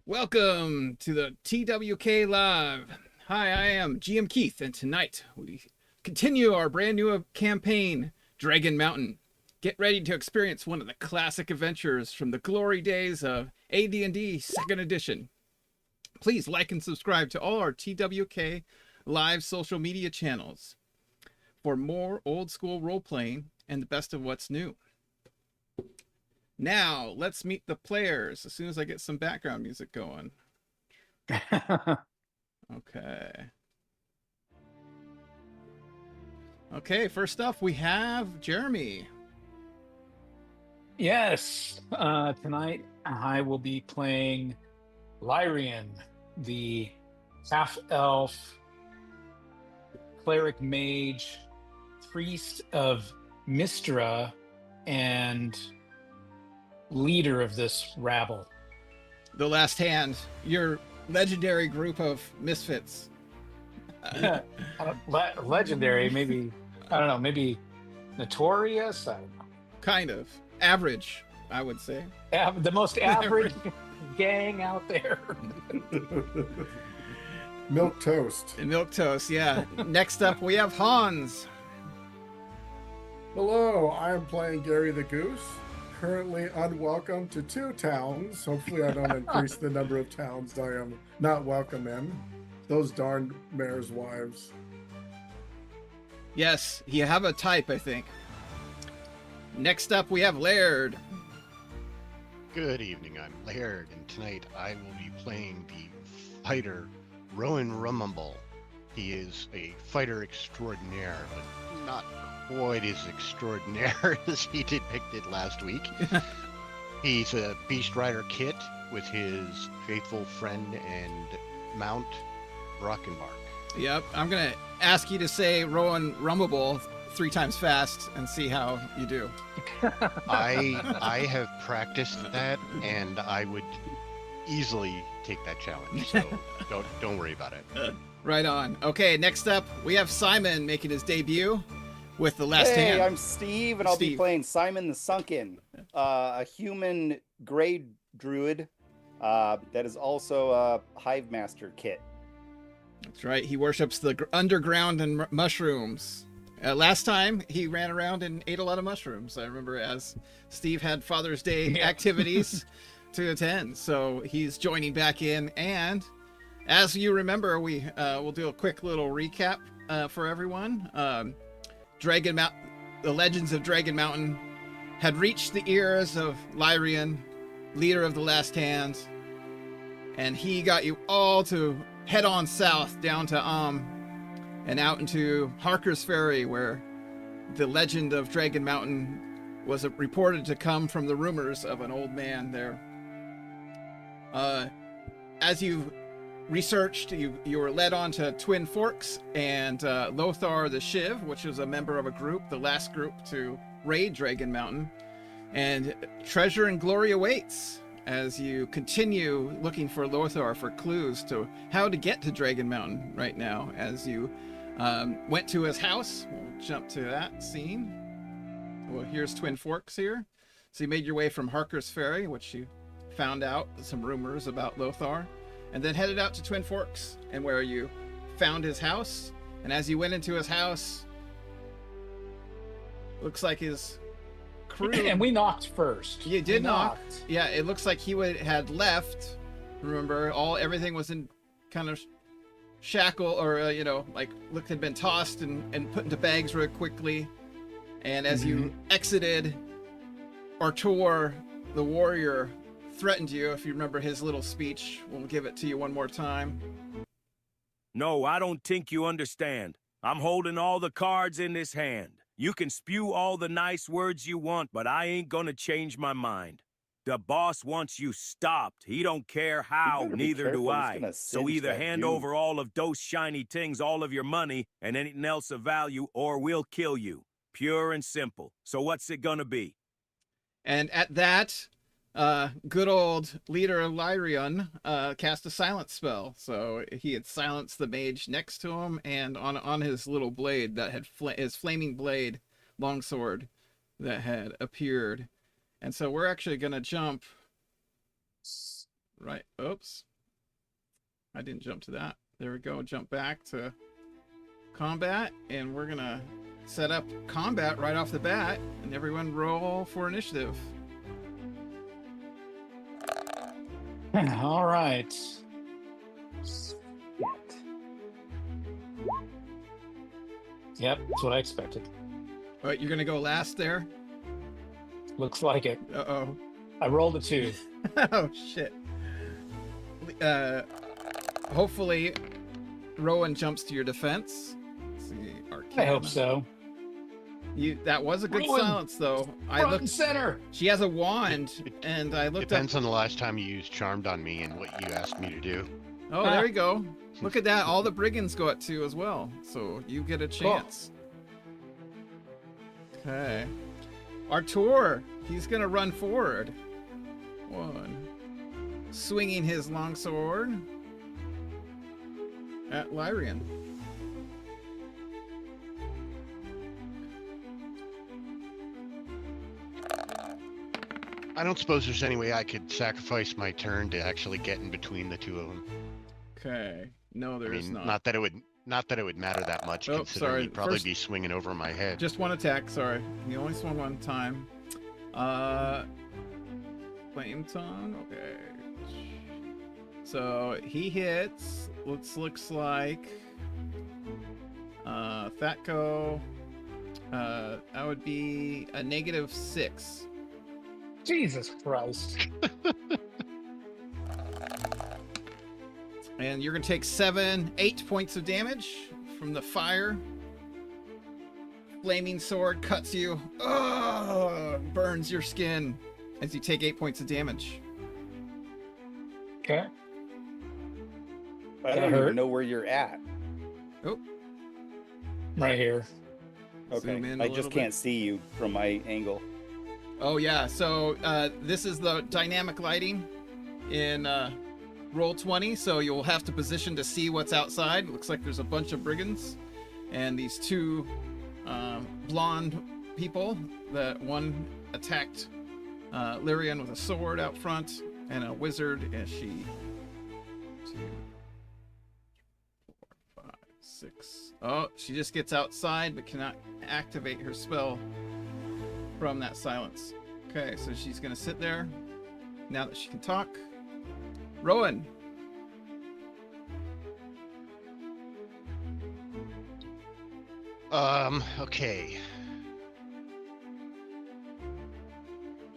Welcome to the TWK Live. Hi, I am GM Keith, and tonight we continue our brand new campaign, Dragon Mountain. Get ready to experience one of the classic adventures from the glory days of AD&D 2nd Edition. Please like and subscribe to all our TWK Live social media channels for more old school role-playing and the best of what's new. Now, let's meet the players as soon as I get some background music going. Okay. Okay, first up, we have Jeremy. Yes, tonight I will be playing Lyrian, the half-elf cleric mage, priest of Mystra, and leader of this rabble. The Last Hand, your legendary group of misfits. Legendary, maybe, I don't know, maybe notorious? I don't know. Kind of. Average, I would say. The most average gang out there. Milk toast. Milk toast, yeah. Next up, we have Hans. Hello, I am playing Gary the Goose, currently unwelcome to 2 towns. Hopefully I don't increase the number of towns I am not welcome in. Those darn mayor's wives. Yes, you have a type, I think. Next up, we have Laird. Good evening, I'm Laird, and tonight I will be playing the fighter Rowan Rumumble. He is a fighter extraordinaire, but not quite as extraordinaire as he depicted last week. He's a Beast Rider kit with his faithful friend and mount, Brockenbark. Yep, I'm going to ask you to say Rowan Rumble 3 times fast and see how you do. I have practiced that, and I would easily take that challenge, so don't worry about it. Right on. Okay, next up, we have Simon making his debut with The Last Hand. Hey, I'm Steve, and I'll be playing Simon the Sunken, a human gray druid that is also a Hive Master kit. That's right. He worships the underground and mushrooms. Last time, he ran around and ate a lot of mushrooms. I remember as Steve had Father's Day activities to attend. So he's joining back in. And as you remember, we'll do a quick little recap for everyone. The legends of Dragon Mountain had reached the ears of Lyrian, leader of the Last Hand. And he got you all to head on south down to and out into Harker's Ferry, where the legend of Dragon Mountain was reported to come from the rumors of an old man there. As you researched, you were led on to Twin Forks and Lothar the Shiv, which was a member of a group, the last group to raid Dragon Mountain. And treasure and glory awaits as you continue looking for Lothar for clues to how to get to Dragon Mountain right now. As you went to his house, we'll jump to that scene. Well, here's Twin Forks here. So you made your way from Harker's Ferry, which you found out some rumors about Lothar, and then headed out to Twin Forks, and where you found his house. And as you went into his house, looks like his crew. And we knocked first. You did knock. Yeah, it looks like he had left. Remember, everything was in kind of shackle, or had been tossed and put into bags real quickly. And as you exited, Artur, the warrior, threatened you. If you remember his little speech, we'll give it to you one more time. No, I don't think you understand. I'm holding all the cards in this hand. You can spew all the nice words you want, but I ain't gonna change my mind. The boss wants you stopped. He don't care how, neither do I. So either hand over all of those shiny things, all of your money, and anything else of value, or we'll kill you. Pure and simple. So what's it gonna be? And at that, good old leader of Lyrian cast a silence spell. So he had silenced the mage next to him, and on his little blade that had his flaming blade, longsword that had appeared. And so we're actually going to jump Right. Oops. I didn't jump to that. There we go. Jump back to combat, and we're gonna set up combat right off the bat, and everyone roll for initiative. All right. Yep, that's what I expected. All right, you're gonna go last there. Looks like it. Uh-oh. I rolled a 2. Oh shit. Hopefully Rowan jumps to your defense. Let's see, Arcana. I hope so. That was a good Rowan! silence though. I Front looked and center. She has a wand, and I looked Depends up. on the last time you used Charmed on me and what you asked me to do. Oh, there we go. Look at that. All the brigands go at 2 as well, so you get a chance. Okay. Artur, he's gonna run forward. 1. Swinging his longsword at Lyrian. I don't suppose there's any way I could sacrifice my turn to actually get in between the two of them. Okay. No, I there is mean, not. not that it would matter that much, Oh, considering sorry. he'd probably First- be swinging over my head. Just one attack, sorry. You only swung one time. Flame tongue, okay. So he hits. Looks like Fatco. That would be a -6. Jesus Christ. And you're gonna take 8 points of damage from the fire. Flaming sword cuts you. Oh, burns your skin as you take 8 points of damage. Okay. I That don't hurt. even know where you're at. Oh, Right here. Zoom Okay. in I a just little can't see you from my angle. oh yeah. So this is the dynamic lighting in Roll20. So you'll have to position to see what's outside. Looks like there's a bunch of brigands, and these 2 blonde people. That one attacked Lyrian with a sword out front, and a wizard as she 2, 4, 5, 6. Oh, she just gets outside but cannot activate her spell from that silence. Okay, so she's gonna sit there now that she can talk. Rowan. Okay.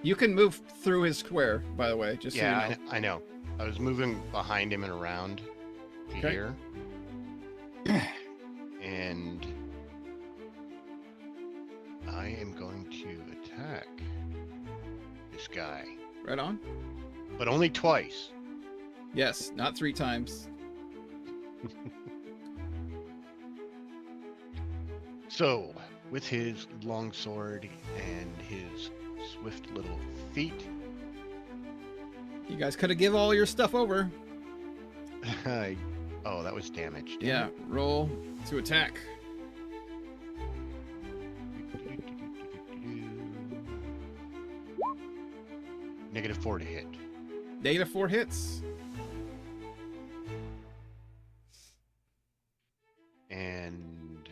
You can move through his square, by the way, just Yeah, so you know. I know. I was moving behind him and around to Okay. here. And I am going to attack this guy, Right on. but only twice. Yes, not 3 times. So, with his long sword and his swift little feet, You guys could have give all your stuff over. oh, that was damage. damn Yeah, it. roll to attack. -4 to hit. -4 hits. And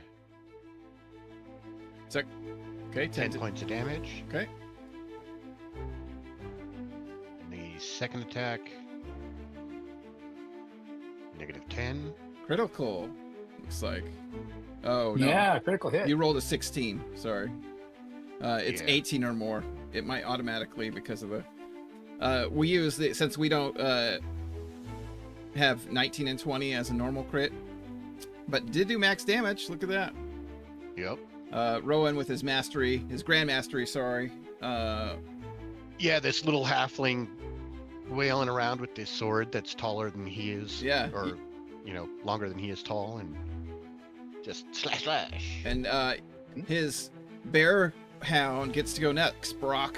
Okay, 10 10. points of damage. Okay. And the second attack, -10. Critical. Looks like. Oh no. Yeah, critical hit. You rolled a 16. Sorry. It's Yeah. 18 or more. It might automatically because of the. We use the since we don't have 19 and 20 as a normal crit, but did do max damage. Look at that. Yep. Rowan with his mastery, his grand mastery. Sorry. Yeah, this little halfling wailing around with this sword that's taller than he is. Yeah. Or, longer than he is tall, and just slash, slash. And his bear hound gets to go next. Brock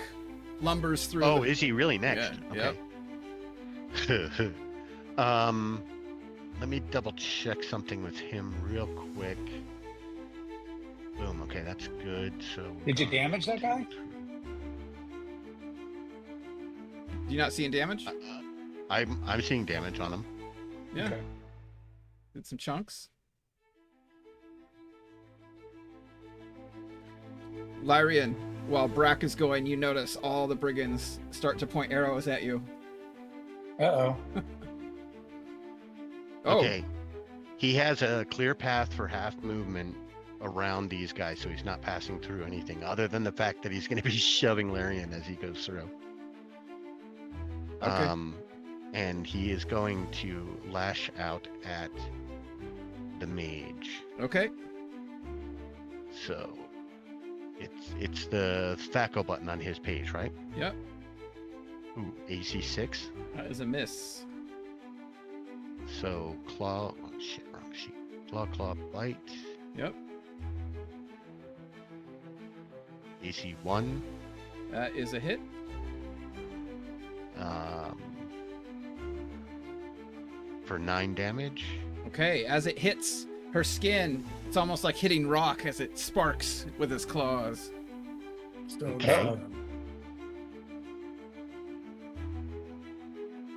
lumbers through. Oh, is he really next? Yeah, Okay. Let me double check something with him real quick. Boom. Okay, that's good. So. Did you damage that guy? Do you not see any damage? I'm seeing damage on him. Yeah. Okay. Did some chunks. Lyrian, while Brack is going, you notice all the brigands start to point arrows at you. Uh-oh. Oh, Okay. He has a clear path for half movement around these guys, so he's not passing through anything other than the fact that he's going to be shoving Larian as he goes through. Okay. And he is going to lash out at the mage. okay. So it's the THACO button on his page, right? Yep. Ooh, AC 6. That is a miss. So claw. Oh shit, wrong sheet. Claw, bite. Yep. AC 1. That is a hit. For 9 damage. Okay, as it hits her skin, it's almost like hitting rock as it sparks with its claws. So Okay.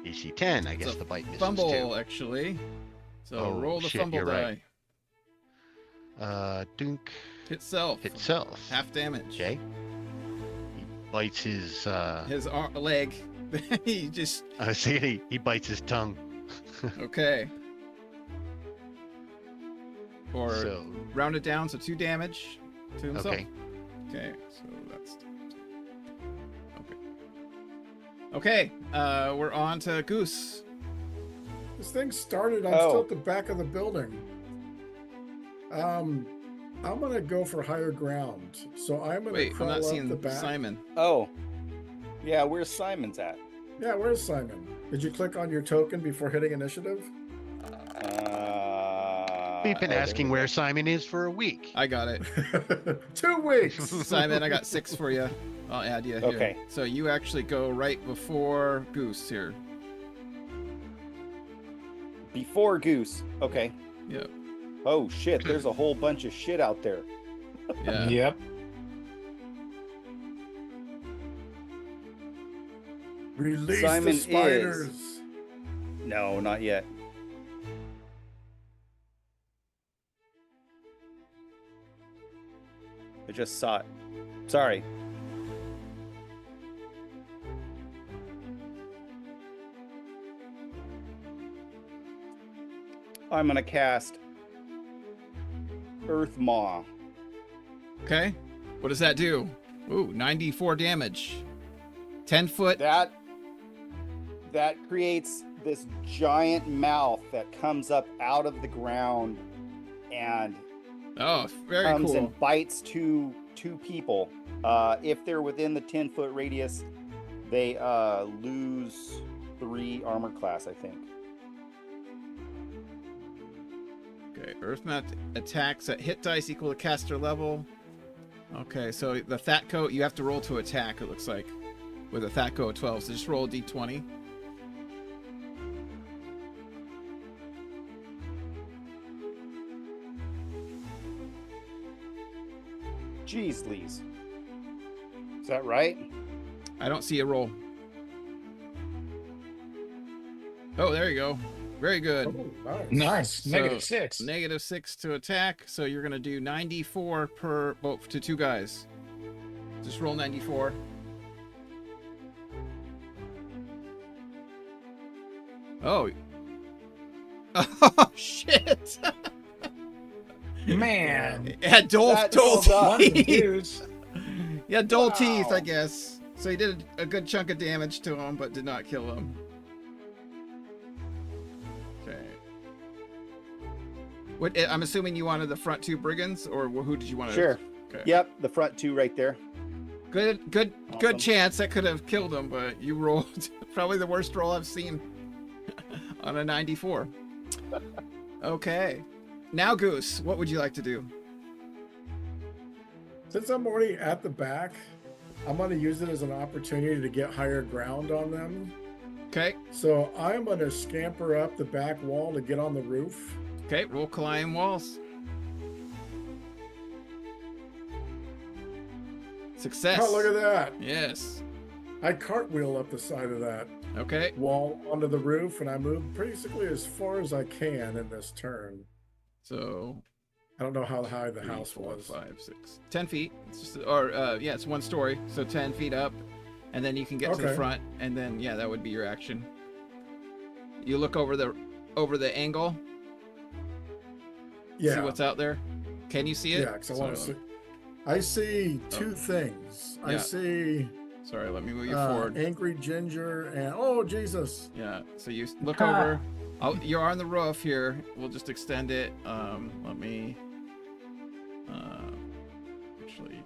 AC 10. I guess It's a the bite misses Fumble, too. actually. So Oh, roll the shit, fumble you're die. right. Dunk. Hit self. Hit self. Half damage. Okay. He bites his. His leg. He just. I was saying he bites his tongue. Okay. Or So round it down, so 2 damage to himself. okay. Okay, so that's. Okay. Okay, we're on to Goose. This thing started. I'm Oh. still at the back of the building. I'm gonna go for higher ground. So I'm gonna Wait, I'm crawl not up seeing the back. Simon. Oh. Yeah, where's Simon's at? Yeah, where's Simon? Did you click on your token before hitting initiative? We've been oh, there asking we where go. Simon is for a week. I got it. 2 weeks. Simon, I got 6 for you. I'll add you here. Okay. So you actually go right before Goose here. Before Goose. Okay. Yep. Oh shit, there's a whole bunch of shit out there. Yeah. Yep. Release Simon the is- spiders. No, not yet. I just saw it. Sorry. I'm gonna cast Earth Maw. Okay. What does that do? Ooh, 94 damage. 10 foot. That creates this giant mouth that comes up out of the ground and Oh, very comes cool. and bites two people. If they're within the 10-foot radius, they lose 3 armor class, I think. Okay, Earthmat attacks at hit dice equal to caster level. Okay, so the Fat Coat, you have to roll to attack, it looks like, with a Fat Coat of 12. So just roll a d20. Jeez, Lees. Is that right? I don't see a roll. Oh, there you go. Very good. Oh, Nice. So, -6. -6 to attack, so you're gonna do 94 per both to 2 guys. Just roll 94. Oh. Oh shit! Man. It had dull That dull rolled up. I'm teeth. confused. Yeah, dull Wow. teeth, I guess. So he did a good chunk of damage to him, but did not kill him. Okay. What? I'm assuming you wanted the front 2 brigands, or who did you want? Sure. Okay. Yep, the front 2 right there. Good Awesome. chance that could have killed him, but you rolled probably the worst roll I've seen on a 94. Okay. Now, Goose, what would you like to do? Since I'm already at the back, I'm going to use it as an opportunity to get higher ground on them. Okay. So I'm going to scamper up the back wall to get on the roof. Okay, roll climb walls. Success. Oh, look at that. Yes. I cartwheel up the side of that. Okay. wall onto the roof, and I move basically as far as I can in this turn. So I don't know how high the 3, house 4, was. 5, 6, 10 feet. It's just, or yeah, it's one story, so 10 feet up, and then you can get to the Okay. front, and then yeah, that would be your action. You look over the angle. Yeah. See what's out there. Can you see it? Yeah, because I want to see. I see two things. I Yeah. see Sorry, let me move you forward. angry ginger and oh Jesus. Yeah. So you look over. You're on the roof here. We'll just extend it. Let me. Actually.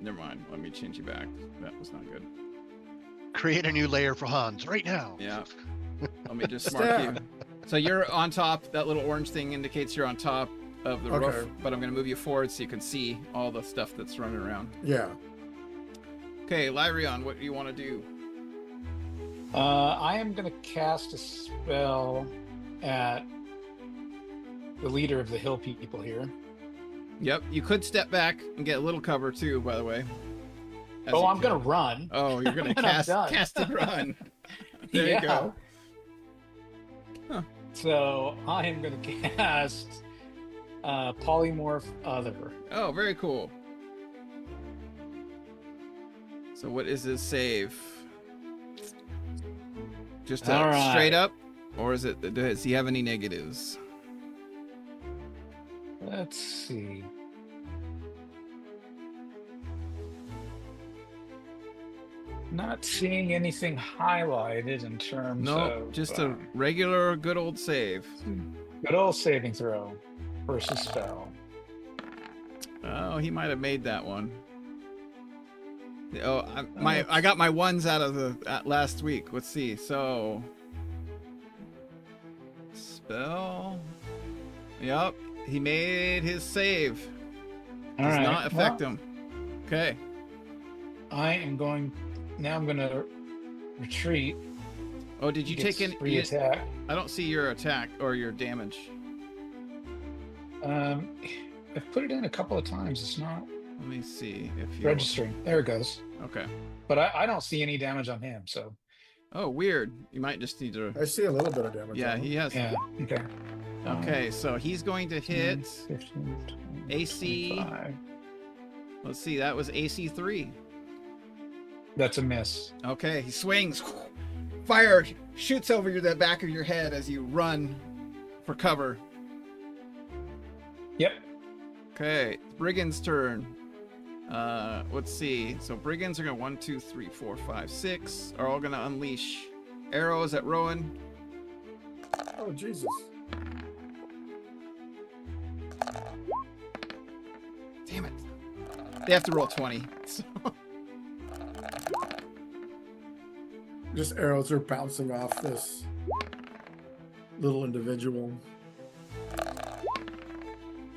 Never mind. Let me change you back. That was not good. Create a new layer for Hans right now. Yeah. Let me just mark you. So you're on top. That little orange thing indicates you're on top of the roof. But I'm going to move you forward so you can see all the stuff that's running around. Yeah. Okay, Lyrion, what do you want to do? I am going to cast a spell at the leader of the hill people here. Yep, you could step back and get a little cover too, by the way. Oh, I'm going to run. Oh, you're going to And I'm cast done. and run. There you go. Huh. So I am going to cast Polymorph Other. Oh, very cool. So what is his save? Just All right. straight up? Or does he have any negatives? Let's see. Not seeing anything highlighted in terms No, of just a regular good old save. good old saving throw versus spell. Oh, he might have made that one. Oh, I got my ones out of the last week. Let's see. So spell. Yep, he made his save. All Does right. not affect him. Okay. I'm going to retreat. Oh, did you take any? Re-attack. I don't see your attack or your damage. I've put it in a couple of times. It's not Let me see if you registering. There it goes. Okay. But I don't see any damage on him. So Oh, weird. You might just need to. I see a little bit of damage. Yeah, on him. he has. yeah. Okay. Okay, so he's going to hit 15, 20, AC. 25. Let's see, that was AC 3. That's a miss. Okay, he swings. Fire shoots over the back of your head as you run for cover. Yep. Okay, Brigand's turn. Let's see. So Brigands are going to 1, 2, 3, 4, 5, 6 are all going to unleash arrows at Rowan. Oh Jesus. Damn it. They have to roll 20. So. Just arrows are bouncing off this little individual.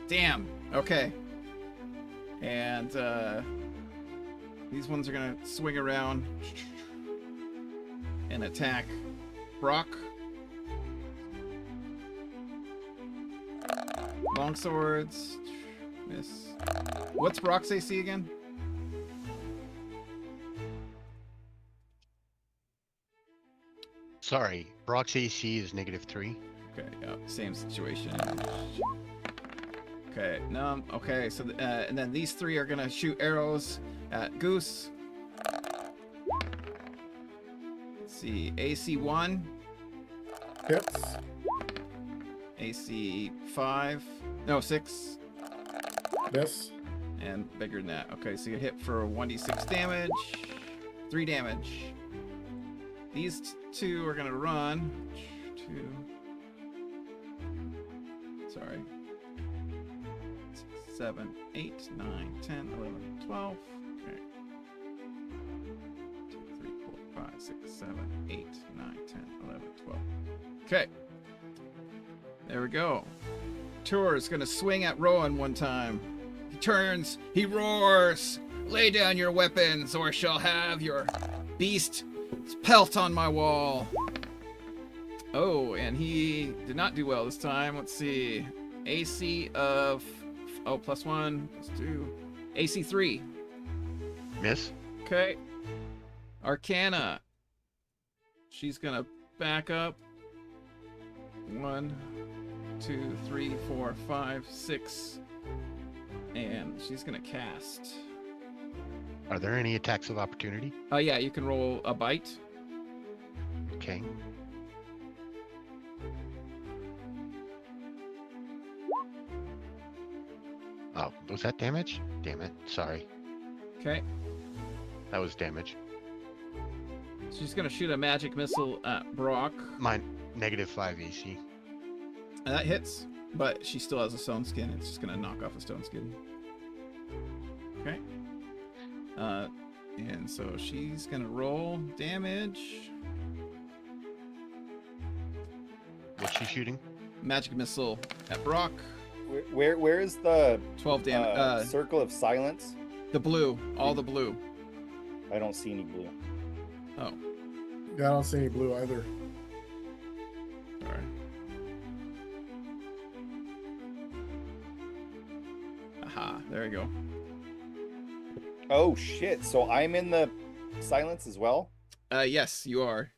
Damn. Okay. And these ones are going to swing around and attack Brock. Longswords. Miss. What's Brock's AC again? Sorry, Brock's AC is -3. Okay, yeah, same situation. Okay, no, okay, so, and then these three are gonna shoot arrows at Goose. Let's see, AC 1, Hits. AC 5, no, 6, Miss. and bigger than that. Okay, so you hit for 1d6 damage, 3 damage. These two are gonna run. 2. Sorry. 6, 7, 8, 9, 10, 11, 12. Okay. 2, 3, 4, 5, 6, 7, 8, 9, 10, 11, 12. Okay. There we go. Tour is gonna swing at Rowan one time. He turns, he roars. Lay down your weapons, or shall have your beast pelt on my wall. Oh, and he did not do well this time. Let's see. AC of Oh, +1, +2. AC 3. Miss. Okay. Arcana. She's gonna back up. 1, 2, 3, 4, 5, 6. And she's gonna cast. Are there any attacks of opportunity? Oh, yeah, you can roll a bite. Okay. Oh, was that damage? Damn it. Sorry. Okay. That was damage. She's gonna shoot a magic missile at Brock. Mine, -5 AC. And that hits, but she still has a stone skin. It's just gonna knock off a stone skin. Okay. And so she's gonna roll damage. What's she shooting? Magic missile at Brock. Where is the 12 damage. circle of silence? The blue. All the blue. I don't see any blue. Oh, Yeah, I don't see any blue either. sorry. Aha, there you go. Oh shit! So I'm in the silence as well. Yes, you are.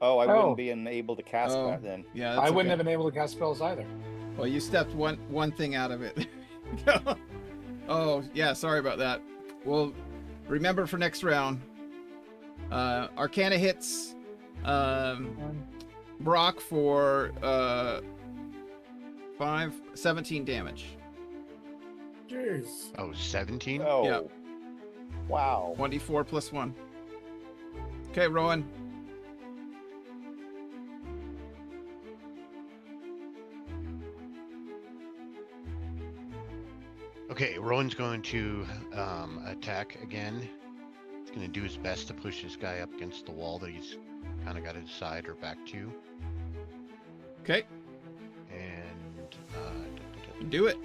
Oh, I Oh. wouldn't be able to cast Oh. that then. Yeah, I that's wouldn't okay. have been able to cast spells either. Well, you stepped one thing out of it. Oh, yeah, sorry about that. Well, remember for next round. Arcana hits Brock for 17 damage. Jeez. Oh, 17? Oh. Yeah. Wow. 1d4 +1. Okay, Rowan. Okay, Rowan's going to attack again. He's going to do his best to push this guy up against the wall that he's kind of got his side or back to. Okay, And do it.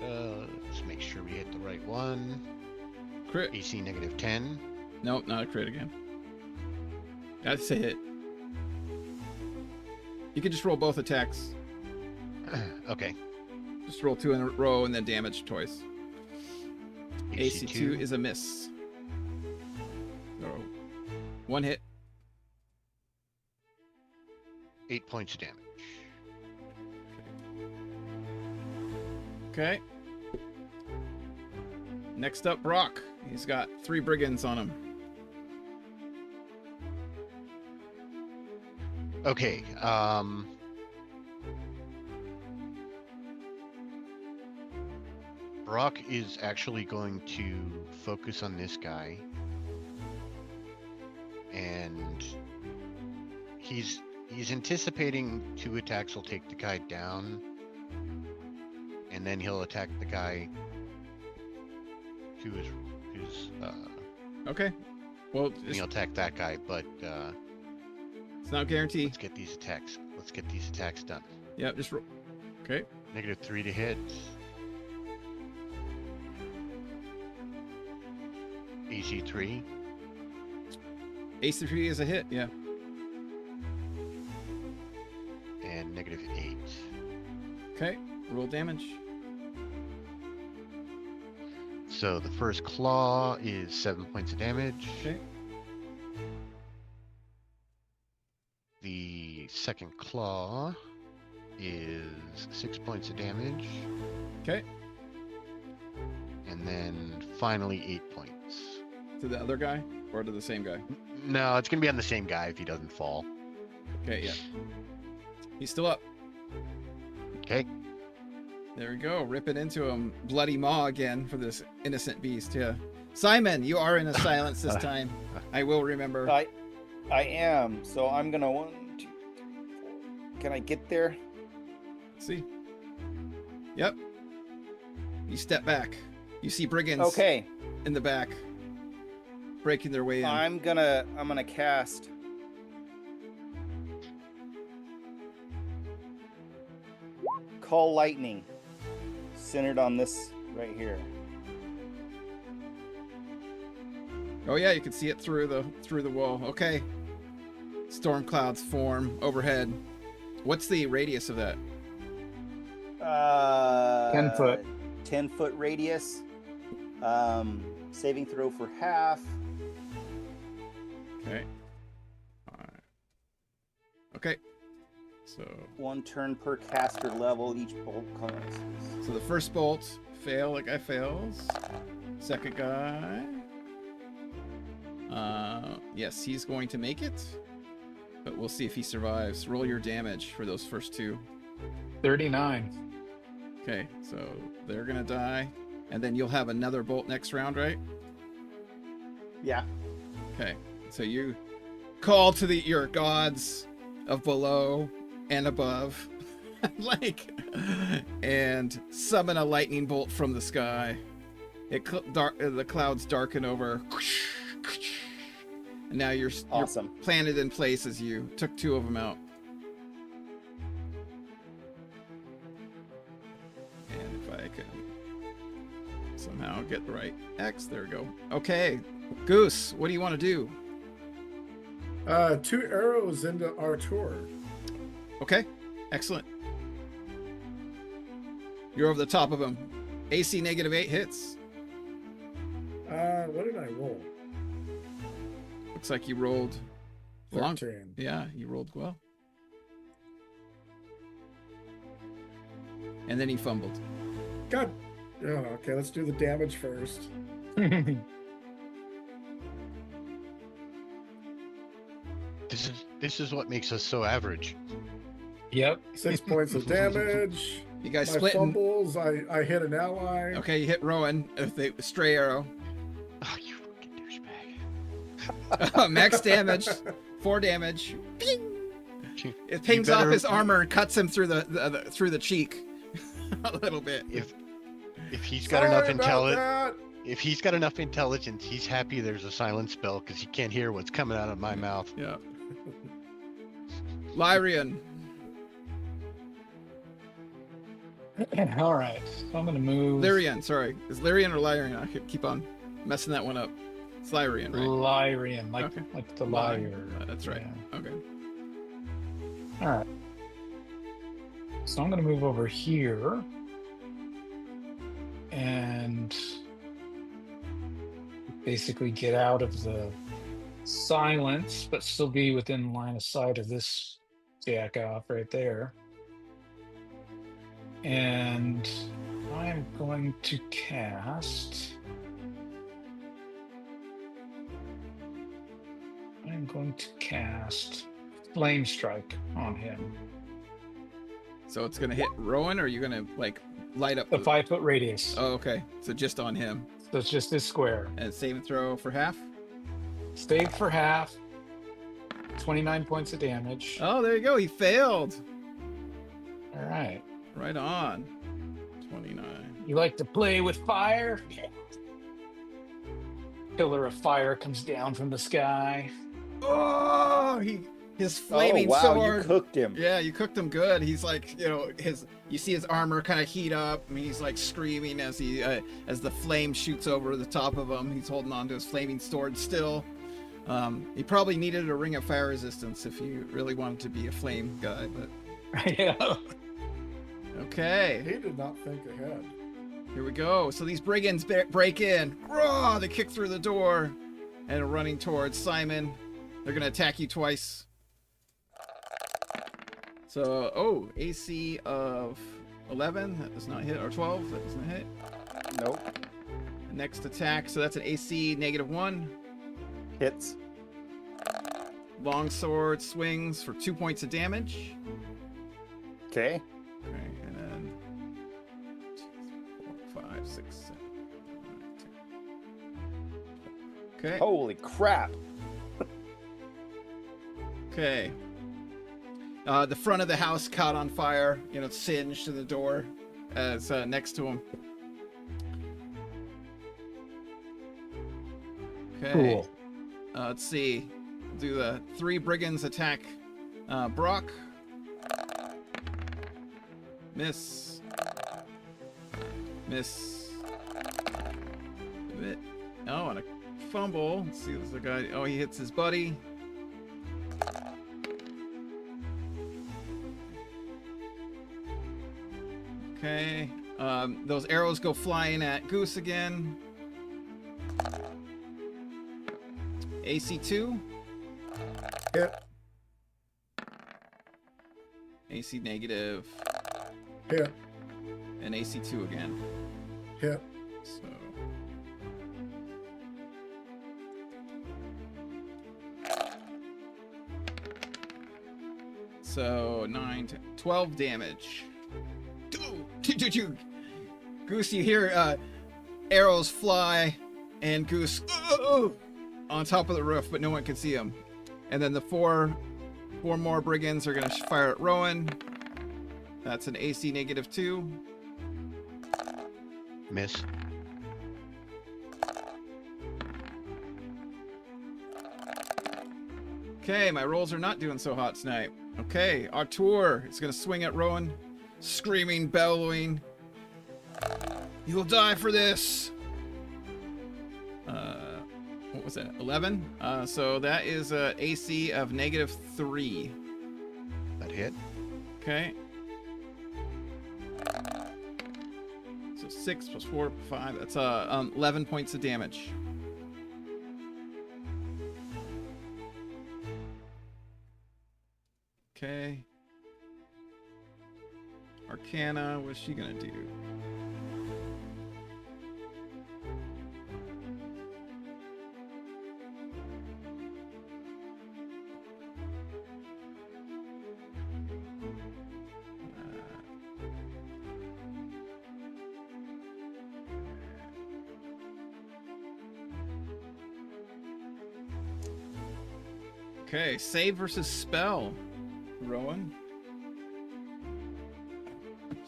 let's make sure we hit the right one. Crit. AC -10. Nope, not a crit again. That's a hit. You can just roll both attacks. Okay. Just roll 2 in a row and then damage twice. AC2 is a miss. So, 1 hit. 8 points of damage. Okay. Next up, Brock. He's got 3 brigands on him. Okay, Brock is actually going to focus on this guy. And he's anticipating 2 attacks will take the guy down. And then he'll attack the guy who's Okay. Well, and he'll attack that guy, but it's not guaranteed. let's get these attacks done. Yeah, just roll. Okay. -3 to hit. AC3. AC3 is a hit, yeah. And -8. Okay. Roll damage. So the first claw is 7 points of damage. Okay. The second claw is 6 points of damage. Okay. And then finally 8 points. To the other guy or to the same guy? No, it's gonna be on the same guy if he doesn't fall. Okay, yeah. He's still up. Okay. There we go. Ripping into him. Bloody maw again for this innocent beast, yeah. Simon, you are in a silence this time. I will remember. I am. So I'm gonna 1, 2, 3, 4. Can I get there? Let's see. Yep. You step back. You see brigands Okay. in the back. Breaking their way in. I'm gonna cast Call Lightning, centered on this right here. Oh yeah, you can see it through the wall. Okay. Storm clouds form overhead. What's the radius of that? 10 foot. 10-foot radius. Saving throw for half. Okay. All right. Okay. So 1 turn per caster level. Each bolt comes. So the first bolt fail. That guy fails. Second guy. Yes, he's going to make it, but we'll see if he survives. Roll your damage for those first 2. 39. Okay, so they're gonna die, and then you'll have another bolt next round, right? Yeah. Okay, so you call to your gods of below and above, and summon a lightning bolt from the sky. The clouds darken over, and now you're Awesome. planted in place as you took 2 of them out. And if I can somehow get the right X, there we go. Okay, Goose, what do you want to do? 2 arrows into Artur. Okay, excellent. You're over the top of him. AC -8 hits. What did I roll? Looks like you rolled 13. Yeah, you rolled well. And then he fumbled. God. Oh, okay, let's do the damage first. This is what makes us so average. Yep. 6 points of damage. You guys My split. fumbles. I hit an ally. Okay, you hit Rowan with the stray arrow. Oh, you fucking douchebag. Max damage. 4 damage. Ping! It pings off his armor and cuts him through the through the cheek a little bit. If he's got enough Sorry about intelligence, if he's got enough intelligence, he's happy there's a silent spell because he can't hear what's coming out of my mouth. Yeah. Lyrian. All right. So I'm going to move. Lyrian, sorry. Is Lyrian or Lyrian? I could keep on messing that one up. It's Lyrian, right? Lyrian, like, Okay. like the liar. That's right. Yeah. Okay. All right. So I'm going to move over here and basically get out of the silence, but still be within line of sight of this jack off right there. And I'm going to cast. Flame Strike on him. So it's gonna hit Rowan, or are you gonna like light up The 5-foot radius. Oh, okay. So just on him. So it's just this square. And save and throw for half. Save for half. 29 points of damage. Oh, there you go. He failed. All right. Right on. 29. You like to play with fire? Pillar of fire comes down from the sky. Oh, his flaming wow, sword. you cooked him. Yeah, you cooked him good. He's like, you see his armor kind of heat up, and he's like screaming as as the flame shoots over the top of him. He's holding on to his flaming sword still. He probably needed a ring of fire resistance if he really wanted to be a flame guy, but Yeah. okay. He did not think ahead. Here we go. So these brigands break in. Raw! They kick through the door and are running towards Simon. They're going to attack you twice. So, AC of 11. That does not hit. Or 12. That does not hit. Nope. Next attack. So that's an AC -1. Hits. Longsword swings for 2 points of damage. Okay. Okay, and then 2, 3, 4, 5, 6, 7, 8, 9, 10. Okay. Holy crap. Okay. The front of the house caught on fire. Singed to the door as next to him. Okay. Cool. Let's see. We'll do the 3 brigands attack Brock. Miss. Miss. Oh, and a fumble. Let's see, there's the guy. Oh, he hits his buddy. Okay. Those arrows go flying at Goose again. AC 2. Hit. AC negative. Hit. And AC 2 again. Hit. So. So 9, 10, 12 damage. Goose, you hear arrows fly, and Goose on top of the roof, but no one can see him. And then the four more brigands are going to fire at Rowan. That's an AC negative 2. Miss. Okay, my rolls are not doing so hot tonight. Okay, Artur is going to swing at Rowan, screaming, bellowing. You will die for this. What was that? 11? So that is a AC of negative 3. That hit. Okay. So 6 plus 4, 5. That's 11 points of damage. Okay. Arcana, what's she gonna do? Okay, save versus spell. Rowan.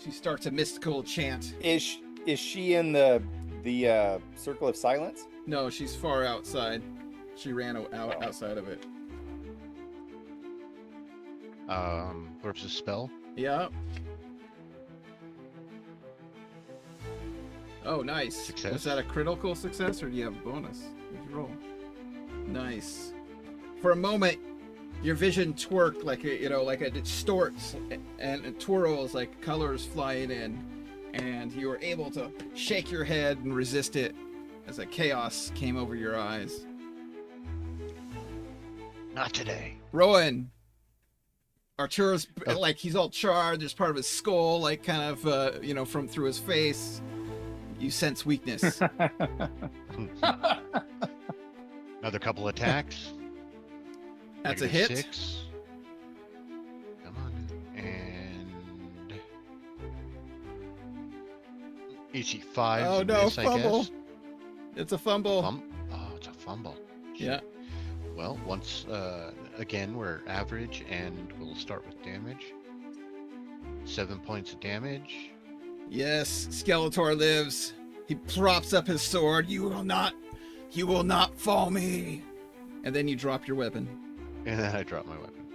She starts a mystical chant. Is she in the circle of silence? No, she's far outside. She ran outside of it. Versus spell. Yeah. Oh, nice. Success. Was that a critical success, or do you have a bonus? What'd you roll? Nice. For a moment, your vision twerked like it distorts and it twirls like colors flying in, and you were able to shake your head and resist it as a chaos came over your eyes. Not today. Rowan, Artur's like he's all charred. There's part of his skull, like kind of from through his face. You sense weakness. Another couple attacks. That's a Negative hit. 6. Come on. And AC 5. Oh no, miss, I fumble! guess. It's a fumble. Oh, it's a fumble. Shit. Yeah. Well, once again, we're average, and we'll start with damage. 7 points of damage. Yes, Skeletor lives. He props up his sword. You will not fall me. And then you drop your weapon. And then I drop my weapon.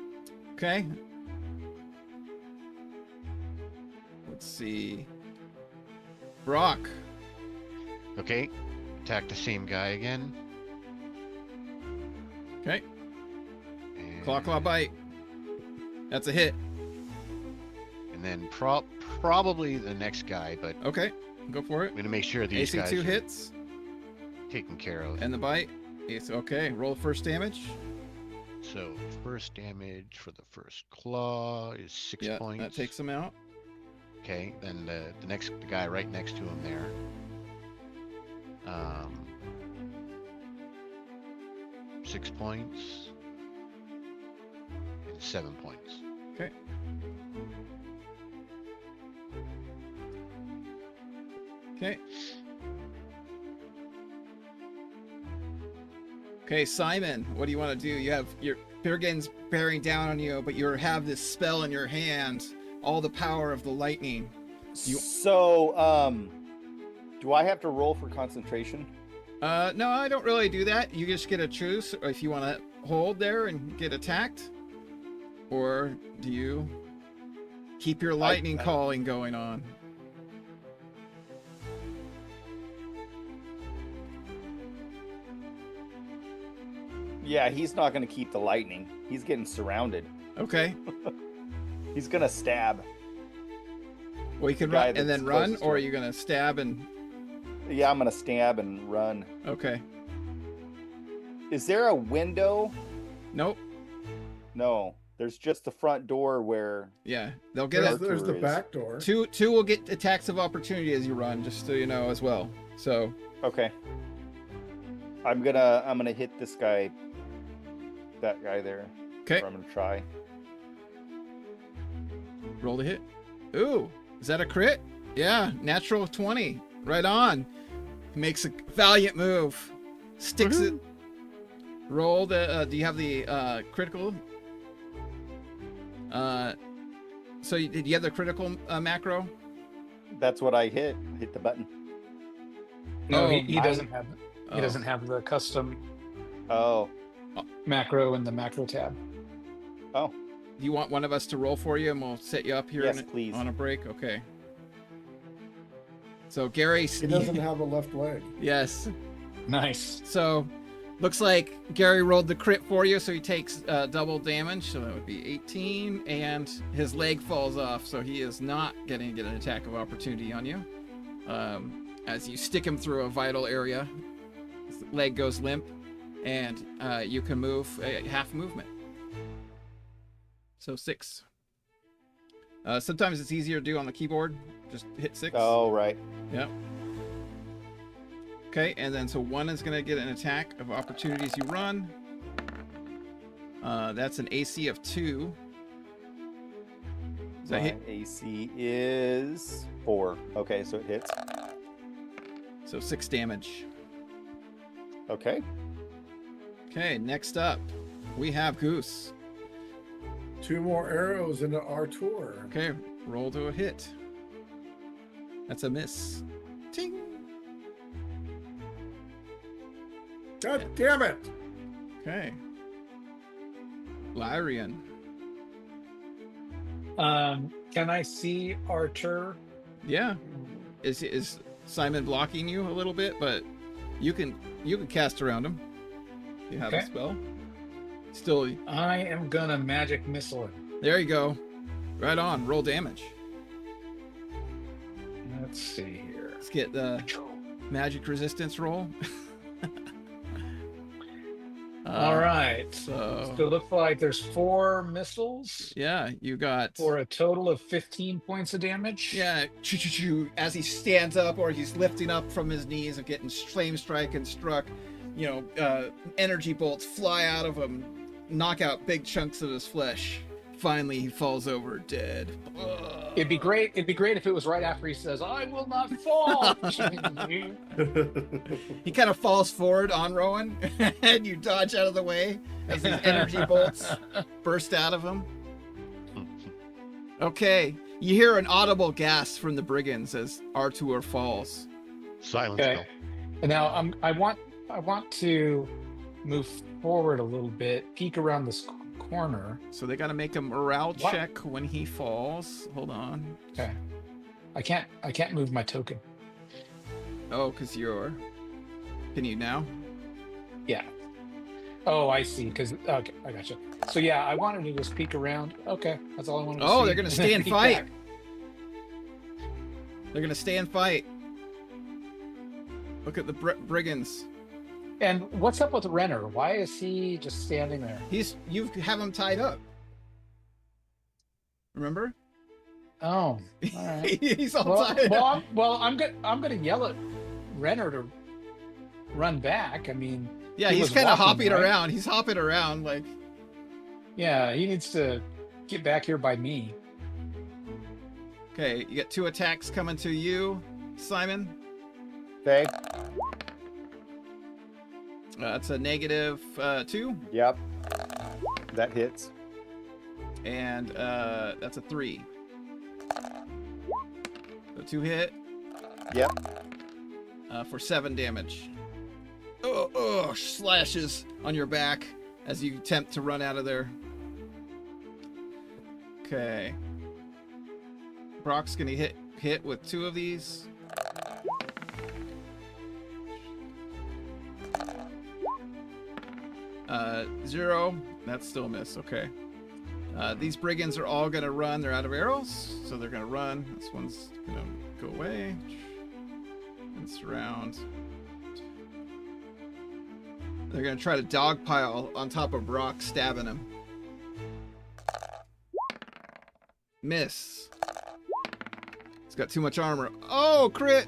Okay. Let's see. Brock. Okay. Attack the same guy again. Okay. And, Claw bite. That's a hit. And then probably the next guy, but Okay, go for it. I'm gonna make sure these AC guys 2 are hits taken care of. and the bite. It's okay. Roll first damage. So first damage for the first claw is 6 Yeah, points. that takes him out. Okay, then the guy right next to him there. 6 points. And 7 points. Okay. Okay. Okay, Simon, what do you want to do? You have your Birgen's bearing down on you, but you have this spell in your hand, all the power of the lightning. So, do I have to roll for concentration? No, I don't really do that. You just get to choose if you want to hold there and get attacked, or do you keep your lightning calling going on? Yeah, he's not going to keep the lightning. He's getting surrounded. Okay. He's going to stab. Well, you can guy run and that's then run, closest to or are him. you gonna stab and? Yeah, I'm gonna stab and run. Okay. Is there a window? Nope. No, there's just the front door where. Yeah, they'll get There's, it. there's the is. back door. Two will get attacks of opportunity as you run, just so you know as well. So Okay. I'm gonna hit this guy. That guy there. okay, Or I'm gonna try. roll the hit. Ooh, is that a crit? Yeah, natural 20. Right on. Makes a valiant move. Sticks it. Roll the. Do you have the critical? So did you have the critical macro? That's what I hit. Hit the button. No, Oh, he doesn't have. He Oh. doesn't have the custom Oh. macro in the macro tab. Oh. Do you want one of us to roll for you, and we'll set you up here Yes, please. on a break? Okay. So Gary. He doesn't have a left leg. Yes. Nice. So, looks like Gary rolled the crit for you, so he takes double damage. So that would be 18, and his leg falls off, so he is not going to get an attack of opportunity on you. As you stick him through a vital area, his leg goes limp, and you can move half movement. So 6. Sometimes it's easier to do on the keyboard. Just hit 6. Oh, right. Yep. Okay, and then so 1 is gonna get an attack of opportunity as you run. That's an AC of 2. Does that My hit? AC is 4. Okay, so it hits. So 6 damage. Okay. Okay, next up, we have Goose. 2 more arrows into Artur. Okay, roll to a hit. That's a miss. Ting. God damn it! Okay. Lyrian. Can I see Archer? Yeah. Is Simon blocking you a little bit? But you can cast around him. You have a Okay. spell. Still, I am gonna magic missile it. there you go. Right on. Roll damage. Let's see here. Let's get the magic resistance roll. All right. So So it looks like there's 4 missiles yeah, you got for a total of 15 points of damage. yeah. Choo-choo-choo. As he stands up or he's lifting up from his knees and getting flame strike and struck, energy bolts fly out of him, knock out big chunks of his flesh. Finally, he falls over dead. Ugh. It'd be great if it was right after he says, "I will not fall." He kind of falls forward on Rowan, and you dodge out of the way as these energy bolts burst out of him. Okay, you hear an audible gasp from the brigands as Artur falls. Silence Okay. go. And now I want to move forward a little bit, peek around this corner. So they got to make a morale What? check when he falls. Hold on. Okay. I can't move my token. Oh, because you're. Can you now? Yeah. Oh, I see. Because okay, I gotcha. So yeah, I wanted to just peek around. Okay, that's all I wanted to see. Oh, they're gonna and stay then and peek fight. back. They're gonna stay and fight. Look at the brigands. And what's up with Renner? Why is he just standing there? You have him tied up. Remember? Oh, all right. He's all well, tied up. I'm gonna yell at Renner to run back. I mean, Yeah, he he's was kind of walking, hopping right? around. He's hopping around like. yeah, he needs to get back here by me. Okay, you get 2 attacks coming to you, Simon. Okay. That's a negative 2, Yep. That hits. and that's a 3. So 2 hit. Yep. For 7 damage. Oh, slashes on your back as you attempt to run out of there. Okay. Brock's gonna hit with 2 of these. Uh, 0. That's still a miss. Okay. These brigands are all going to run. They're out of arrows, so they're going to run. This one's going to go away and surround. They're going to try to dogpile on top of Brock, stabbing him. Miss. It's got too much armor. Oh, crit!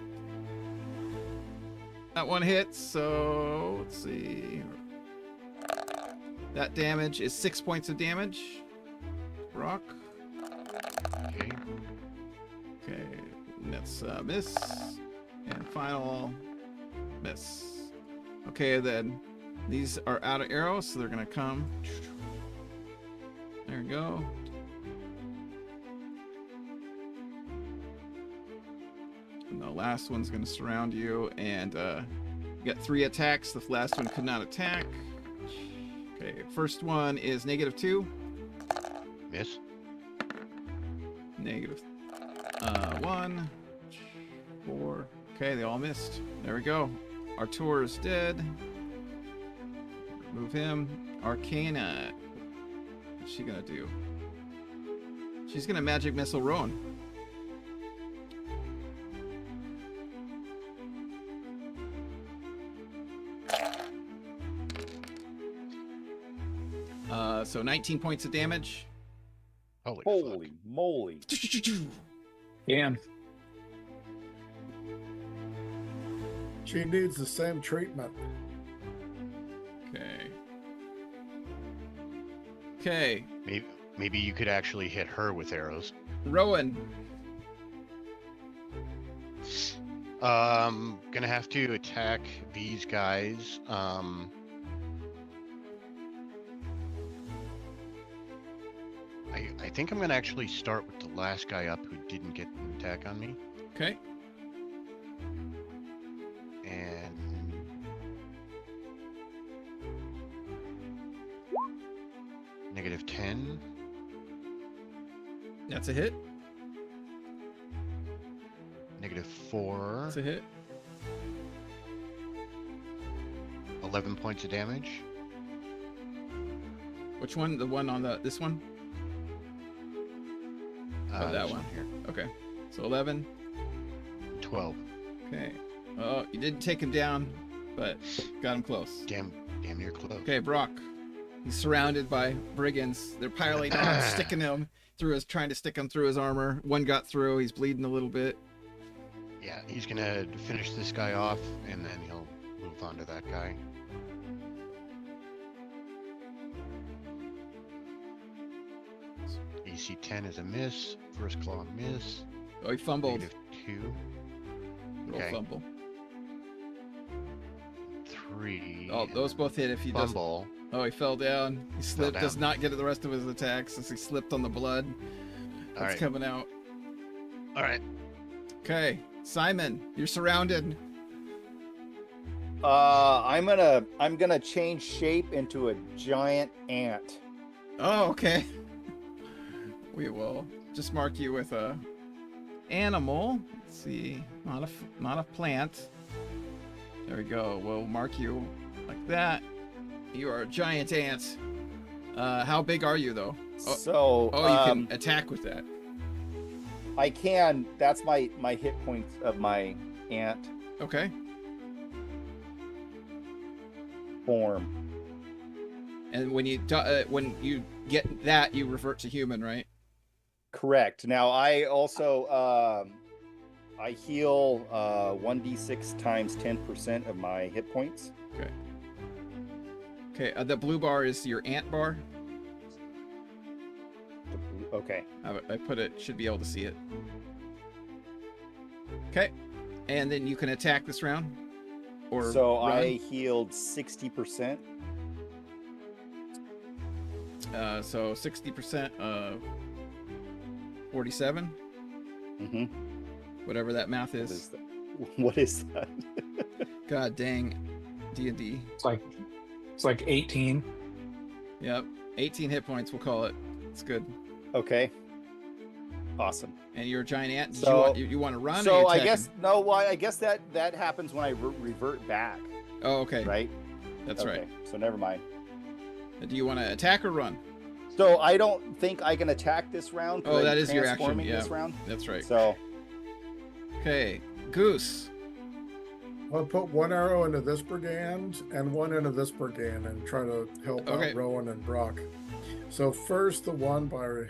That one hits, so let's see. That damage is 6 points of damage. Brock. Okay. Okay, and that's miss. And final miss. Okay, then these are out of arrows, so they're gonna come. There we go. And the last one's gonna surround you, and you got 3 attacks. The last one could not attack. Okay, first one is -2. Miss. -1, 4. Okay, they all missed. There we go. Artur is dead. Remove him. Arcana. What's she gonna do? She's gonna magic missile Rowan. So 19 points of damage. Holy Holy moly. Damn. She needs the same treatment. Okay. Okay. fuck. Maybe you could actually hit her with arrows. Rowan. Gonna have to attack these guys. I think I'm gonna actually start with the last guy up who didn't get an attack on me. Okay. And -10. That's a hit. -4. That's a hit. 11 points of damage. Which one? The one on this one? Oh, that This one. here. Okay. So 11. 12. Okay. Oh, you didn't take him down, but got him close. Damn near close. Okay, Brock. He's surrounded by brigands. They're piling on, sticking him through trying to stick him through his armor. One got through. He's bleeding a little bit. Yeah, he's gonna finish this guy off, and then he'll move on to that guy. AC 10 is a miss. First claw miss. Oh, he fumbled. -2. Little Okay. fumble. 3. Oh, those both hit if he does. Fumble. Oh, he fell down. He slipped. down. Does not get the rest of his attacks as he slipped on the blood. That's Alright. coming out. Alright. Okay, Simon, you're surrounded. I'm gonna change shape into a giant ant. Oh, okay. We will just mark you with a animal. Let's see, not a plant. There we go. We'll mark you like that. You are a giant ant. How big are you though? So Oh, you can attack with that. I can. That's my hit points of my ant Okay. form. And when you get that, you revert to human, right? Correct. Now I also I heal 1d6 times 10% of my hit points. Okay. The blue bar is your ant bar. Okay. I put it. Should be able to see it. Okay. And then you can attack this round. Or So run. I healed 60%. So 60% of 47, Mm-hmm. whatever that math What is. is that? What is that? God dang, D&D. It's like 18. Yep, 18 hit points. We'll call it. It's good. Okay. Awesome. And you're a giant ant. Did So- you want to run? or So you I attacking? guess no. Well, I guess that happens when I revert back, Oh, okay. right? That's Okay. right. So never mind. Do you want to attack or run? So I don't think I can attack this round. Oh, that is your action. Transforming Yeah, this round. that's right. So Okay, Goose. I'll put one arrow into this brigand and one into this brigand and try to help Okay. out Rowan and Brock. So first, the one by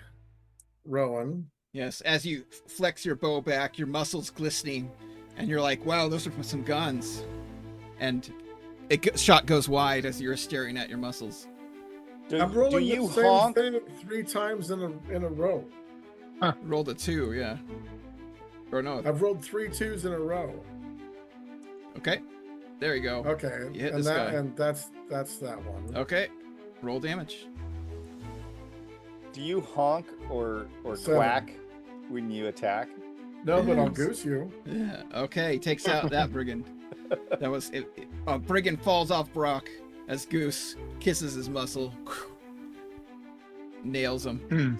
Rowan. Yes, as you flex your bow back, your muscles glistening, and you're like, wow, those are some guns. And shot goes wide as you're staring at your muscles. I'm do rolling you the same honk? thing 3 times in a row. Rolled a 2, yeah. Or no. I've rolled 3 2s in a row. Okay. There you go. Okay, You hit and this guy. and that's that one. Okay. Roll damage. Do you honk or 7. quack when you attack? No, but I'll Yes. goose you. Yeah. Okay. Takes out that brigand. That was it. A brigand falls off Brock as Goose kisses his muscle. Nails him.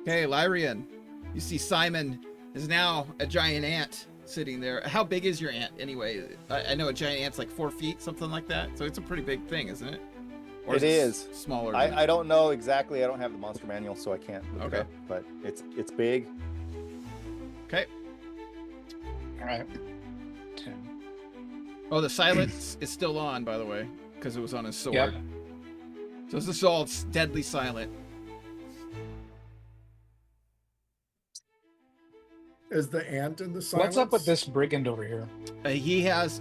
Okay, Lyrian. You see Simon is now a giant ant sitting there. How big is your ant anyway? I know a giant ant's like 4 feet, something like that. So it's a pretty big thing, isn't it? Or It is. Smaller. than I don't know exactly. I don't have the monster manual, so I can't look Okay. it up. But it's big. Okay. All right. 10. Oh, the silence is still on, by the way, because it was on his sword. Yep. So this is all deadly silent. Is the ant in the silence? What's up with this brigand over here? He has,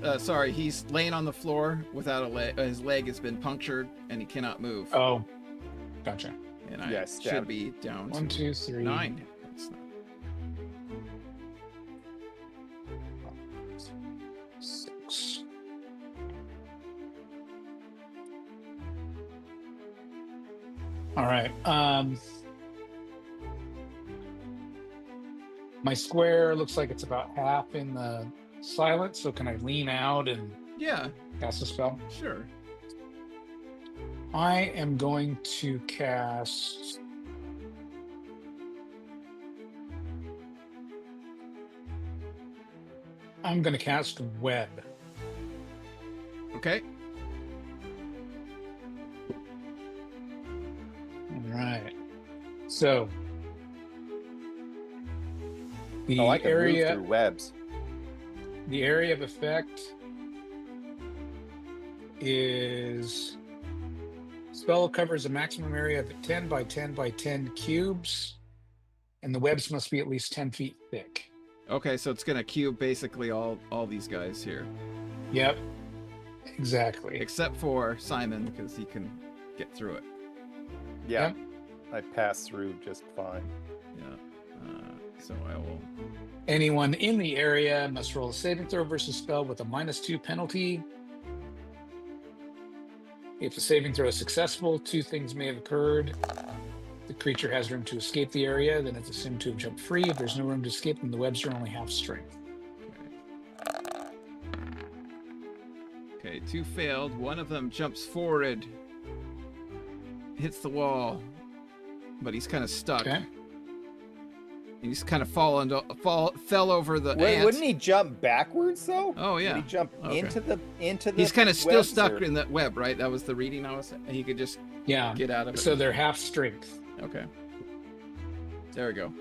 he's laying on the floor without a leg. His leg has been punctured and he cannot move. Oh, gotcha. And I Yeah, should stabbed. be down 1, to 2, 3, 9. That's not- 6. All right. My square looks like it's about half in the silence, so can I lean out and Yeah, cast a spell? sure. I am going to cast. I'm going to cast Web. Okay. All right. So the Oh, I can move area, through webs. the area of effect is spell covers a maximum area of 10 by 10 by 10 cubes, and the webs must be at least 10 feet thick. Okay, so it's gonna cube basically all these guys here, Yep, exactly. except for Simon because he can get through it. Yeah, Yep. I passed through just fine. Yeah. So I will. Anyone in the area must roll a saving throw versus spell with a -2 penalty. If the saving throw is successful, 2 things may have occurred. The creature has room to escape the area, then it's assumed to have jumped free. If there's no room to escape, then the webs are only half strength. Okay, 2 failed. One of them jumps forward, hits the wall, but he's kind of stuck. Okay. He's kind of fell over the Wait, ant. wouldn't he jump backwards though? Oh yeah. Would he jump Okay. into the He's kind of still webs, stuck or- in that web, right? That was the reading I was. He could just Yeah. get out of it. So they're half strength. Okay. There we go.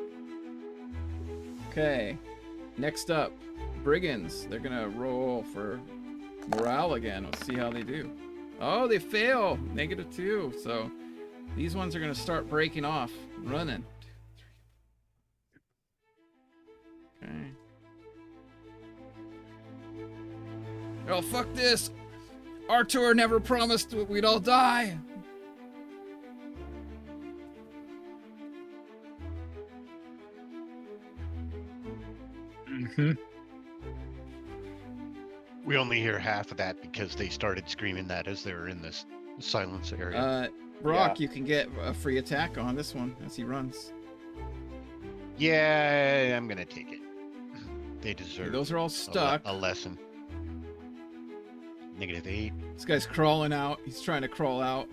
Okay. Next up, brigands. They're gonna roll for morale again. Let's see how they do. Oh, they fail. -2. So these ones are gonna start breaking off, running. 2, 3. Okay. Oh, fuck this. Artur never promised we'd all die. Mm-hmm. We only hear half of that because they started screaming that as they were in this silence area. Brock, you can get a free attack on this one as he runs. Yeah, I'm gonna take it. They deserve Those are all stuck. a lesson. -8. This guy's crawling out. He's trying to crawl out.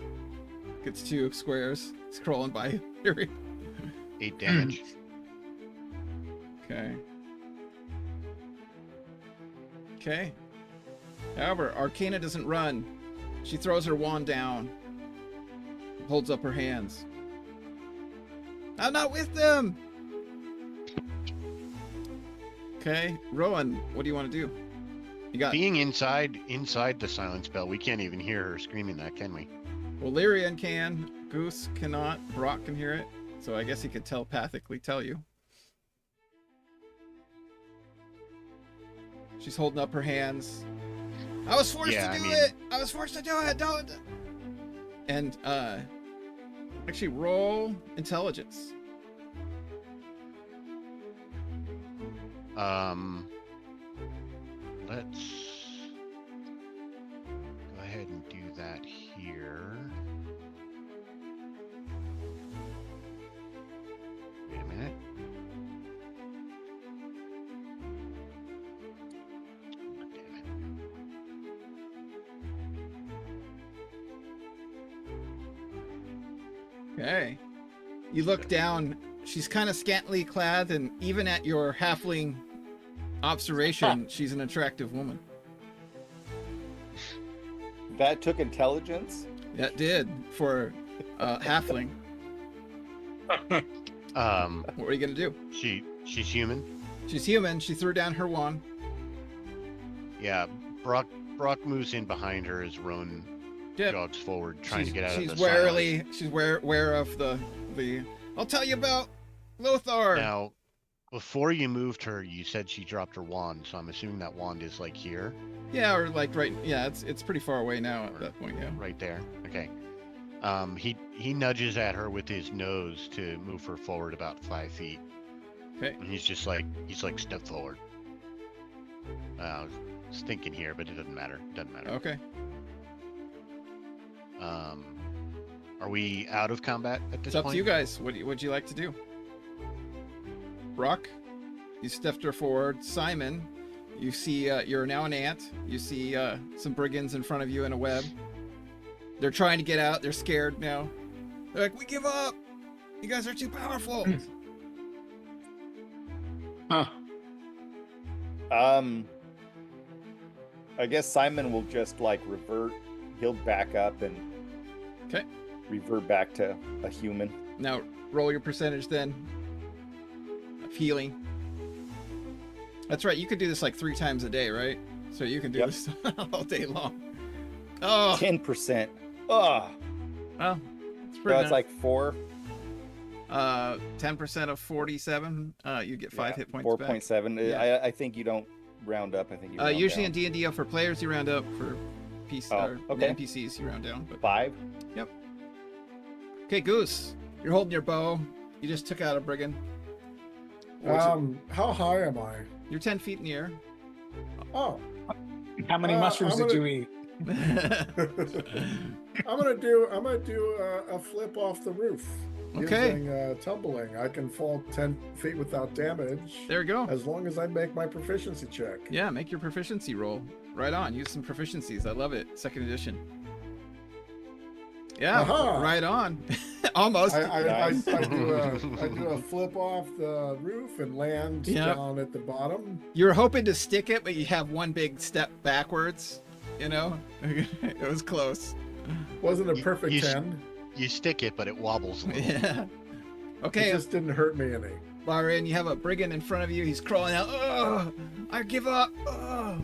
Gets 2 squares. He's crawling by. 8 damage. Okay. Okay. However, Arcana doesn't run. She throws her wand down. Holds up her hands. I'm not with them. Okay, Rowan, what do you want to do? You got Being inside the silence spell, we can't even hear her screaming that, can we? well, Lyrian can, Goose cannot, Brock can hear it, so I guess he could telepathically tell you. She's holding up her hands. I was forced to do it. I was forced to do it. Don't. And actually, roll intelligence. Let's go ahead and do that here. Wait a minute. Oh, damn it. Okay. You look down. She's kind of scantily clad, and even at your halfling observation, she's an attractive woman. That took intelligence. That did for halfling. What are you gonna do? She's human. She's human. She threw down her wand. Yeah, Brock moves in behind her as Roan jogs forward, trying to get out of the silence. She's aware of the. I'll tell you about Lothar. Now, before you moved her, you said she dropped her wand, so I'm assuming that wand is like here. Yeah, or like right. Yeah, it's pretty far away now at that point. Yeah. Right there. Okay. He nudges at her with his nose to move her forward about 5 feet. Okay. And he's like step forward. I was thinking here, but it doesn't matter. Okay. Are we out of combat at this It's up point? to you guys. What'd you like to do? Brock, you stepped her forward. Simon, you see you're now an ant. You see some brigands in front of you in a web. They're trying to get out. They're scared now. They're like, we give up. You guys are too powerful. Huh. I guess Simon will just like revert. He'll back up and revert back to a human. Now roll your percentage then of healing. That's right. You could do this like 3 times a day, right? So you can do this all day long. Oh, 10%. Oh, well, it's so pretty. that's like 4. 10% of 47. You get 5 hit points. 4.7. Yeah. I think you don't round up. I think you round usually down. in D&D for players you round up, for NPCs you round down. But 5. Yep. Okay, Goose, you're holding your bow. You just took out a brigand. How high am I? You're 10 feet in the air. Oh. How many mushrooms did you eat? I'm gonna do a flip off the roof. Okay. Using tumbling, I can fall 10 feet without damage. There we go. As long as I make my proficiency check. Yeah, make your proficiency roll. Right on. Use some proficiencies. I love it. 2nd edition. Yeah, right on. Almost. I do a flip off the roof and land down at the bottom. You're hoping to stick it, but you have one big step backwards. You know, it was close. Wasn't a perfect 10. You stick it, but it wobbles a little. Yeah. Okay. It just didn't hurt me any. Larian, you have a brigand in front of you. He's crawling out. Oh, I give up. Oh.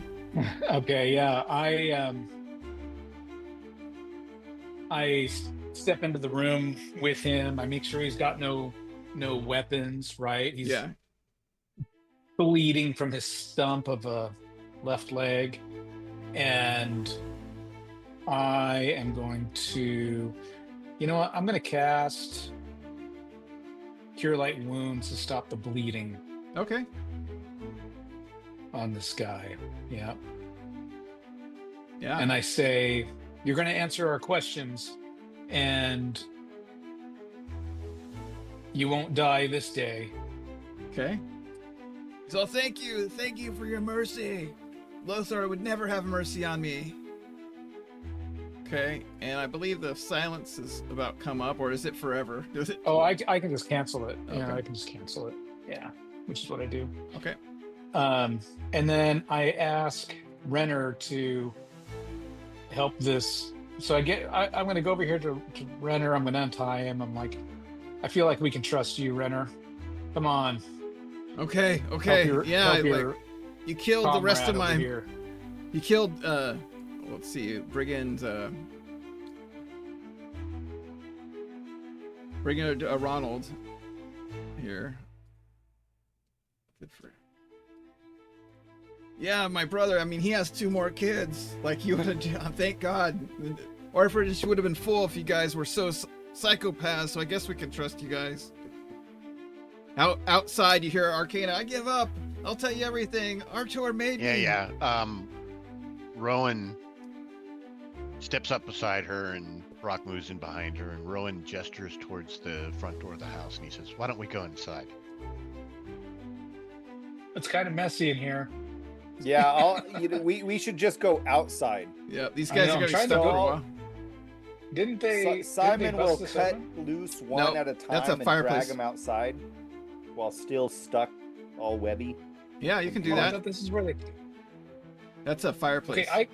Okay, yeah. I step into the room with him. I make sure he's got no weapons, right? He's bleeding from his stump of a left leg. And I am going to, you know what? I'm going to cast Cure Light Wounds to stop the bleeding. Okay. On this guy. Yeah. Yeah. And I say, you're going to answer our questions and you won't die this day. Okay. So thank you for your mercy. Lothar would never have mercy on me. Okay, and I believe the silence is about come up, or is it forever? Does it? Oh, I can just cancel it. Okay. Yeah, I can just cancel it. Yeah, which is what I do. Okay. And then I ask Renner to help this. So I'm going to go over here to Renner. I'm going to untie him. I'm like, I feel like we can trust you, Renner. Come on. Okay. Help Yeah, your you killed the rest of comrade my. over here. You killed. Let's see, brigand. Brigand Ronald. Here. Good for. Yeah, my brother. I mean, he has 2 more kids. Like you would have. Thank God. Orphanage would have been full if you guys were so psychopaths. So I guess we can trust you guys. Outside, you hear Arcana. I give up. I'll tell you everything. Artur made me. Yeah. Rowan steps up beside her, and Brock moves in behind her, and Rowan gestures towards the front door of the house, and he says, "Why don't we go inside?" It's kind of messy in here. Yeah, we should just go outside. Yeah, these guys are going to trying be stuck to for a go- while. Didn't they? Simon will bust this cut open? loose one No, at a time that's a and fireplace. drag them outside while still stuck all webby. Yeah, you can do Oh, I that. thought this is where they. That's a fireplace. Okay,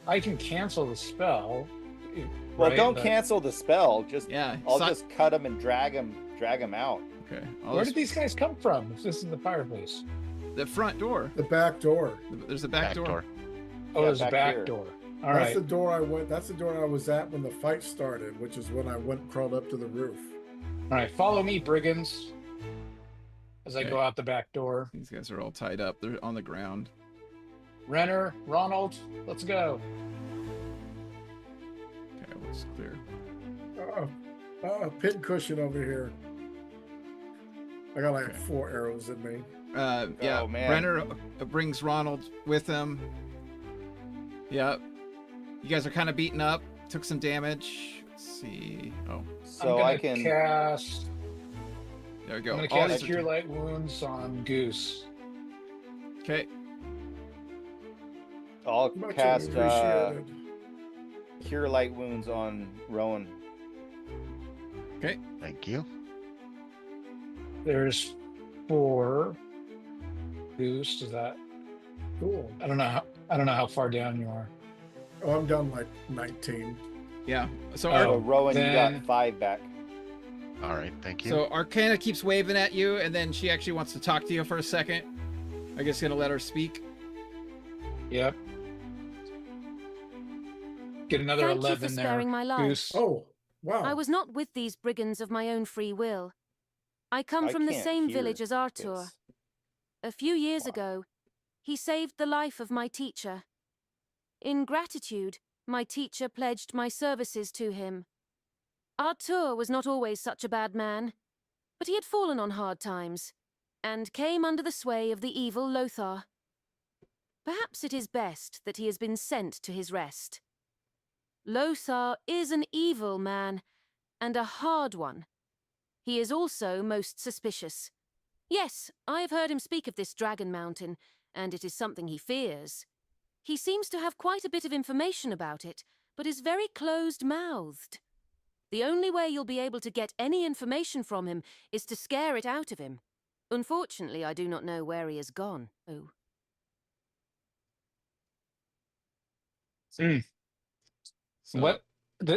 I can cancel the spell. Well, right? don't But cancel the spell. Just Yeah. I'll just cut them and drag them out. Okay. Where did these guys come from? If this is the fireplace. The front door. The back door. There's a back door. Oh, Yeah, there's a back back here. door. All That's right. the door I went. That's the door I was at when the fight started, which is when I crawled up to the roof. All right. Follow me, brigands. As I Okay. go out the back door. These guys are all tied up. They're on the ground. Renner, Ronald, let's go. Okay, let's clear. Pin cushion over here. I got like 4 arrows in me. Yeah, Oh, man. Brenner brings Ronald with him. Yeah. You guys are kind of beaten up. Took some damage. Let's see. Oh, So I'm I gonna can. cast. there we go. I'm All gonna cast these Cure are- Light Wounds on Goose. Okay. I'll Much cast appreciated. Cure Light Wounds on Rowan. Thank you. There's 4. Goose, is that? Cool. I don't know how far down you are. Oh, I'm down like 19. Yeah. So, Oh. So Rowan, you then- got 5 back. All right, thank you. so Arcana keeps waving at you, and then she actually wants to talk to you for a second. I guess gonna let her speak. Yep. Get another Thank you 11 for there. sparing my life. Goose. Oh, wow. I was not with these brigands of my own free will. I come I from the can't same hear village as Artur. this. A few years ago, he saved the life of my teacher. In gratitude, my teacher pledged my services to him. Artur was not always such a bad man, but he had fallen on hard times, and came under the sway of the evil Lothar. Perhaps it is best that he has been sent to his rest. Lothar is an evil man, and a hard one. He is also most suspicious. Yes, I have heard him speak of this Dragon Mountain, and it is something he fears. He seems to have quite a bit of information about it, but is very closed-mouthed. The only way you'll be able to get any information from him is to scare it out of him. Unfortunately, I do not know where he has gone. Oh. Mm. So, What?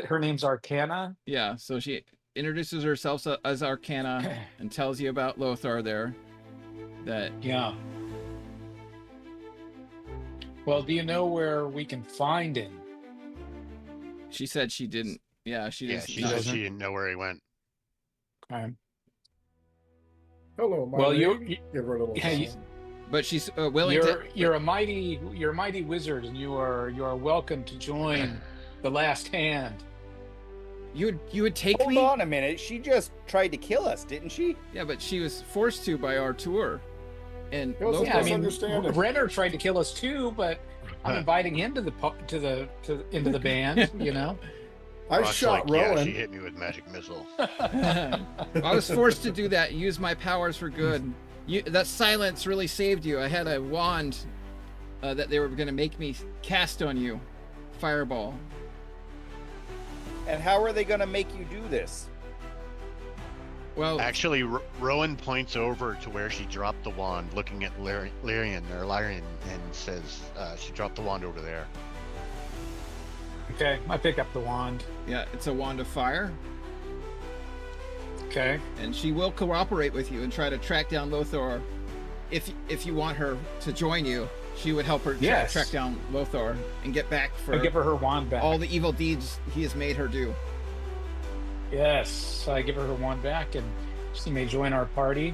Her name's Arcana? Yeah. So she introduces herself as Arcana and tells you about Lothar there. That Yeah. Well, do you know where we can find him? she said she didn't. Yeah, she Yeah, just. she not- said she didn't know where he went. Hello, my Well, lady. Give her a little yeah, you- song. But she's willing to. You're a mighty wizard, and you are welcome to join the Last Hand. You would take Hold me. on a minute. She just tried to kill us, didn't she? Yeah, but she was forced to by Artur. And It was a Lothar. Yeah, I mean, misunderstanding. Renner tried to kill us too, but I'm inviting him into the band. You know. I Brock's shot like, Rowan. Yeah, she hit me with magic missile. I was forced to do that. Use my powers for good. That silence really saved you. I had a wand that they were going to make me cast on you. Fireball. And how are they going to make you do this? Well, Actually, Rowan points over to where she dropped the wand, looking at Lyrian, and says she dropped the wand over there. Okay, I pick up the wand. yeah, it's a wand of fire. Okay. and she will cooperate with you and try to track down Lothar. If you want her to join you, she would help her track down Lothar and get back for I give her wand back. all the evil deeds he has made her do. Yes, I give her wand back, and she may join our party.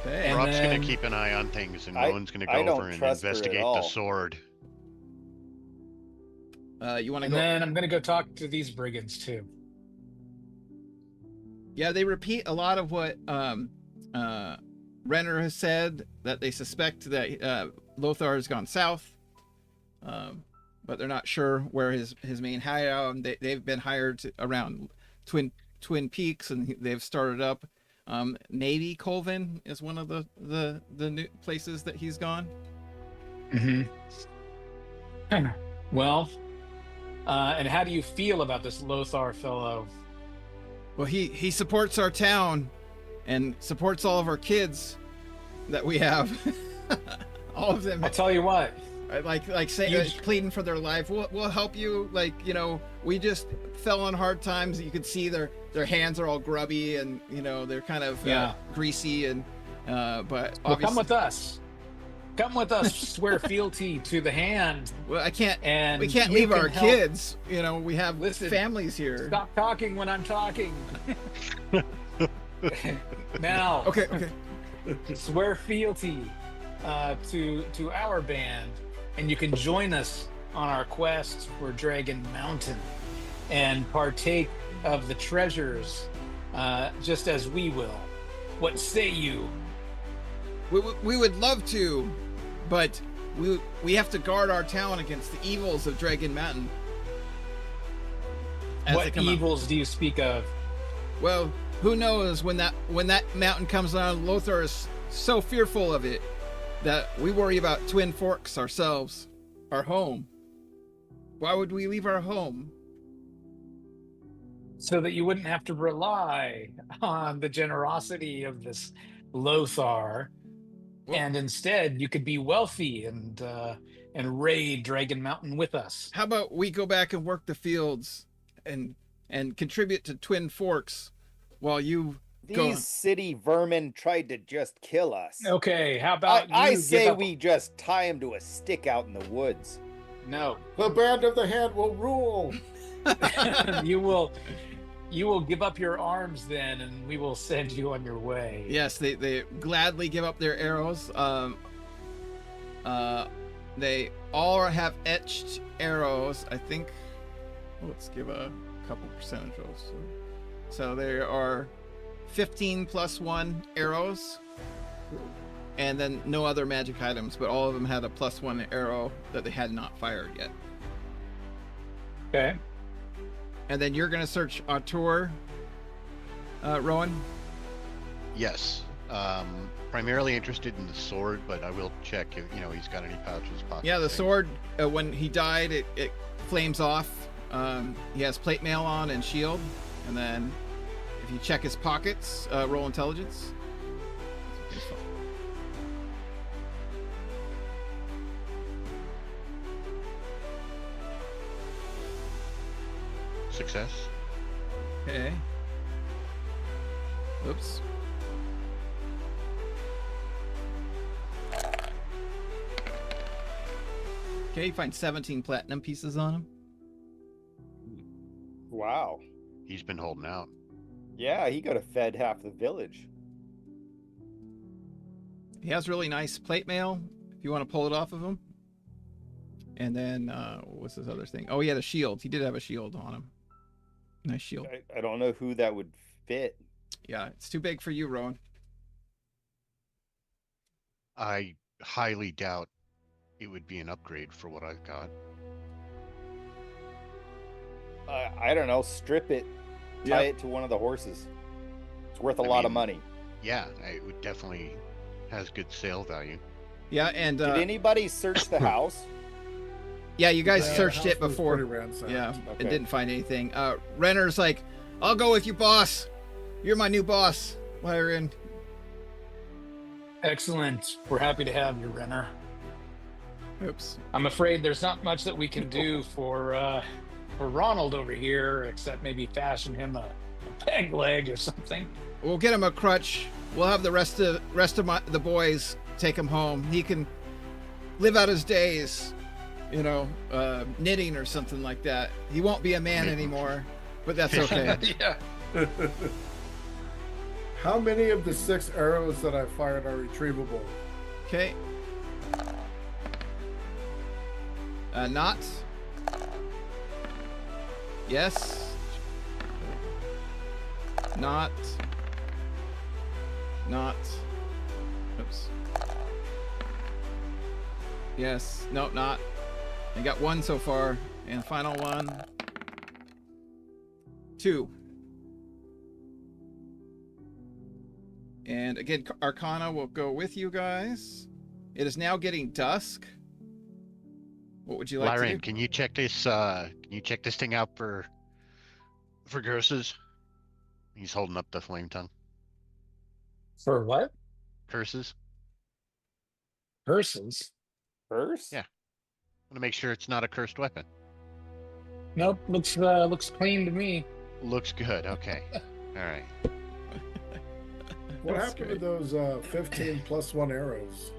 Okay. And Rob's then- going to keep an eye on things, and Rowan's going to I go don't over and trust her at investigate the all. sword. You want to And go? then I'm going to go talk to these brigands too. Yeah, they repeat a lot of what Renner has said, that they suspect that Lothar has gone south, but they're not sure where his main hideout. And they've been hired around Twin Peaks, and they've started up. Navy Colvin is one of the new places that he's gone. Mm-hmm. Well, and how do you feel about this Lothar fellow? Well, he supports our town and supports all of our kids that we have. All of them. I'll tell you what. Like say, pleading for their life. We'll help you. Like, you know, we just fell on hard times. You could see their hands are all grubby, and you know they're kind of greasy, and but well, come with us. Come with us. Swear fealty to the hand. Well, I can't. And we can't leave our kids. You know, we have families here. Stop talking when I'm talking. Now. Okay. Swear fealty to our band, and you can join us on our quest for Dragon Mountain and partake of the treasures just as we will. What say you? We would love to, but we have to guard our town against the evils of Dragon Mountain. What evils do you speak of? Well, who knows when that mountain comes on? Lothar is so fearful of it that we worry about Twin Forks ourselves, our home. Why would we leave our home? So that you wouldn't have to rely on the generosity of this Lothar, and instead you could be wealthy and raid Dragon Mountain with us. How about we go back and work the fields and contribute to Twin Forks while you These city vermin tried to just kill us. Okay, how about I say we just tie him to a stick out in the woods. No. The band of the hand will rule. You will give up your arms then, and we will send you on your way. Yes, they gladly give up their arrows. They all have etched arrows. I think. Let's give a couple percentage rolls. So there are 15 plus 1 arrows, and then no other magic items, but all of them had a plus 1 arrow that they had not fired yet. Okay. And then you're going to search Artur, Rowan? Yes. Primarily interested in the sword, but I will check if he's got any pouches. Yeah, the sword, when he died, it flames off. He has plate mail on and shield, and then if you check his pockets, roll intelligence. Success. Okay. Oops. Okay, you find 17 platinum pieces on him. Wow. He's been holding out. Yeah, he could have fed half the village. He has really nice plate mail, if you want to pull it off of him. And then, what's this other thing? Oh, he had a shield. He did have a shield on him. Nice shield. I don't know who that would fit. Yeah, it's too big for you, Rowan. I highly doubt it would be an upgrade for what I've got. I don't know. Strip it. Tie it to one of the horses. It's worth a lot of money. Yeah, it would definitely has good sale value. Yeah, and did anybody search the house? Yeah, you guys searched it before. Yeah, and didn't find anything. Renner's like, I'll go with you, boss. You're my new boss. While you're in. Excellent. We're happy to have you, Renner. Oops. I'm afraid there's not much that we can do for Ronald over here, except maybe fashion him a peg leg or something. We'll get him a crutch. We'll have the rest of the boys take him home. He can live out his days, knitting or something like that. He won't be a man anymore, but that's okay. Yeah. How many of the 6 arrows that I fired are retrievable? Okay. Not. Yes. Not. Oops. Yes. No, not. I got 1 so far. And final one. 2. And again, Arcana will go with you guys. It is now getting dusk. What would you like to do? Lyran, can you check this? Can you check this thing out for curses? He's holding up the flame tongue. For what? Curses. Curses? Curse? Yeah. I want to make sure it's not a cursed weapon. Nope. Looks clean to me. Looks good. Okay. All right. What happened to those 15 plus 1 arrows?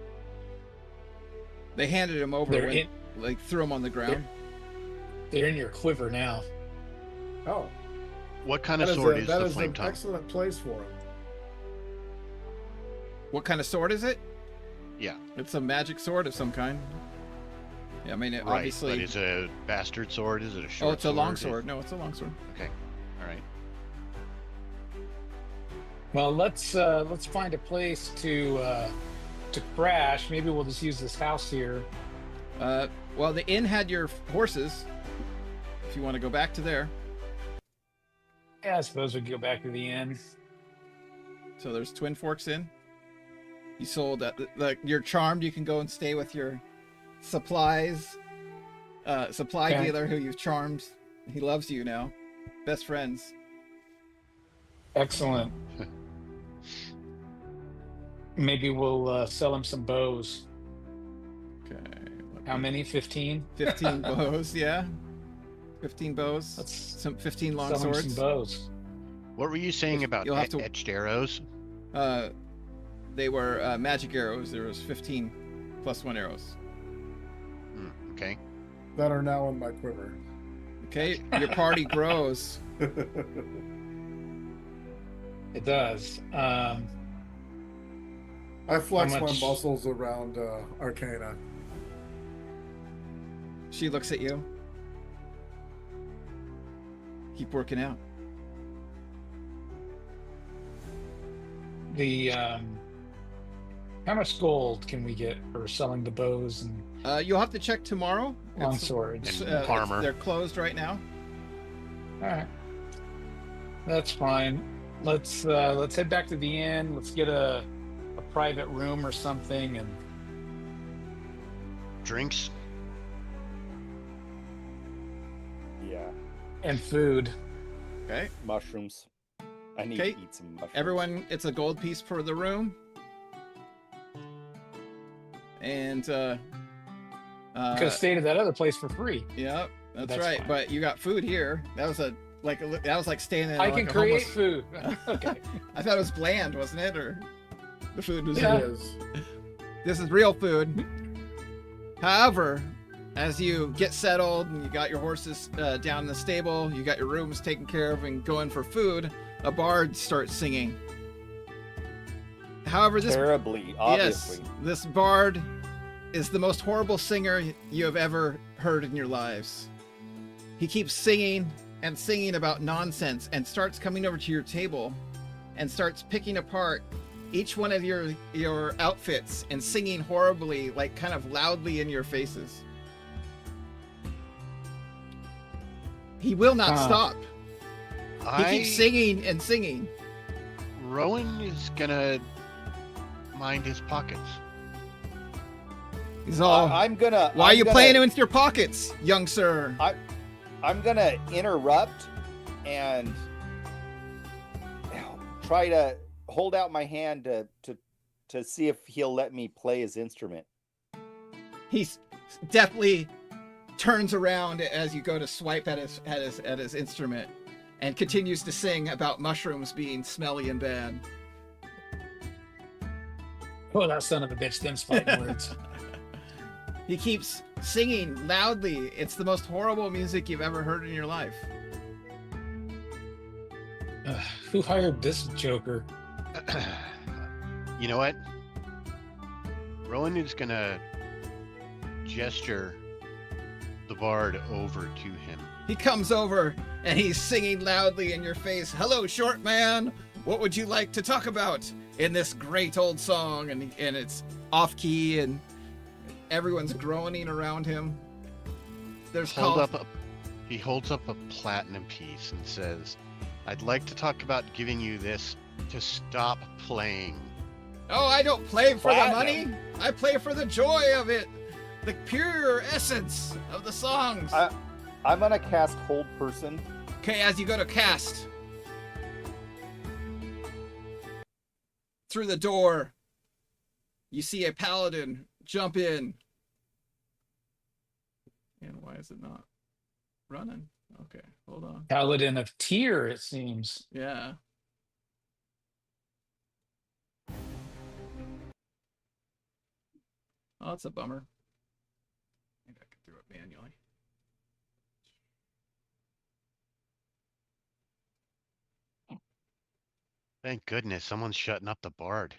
They handed him over threw him on the ground. They're in your quiver now. Oh. What kind of sword is the flame tongue? That is an excellent place for him. What kind of sword is it? Yeah. It's a magic sword of some kind. Yeah, I mean, Right, obviously. but is it a bastard sword? Is it a short sword? Oh, it's a long sword. No, it's a long sword. Okay. All right. Well, let's find a place to crash. Maybe we'll just use this house here. Well, the inn had your horses. If you want to go back to there. Yeah, I suppose we could go back to the inn. So there's Twin Forks Inn. You sold you're charmed. You can go and stay with your supply dealer who you've charmed. He loves you now. Best friends. Excellent. Maybe we'll sell him some bows. Okay. How many? 15? 15 bows, yeah. 15 bows. Let's some 15 long sell him swords. some bows. What were you saying about You'll have to- etched arrows? They were magic arrows. There was 15 plus 1 arrows. Okay. That are now in my quiver. Okay, your party grows. It does. I flex How my much- muscles around Arcana. She looks at you. Keep working out. How much gold can we get for selling the bows and You'll have to check tomorrow. long swords? And armor. They're closed right now. All right, that's fine. Let's head back to the inn. Let's get a private room or something and Drinks? Yeah. food. Okay. Mushrooms. I need Okay. to eat some mushrooms. Everyone, it's a gold piece per the room. And Could have stayed at that other place for free. yeah, that's That's right. fine. But you got food here. That was like staying in. I like can a create homeless- food. Okay. I thought it was bland, wasn't it? Or the food was. Yeah. It is. This is real food. However, as you get settled and you got your horses down in the stable, you got your rooms taken care of and going for food, a bard starts singing. However, Terribly, obviously. yes, this bard is the most horrible singer you have ever heard in your lives. He keeps singing and singing about nonsense and starts coming over to your table and starts picking apart each one of your outfits and singing horribly, like kind of loudly in your faces. He will not stop. He keeps singing and singing. Rowan is gonna mind his pockets. He's all, I'm gonna. why are I'm you gonna- playing with your pockets, young sir? I'm gonna interrupt and try to hold out my hand to see if he'll let me play his instrument. He definitely turns around as you go to swipe at his instrument, and continues to sing about mushrooms being smelly and bad. Oh, that son of a bitch, them's fighting words. He keeps singing loudly. It's the most horrible music you've ever heard in your life. Who hired this joker? You know what? Rowan is gonna gesture the bard over to him. He comes over and he's singing loudly in your face. Hello, short man. What would you like to talk about in this great old song? And it's off key and everyone's groaning around him. He holds up a platinum piece and says, "I'd like to talk about giving you this to stop playing." Oh, I don't play for the Platinum. money. I play for the joy of it. The pure essence of the songs. I'm gonna cast Hold Person. Okay, as you go to cast. Through the door, you see a paladin jump in. And why is it not running? Okay, hold on. Paladin of Tyr, it seems. Yeah. Oh, that's a bummer. Maybe I could do it manually. Thank goodness someone's shutting up the bard.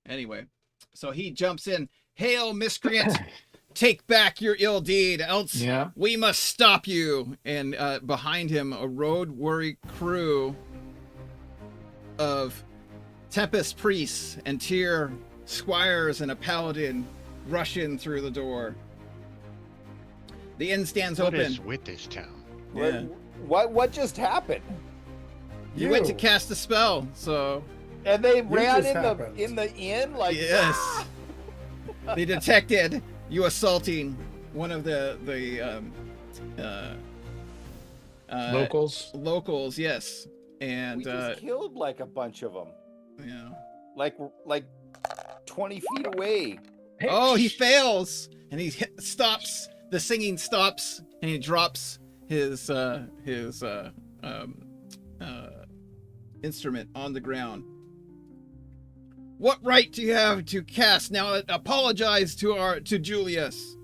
Anyway, so he jumps in. Hail, miscreant! Take back your ill deed, else we must stop you. And behind him, a road-weary crew of Tempest priests and Tyr squires and a paladin rush in through the door. The inn stands What open. is with this town? Yeah. What just happened? You went to cast a spell, so And they ran just in happened. the inn like yes. They detected you assaulting one of the Locals. locals, yes. And we just killed like a bunch of them, yeah. like 20 feet away. Oh, he fails, and he stops. The singing stops, and he drops his instrument on the ground. What right do you have to cast? Now apologize to Julius.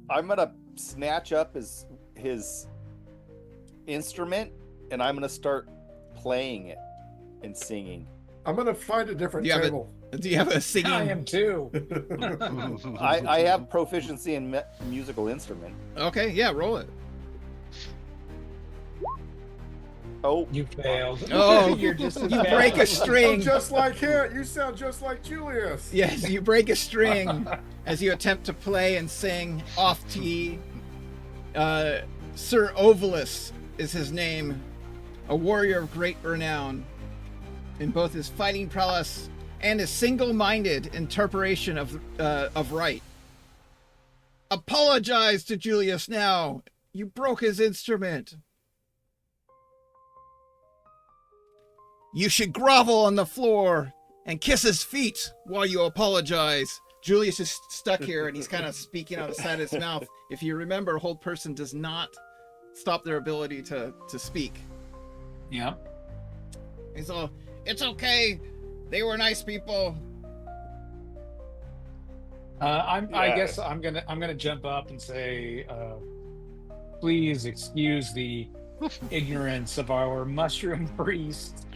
I'm gonna snatch up his instrument and I'm gonna start playing it and singing. I'm gonna find a different Do you have table. Do you have a singing? I am too. I have proficiency in musical instrument. Okay, yeah, roll it. Oh, You failed. Oh, You're just you break a I'm string. just like him. You sound just like Julius. Yes, you break a string as you attempt to play and sing off key. Sir Ovalus is his name, a warrior of great renown in both his fighting prowess and his single-minded interpretation of right. Apologize to Julius now. You broke his instrument. You should grovel on the floor and kiss his feet while you apologize. Julius is stuck here and he's kind of speaking out of the side of his mouth. If you remember, hold person does not stop their ability to speak. Yeah. He's all, it's okay. They were nice people. I guess I'm gonna jump up and say, please excuse the ignorance of our mushroom priest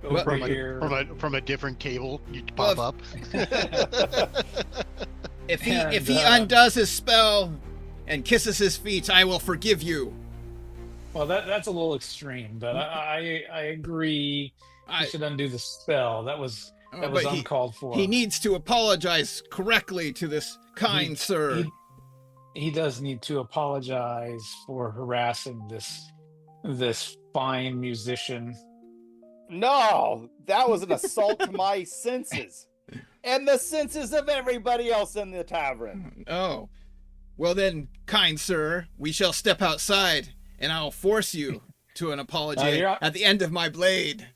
over here. From a different table, you pop up. If he undoes his spell and kisses his feet, I will forgive you. Well, that's a little extreme, but I agree. You should undo the spell. That was uncalled for. He needs to apologize correctly to this kind sir. He does need to apologize for harassing this fine musician. no, that was an assault to my senses and the senses of everybody else in the tavern. Oh, well then, kind sir, we shall step outside, and I'll force you to an apology you're- at the end of my blade.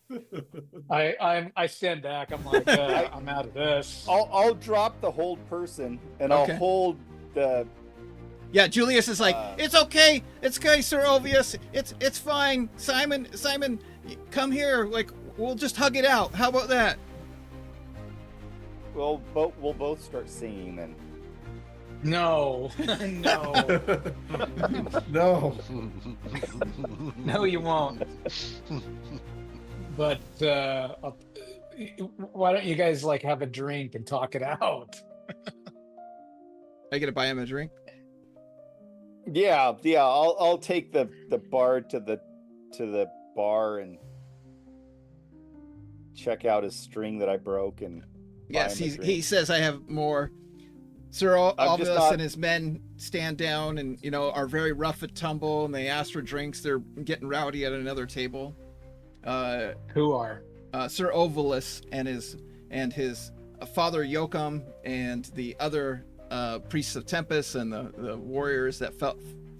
I stand back. I'm like, I'm out of this. I'll drop the hold person and Okay. I'll hold the. Yeah, Julius is like, it's okay, Sir Ovius, it's fine. Simon, come here. Like, we'll just hug it out. How about that? We'll both start singing then. No, no, No. no, you won't. But why don't you guys like have a drink and talk it out? I gotta buy him a drink. Yeah. I'll take the bard to the bar and check out his string that I broke and. Yes, buy him a he drink. says I have more. Sir I'm just Ovius not- and his men stand down and, are very rough at tumble, and they ask for drinks. They're getting rowdy at another table. Who are? Sir Ovilus and his father Yoakum and the other priests of Tempest and the warriors that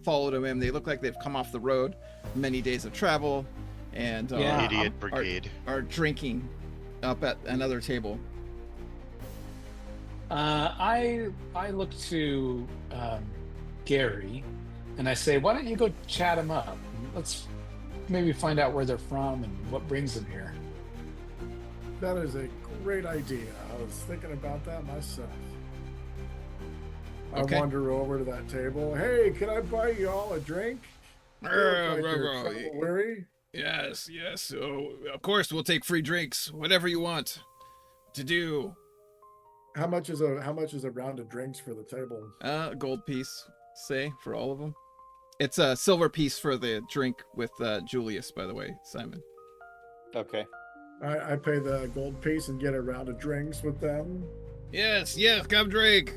followed him. They look like they've come off the road, many days of travel, and Yeah. Idiot Brigade. are drinking up at another table. I look to Gary, and I say, why don't you go chat him up? Let's maybe find out where they're from and what brings them here. That is a great idea. I was thinking about that myself. Okay. I wander over to that table. Hey, can I buy you all a drink? You look like you're travel weary. Yes. So, of course, we'll take free drinks, whatever you want to do. How much is a round of drinks for the table? A gold piece, say, for all of them. It's a silver piece for the drink with Julius, by the way, Simon. Okay. I pay the gold piece and get a round of drinks with them. Yes, come drink.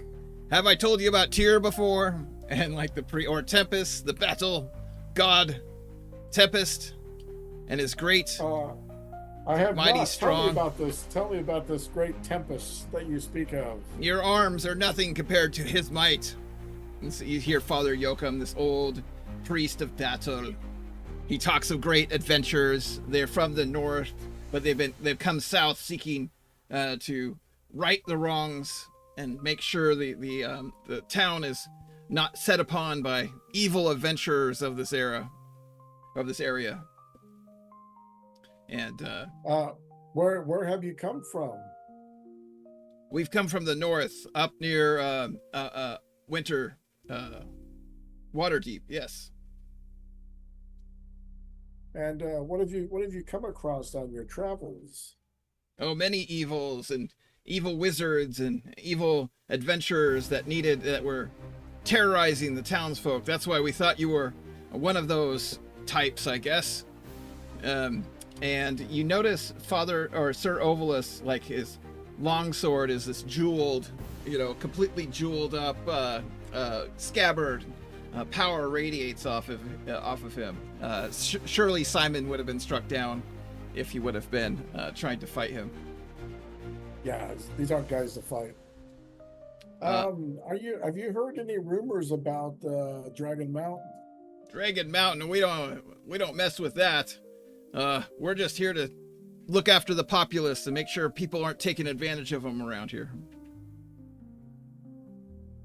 Have I told you about Tyr before? And like or Tempest, the battle god Tempest, and his great. I have Mighty not. strong. Tell me about this great tempest that you speak of. Your arms are nothing compared to his might. And so you hear Father Yoakum, this old priest of battle. He talks of great adventures. They're from the north, but they've come south seeking to right the wrongs and make sure the town is not set upon by evil adventurers of this area. And where have you come from? we've come from the north, up near Winter, Waterdeep. Yes. And what have you come across on your travels? Oh, many evils and evil wizards and evil adventurers that were terrorizing the townsfolk. That's why we thought you were one of those types, I guess. And you notice Sir Ovilus, like his longsword is this jeweled, completely jeweled up scabbard. Power radiates off of him. Surely Simon would have been struck down if he would have been trying to fight him. Yeah, these aren't guys to fight. Have you heard any rumors about Dragon Mountain? Dragon Mountain, we don't mess with that. We're just here to look after the populace and make sure people aren't taking advantage of them around here.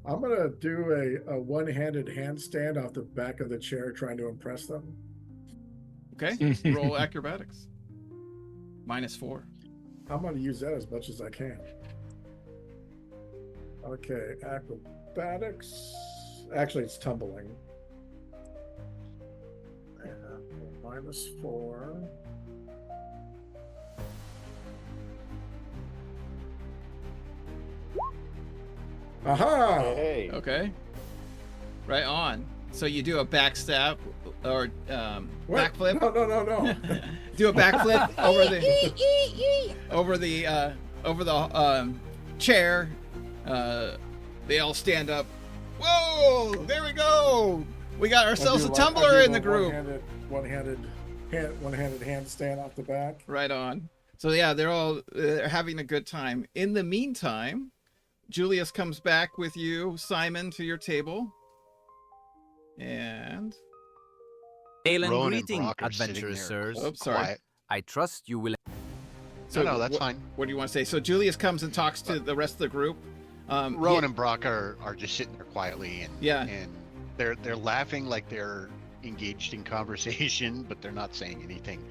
I'm gonna do a one-handed handstand off the back of the chair, trying to impress them. Okay, roll acrobatics. -4. I'm gonna use that as much as I can. Okay, acrobatics. Actually, it's tumbling. And -4. Aha! Hey. Okay. Right on. So you do a backstab or What? backflip. No. Do a backflip over the chair. They all stand up. Whoa! There we go. We got ourselves a tumbler in the group. One-handed handstand off the back. Right on. So yeah, they're having a good time. In the meantime, Julius comes back with you, Simon, to your table. And Hail and Rowan and greeting, Brock are sitting adventurous there sirs. Oops, sorry. quiet. I trust you will. So No, that's fine. What do you want to say? So Julius comes and talks to the rest of the group. Rowan and Brock are just sitting there quietly, and Yeah. and they're laughing like they're engaged in conversation, but they're not saying anything.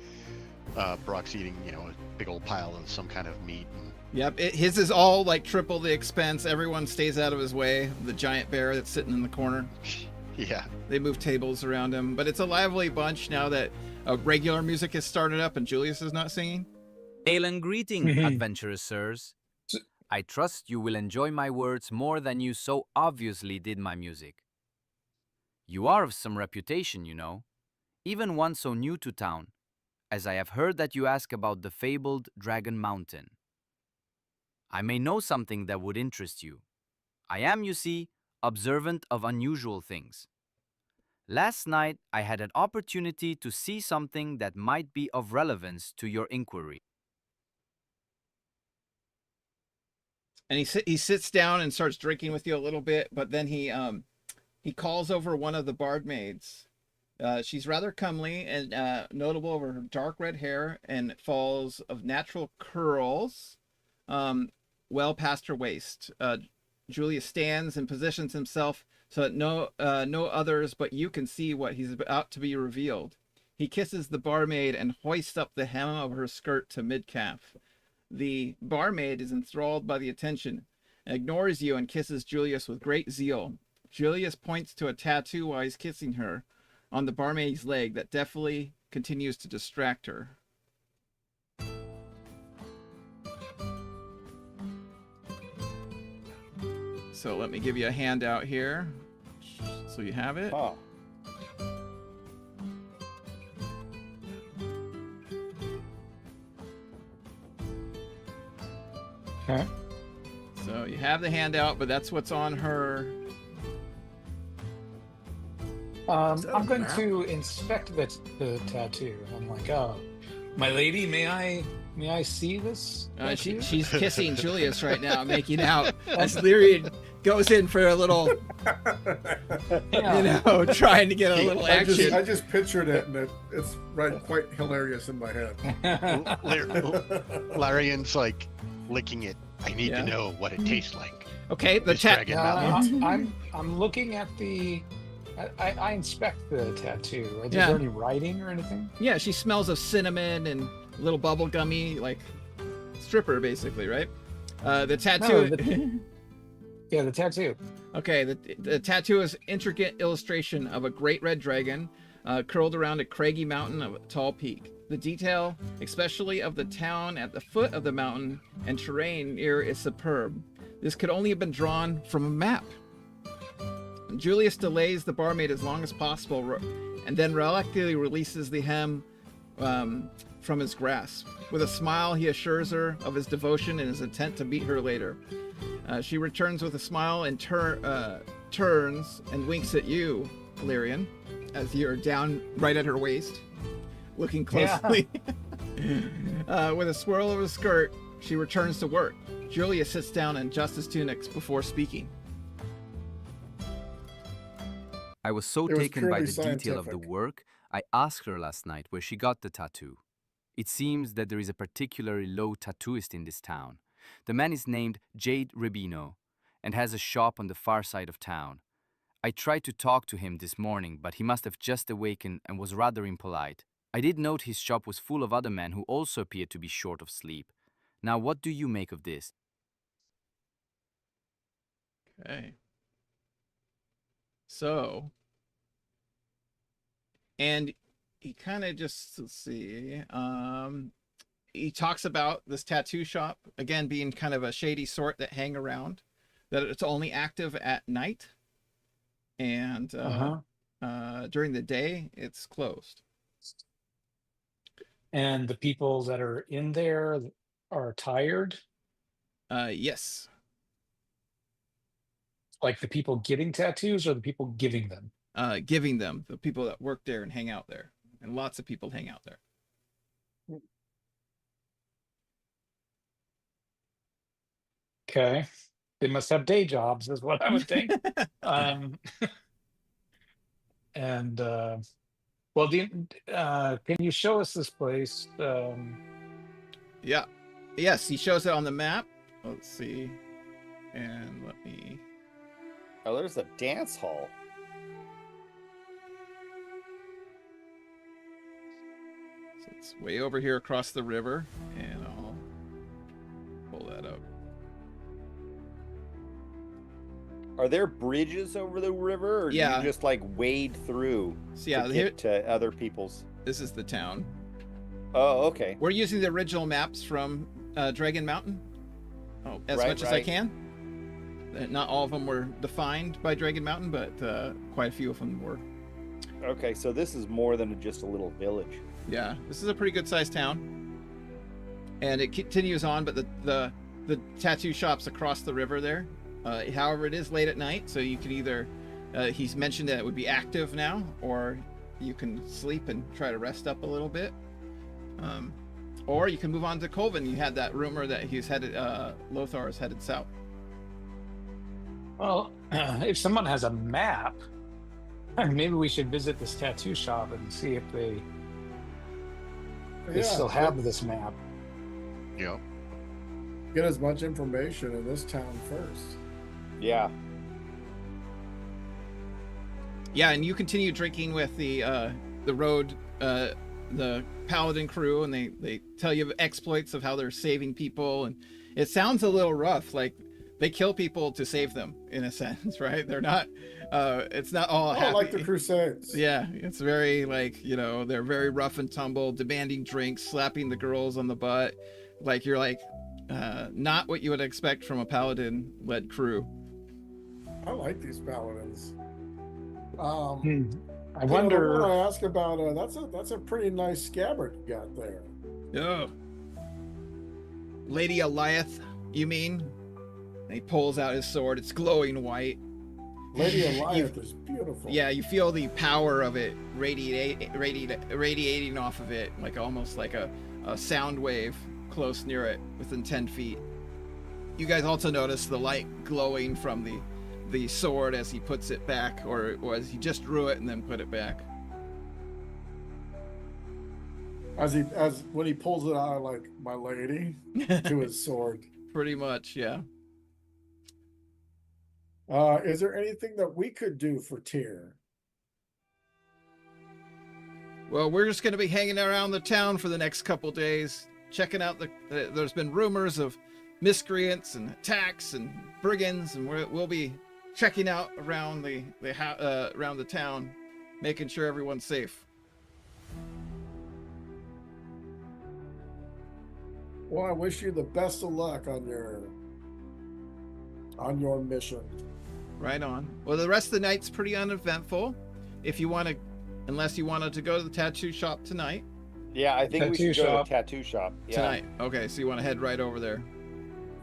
Brock's eating, a big old pile of some kind of meat. And Yep, his is all like triple the expense. Everyone stays out of his way. The giant bear that's sitting in the corner. yeah, They move tables around him, but it's a lively bunch now that regular music has started up and Julius is not singing. Hail and greeting, adventurous sirs. I trust you will enjoy my words more than you so obviously did my music. You are of some reputation, even one so new to town, as I have heard that you ask about the fabled Dragon Mountain. I may know something that would interest you. I am, you see, observant of unusual things. Last night, I had an opportunity to see something that might be of relevance to your inquiry. And he sits down and starts drinking with you a little bit, but then he calls over one of the barmaids. She's rather comely and notable over her dark red hair and falls of natural curls well past her waist. Julius stands and positions himself so that no others but you can see what he's about to be revealed. He kisses the barmaid and hoists up the hem of her skirt to mid-calf. The barmaid is enthralled by the attention, ignores you, and kisses Julius with great zeal. Julius points to a tattoo while he's kissing her on the barmaid's leg that definitely continues to distract her. So let me give you a handout here, so you have it. Oh. Okay. So you have the handout, but that's what's on her. I'm going to inspect the tattoo. I'm like, oh, my lady, may I see this? She's kissing Julius right now, making out as Lyrian goes in for a little, trying to get a little action. I just pictured it, and it's quite hilarious in my head. Larian's like licking it. I need to know what it tastes like. Okay, the Dragon Mountain. I'm looking at the. I inspect the tattoo. Is Yeah. there any writing or anything? Yeah, she smells of cinnamon and a little bubble gummy, like stripper, basically, right? The tattoo. Yeah, the tattoo. Okay, the tattoo is intricate illustration of a great red dragon curled around a craggy mountain of a tall peak. The detail, especially of the town at the foot of the mountain and terrain near, is superb. This could only have been drawn from a map. Julius delays the barmaid as long as possible and then reluctantly releases the hem from his grasp. With a smile, he assures her of his devotion and his intent to meet her later. She returns with a smile and turns and winks at you, Lyrian, as you're down right at her waist, looking closely. Yeah. With a swirl of her skirt, she returns to work. Julius sits down and adjusts his tunics before speaking. I was so taken by the detail of the work, I asked her last night where she got the tattoo. It seems that there is a particularly low tattooist in this town. The man is named Jade Ribino and has a shop on the far side of town. I tried to talk to him this morning, but he must have just awakened and was rather impolite. I did note his shop was full of other men who also appeared to be short of sleep. Now, what do you make of this? Okay. So, and he kind of just, let's see, he talks about this tattoo shop, again, being kind of a shady sort that hang around, that it's only active at night, and during the day, it's closed. And the people that are in there are tired? Yes. Like the people getting tattoos or the people giving them? Giving them, the people that work there and hang out there. And lots of people hang out there. Okay. They must have day jobs, is what I would think. And Well, can you show us this place? Yeah. Yes, he shows it on the map. Let's see. And let me... Oh, there's a dance hall. So it's way over here across the river, and I'll pull that up. Are there bridges over the river, or do you just like wade through so, yeah, to get to other people's? This is the town. Oh, okay. We're using the original maps from Dragon Mountain. Oh, as much as I can. Not all of them were defined by Dragon Mountain, but quite a few of them were. Okay, so this is more than just a little village. Yeah, this is a pretty good sized town. And it continues on, but the tattoo shop's across the river there. However, it is late at night, so you can either, he's mentioned that it would be active now, or you can sleep and try to rest up a little bit. Or you can move on to Colvin. You had that rumor that he's headed, Lothar is headed south. Well, if someone has a map, maybe we should visit this tattoo shop and see if they still have this map. Yep. Get as much information in this town first. Yeah. Yeah, and you continue drinking with the road, the paladin crew, and they tell you exploits of how they're saving people, and it sounds a little rough, like they kill people to save them in a sense, right? They're not it's not all happy. Like the Crusades. Yeah, it's very like, they're very rough and tumble, demanding drinks, slapping the girls on the butt. Like you're like not what you would expect from a paladin led crew. I like these paladins. I wonder. I ask about that's a pretty nice scabbard you got there. Oh, Lady Eliath, you mean? And he pulls out his sword. It's glowing white. Lady Eliath is beautiful. Yeah, you feel the power of it radiating off of it, like almost like a sound wave close near it, within 10 feet. You guys also notice the light glowing from the sword as he puts it back, or as he just drew it and then put it back. As when he pulls it out, like, my lady, to his sword. Pretty much, yeah. Is there anything that we could do for Tyr? Well, we're just going to be hanging around the town for the next couple days, checking out there's been rumors of miscreants and attacks and brigands, and we'll be checking out around the town, making sure everyone's safe. Well, I wish you the best of luck on your mission. Right on. Well, the rest of the night's pretty uneventful. If you want to, unless you wanted to go to the tattoo shop tonight. Yeah, I think we should go to the tattoo shop. Yeah. Tonight. Okay, so you want to head right over there.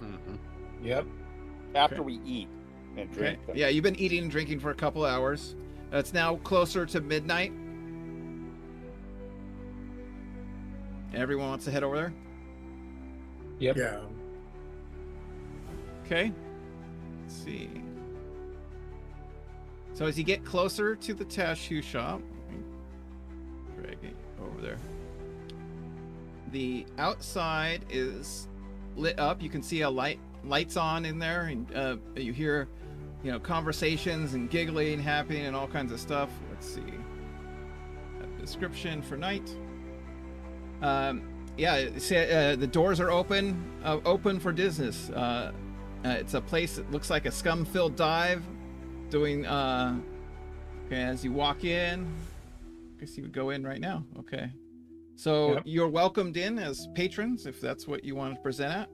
Mm-hmm. Yep. After we eat and drink. Okay. Yeah, you've been eating and drinking for a couple hours. It's now closer to midnight. Everyone wants to head over there? Yep. Yeah. Okay. Let's see. So as you get closer to the tattoo shop, drag it over there. The outside is lit up. You can see a lights on in there, and you hear, conversations and giggling happening and all kinds of stuff. Let's see. A description for night. The doors are open for business. It's a place that looks like a scum-filled dive. Doing as you walk in, I guess you would go in right now. Okay, so You're welcomed in as patrons if that's what you want to present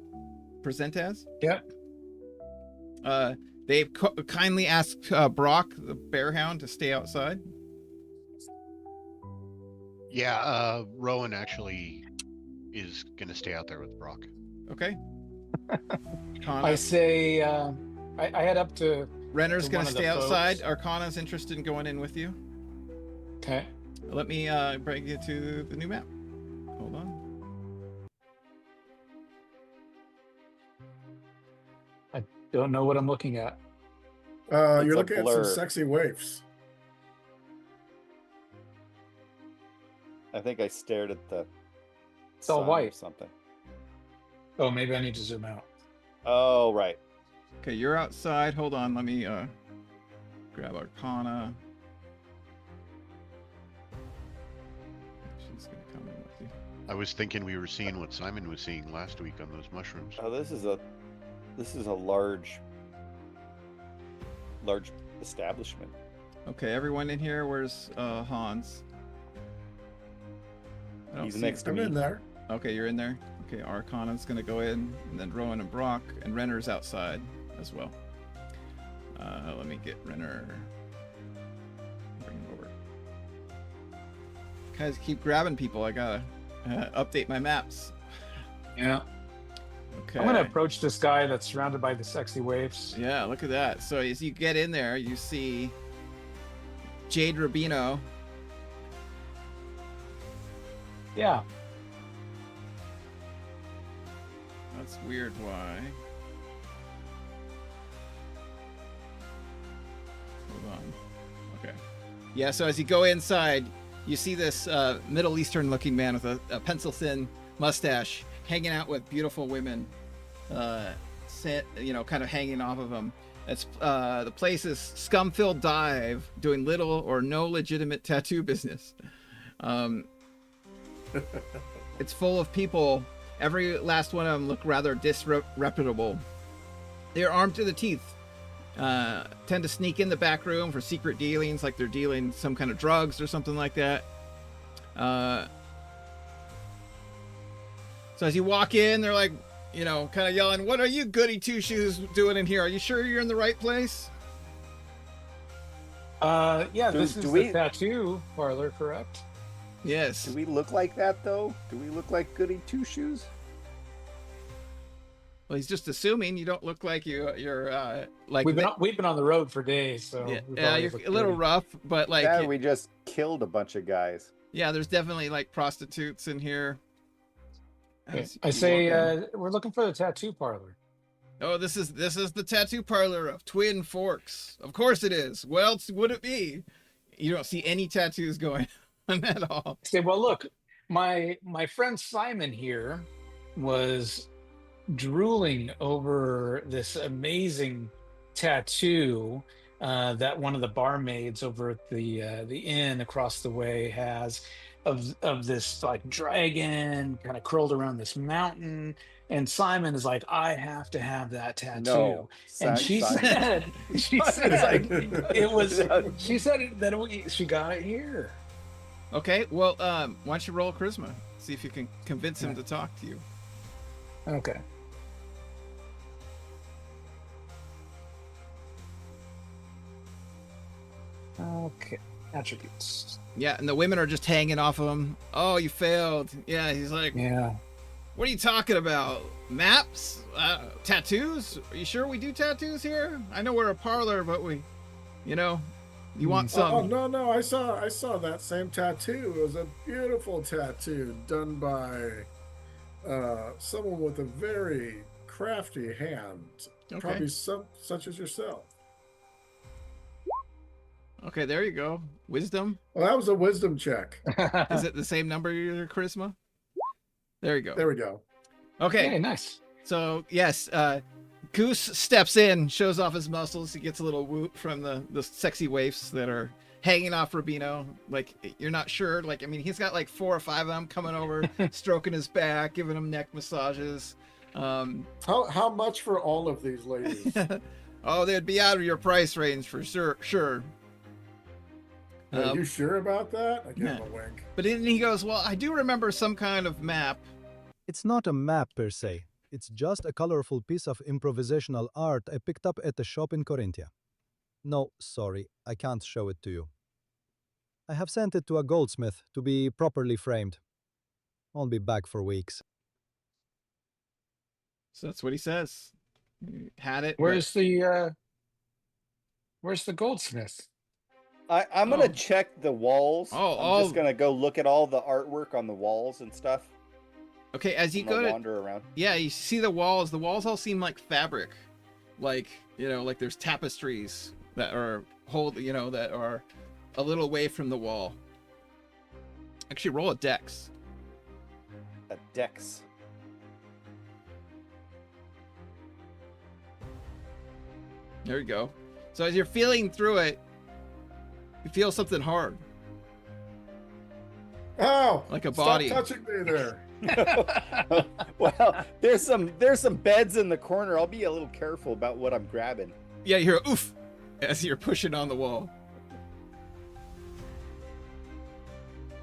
as. Yep. They've kindly asked Brock, the bearhound, to stay outside. Yeah, Rowan actually is gonna stay out there with Brock. Okay. I say I head up to. Renner's gonna stay outside. Arcana's interested in going in with you. Okay. Let me bring you to the new map. Hold on. I don't know what I'm looking at. You're looking at some sexy waifs. I think I stared at the. It's all sun white. Or something. Oh, maybe I need to zoom out. Oh, right. Okay, you're outside. Hold on, let me grab Arcana. She's gonna come in with you. I was thinking we were seeing what Simon was seeing last week on those mushrooms. Oh, this is a large establishment. Okay, everyone in here. Where's Hans? I don't He's see- next to I'm me. in there. Okay, you're in there. Okay, Arcana's gonna go in, and then Rowan and Brock, and Renner's outside as well. Let me get Renner. Bring him over. Guys, keep grabbing people. I gotta update my maps. Yeah. Okay. I'm gonna approach this guy that's surrounded by the sexy waves. Yeah, look at that. So as you get in there, you see Jade Rubino. Yeah. That's weird. Why? Hold on. Okay. Yeah, so as you go inside, you see this Middle Eastern looking man with a pencil thin mustache hanging out with beautiful women, kind of hanging off of him. It's the place is scum-filled dive, doing little or no legitimate tattoo business. It's full of people. Every last one of them look rather disreputable. They're armed to the teeth. Tend to sneak in the back room for secret dealings, like they're dealing some kind of drugs or something like that. So as you walk in, they're like, kind of yelling, "What are you goody two-shoes doing in here? Are you sure you're in the right place?" Yeah, this is do the we- tattoo parlor, correct? Yes. Do we look like that though? Do we look like goody two shoes? Well, he's just assuming you don't look like you're like. We've been on the road for days, so Yeah, we yeah, probably you're look a little dirty. rough, but like, Yeah, we just killed a bunch of guys. yeah, there's definitely like prostitutes in here. As I you say walk in. we're looking for the tattoo parlor. Oh, this is the tattoo parlor of Twin Forks. Of course it is. What else would it be? You don't see any tattoos going on at all. I say, well, look, my friend Simon here was drooling over this amazing tattoo that one of the barmaids over at the inn across the way has of this like dragon kind of curled around this mountain. And Simon is like, I have to have that tattoo. No, And she said, she said that she got it here. Okay, well, why don't you roll charisma? See if you can convince him to talk to you. Okay. Okay. Attributes. Yeah, and the women are just hanging off of him. Oh, you failed. Yeah, he's like, Yeah. what are you talking about? Maps? Tattoos? Are you sure we do tattoos here? I know we're a parlor, but you want some? Oh no! I saw that same tattoo. It was a beautiful tattoo done by someone with a very crafty hand. Okay. Probably such as yourself. Okay, there you go. Wisdom. Well, that was a wisdom check. Is it the same number your charisma? There you go. There we go. Okay. Hey, nice. So yes, Goose steps in, shows off his muscles. He gets a little whoop from the sexy waifs that are hanging off Rubino. Like, you're not sure. Like, I mean, he's got like 4 or 5 of them coming over, stroking his back, giving him neck massages. How much for all of these ladies? Oh, they'd be out of your price range for sure. Are you sure about that? I give yeah. him a wink. But then he goes, well, I do remember some kind of map. It's not a map per se. It's just a colorful piece of improvisational art I picked up at the shop in Corinthia. No, sorry, I can't show it to you. I have sent it to a goldsmith to be properly framed. Won't be back for weeks. So that's what he says. He had it. Where's the goldsmith? I'm gonna check the walls. I'm just gonna go look at all the artwork on the walls and stuff. Okay, as you I'm gonna go to wander around. Yeah, you see the walls. The walls all seem like fabric, like like there's tapestries that are that are a little away from the wall. Actually, roll a dex. A dex. There you go. So as you're feeling through it, you feel something hard. Oh, like a body. Stop touching me there. Well, there's some beds in the corner. I'll be a little careful about what I'm grabbing. Yeah, you hear oof as you're pushing on the wall.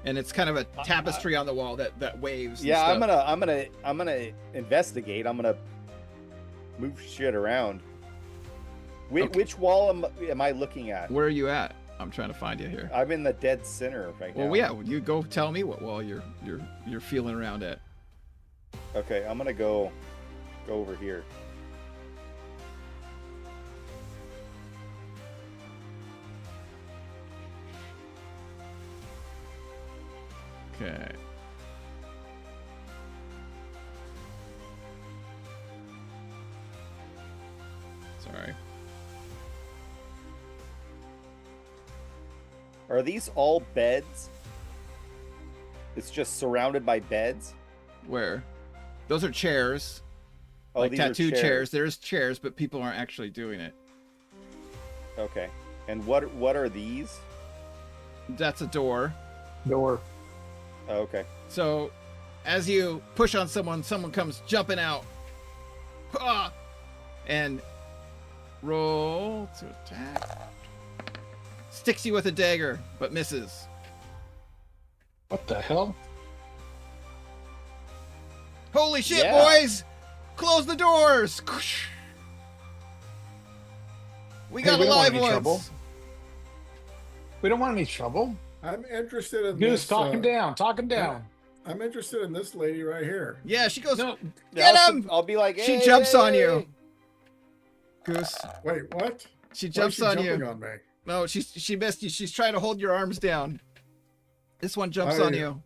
And it's kind of a tapestry on the wall that waves. Yeah, I'm gonna investigate. I'm gonna move shit around. Which wall am I looking at? Where are you at? I'm trying to find you here. I'm in the dead center right now. Well, yeah, you go tell me what wall you're feeling around at. Okay, I'm gonna go over here. Okay. Sorry. Are these all beds? It's just surrounded by beds? Where? Those are chairs. Oh, like these are tattoo chairs. There's chairs, but people aren't actually doing it. Okay. And what are these? That's a door. Door. Oh, okay. So, as you push on someone comes jumping out. Ah! And roll to attack. Sticks you with a dagger, but misses. What the hell? Holy shit, Yeah. boys! Close the doors! We got we don't want alive any trouble. ones. We don't want any trouble. I'm interested in Goose, this. talk him down. Talk him down. I'm interested in this lady right here. Yeah, she goes, No. get him! I'll be like, She hey, jumps hey, on hey, you. hey. Goose. Wait, what? She Why is jumps she on jumping you. on me? No, she missed you. She's trying to hold your arms down. This one jumps on you.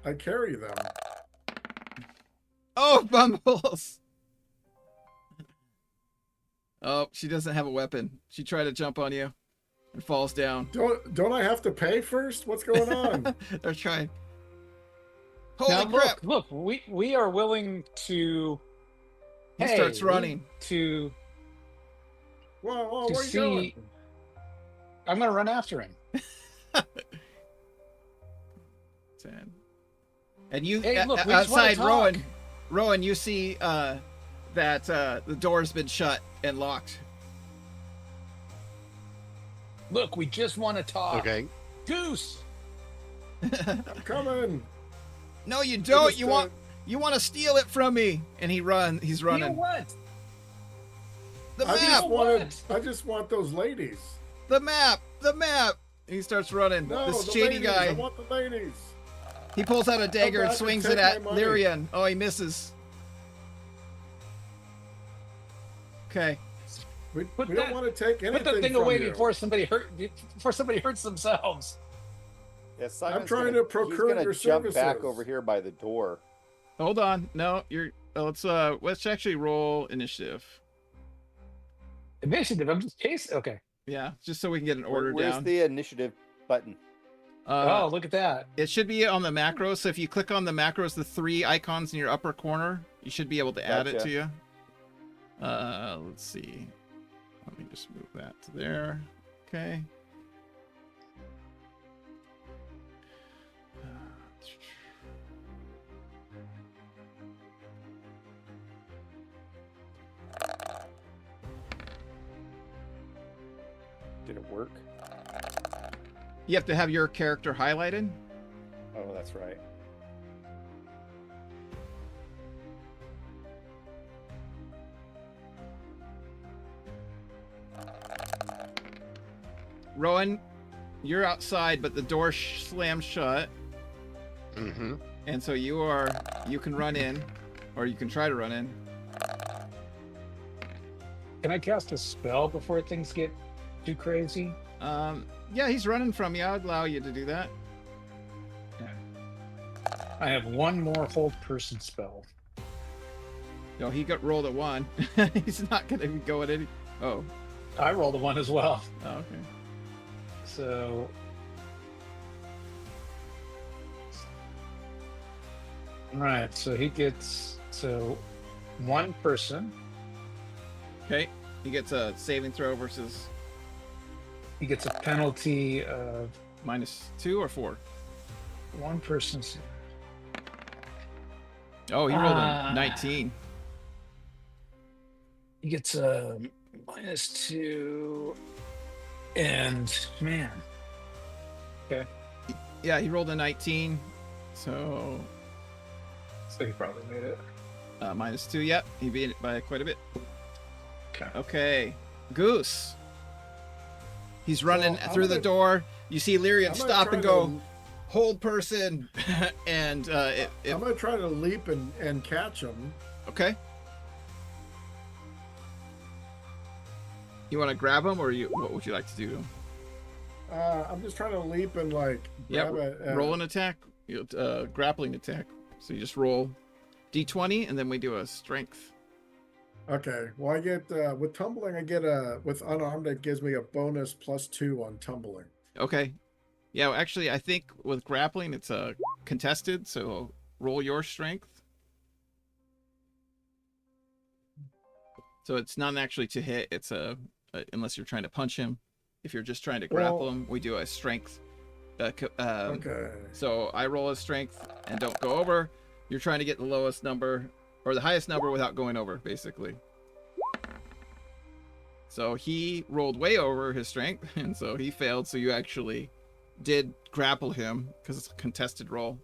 I carry them. Oh, bumbles! Oh, she doesn't have a weapon. She tried to jump on you and falls down. Don't I have to pay first? What's going on? They're trying. Holy Now crap! look, we are willing to. He starts running. To Whoa, to where you see. going? I'm gonna run after him. 10. And you, Hey, look, we just wanna outside, talk. Rowan, you see that the door's been shut and locked. Look, we just want to talk. Okay. Goose. I'm coming. No, you don't. just, You want to steal it from me. And he's running. You know what? The I map. just want those ladies. The map. He starts running. No, this the shady ladies. guy. I want the ladies. He pulls out a dagger and back and swings take it at my money. Lyrian. Oh, he misses. Okay. We Put don't that- want to take anything Put the thing from away you. before somebody hurts themselves. Yeah, Simon's trying gonna, to procure he's gonna your jump back services. over here by the door. Hold on. No, you're. Let's actually roll initiative. Initiative. I'm just chasing. Okay. Yeah, just so we can get an order Where's down. the initiative button? Oh, look at that. It should be on the macros. So if you click on the macros, the 3 icons in your upper corner, you should be able to add it Gotcha. to you. Let's see. Let me just move that to there. Okay. Did it work? You have to have your character highlighted. Oh, that's right. Rowan, you're outside, but the door slams shut, Mm-hmm. and so you can run in, or you can try to run in. Can I cast a spell before things get too crazy? Yeah, he's running from you. I'd allow you to do that. I have one more hold person spell. No, he got rolled a 1. He's not gonna go at any. Oh. I rolled a 1 as well. Oh, okay. So All right, so he gets one person. Okay. He gets a saving throw versus He gets a penalty of -2 or 4. one person's. Oh, he rolled a 19. He gets a -2, and man. Okay. Yeah, he rolled a 19. So So he probably made it. -2. Yep, he beat it by quite a bit. Okay. Okay, Goose. He's running So, through the door. You see Lyrian I'm gonna stop try and go, to- hold person, and I'm gonna try to leap and catch him. okay. You want to grab him, or what would you like to do? I'm just trying to leap and like Yeah, grab a roll an attack, grappling attack. So you just roll d20, and then we do a strength. Okay. Well, I get with tumbling, I get with unarmed, it gives me a bonus +2 on tumbling. Okay. Yeah, well, actually, I think with grappling, it's contested, so roll your strength. So it's not actually to hit, it's unless you're trying to punch him. If you're just trying to grapple him, we do a strength. Okay. So I roll a strength and don't go over. You're trying to get the lowest number, or the highest number without going over, basically. So he rolled way over his strength, and so he failed, so you actually did grapple him, because it's a contested roll.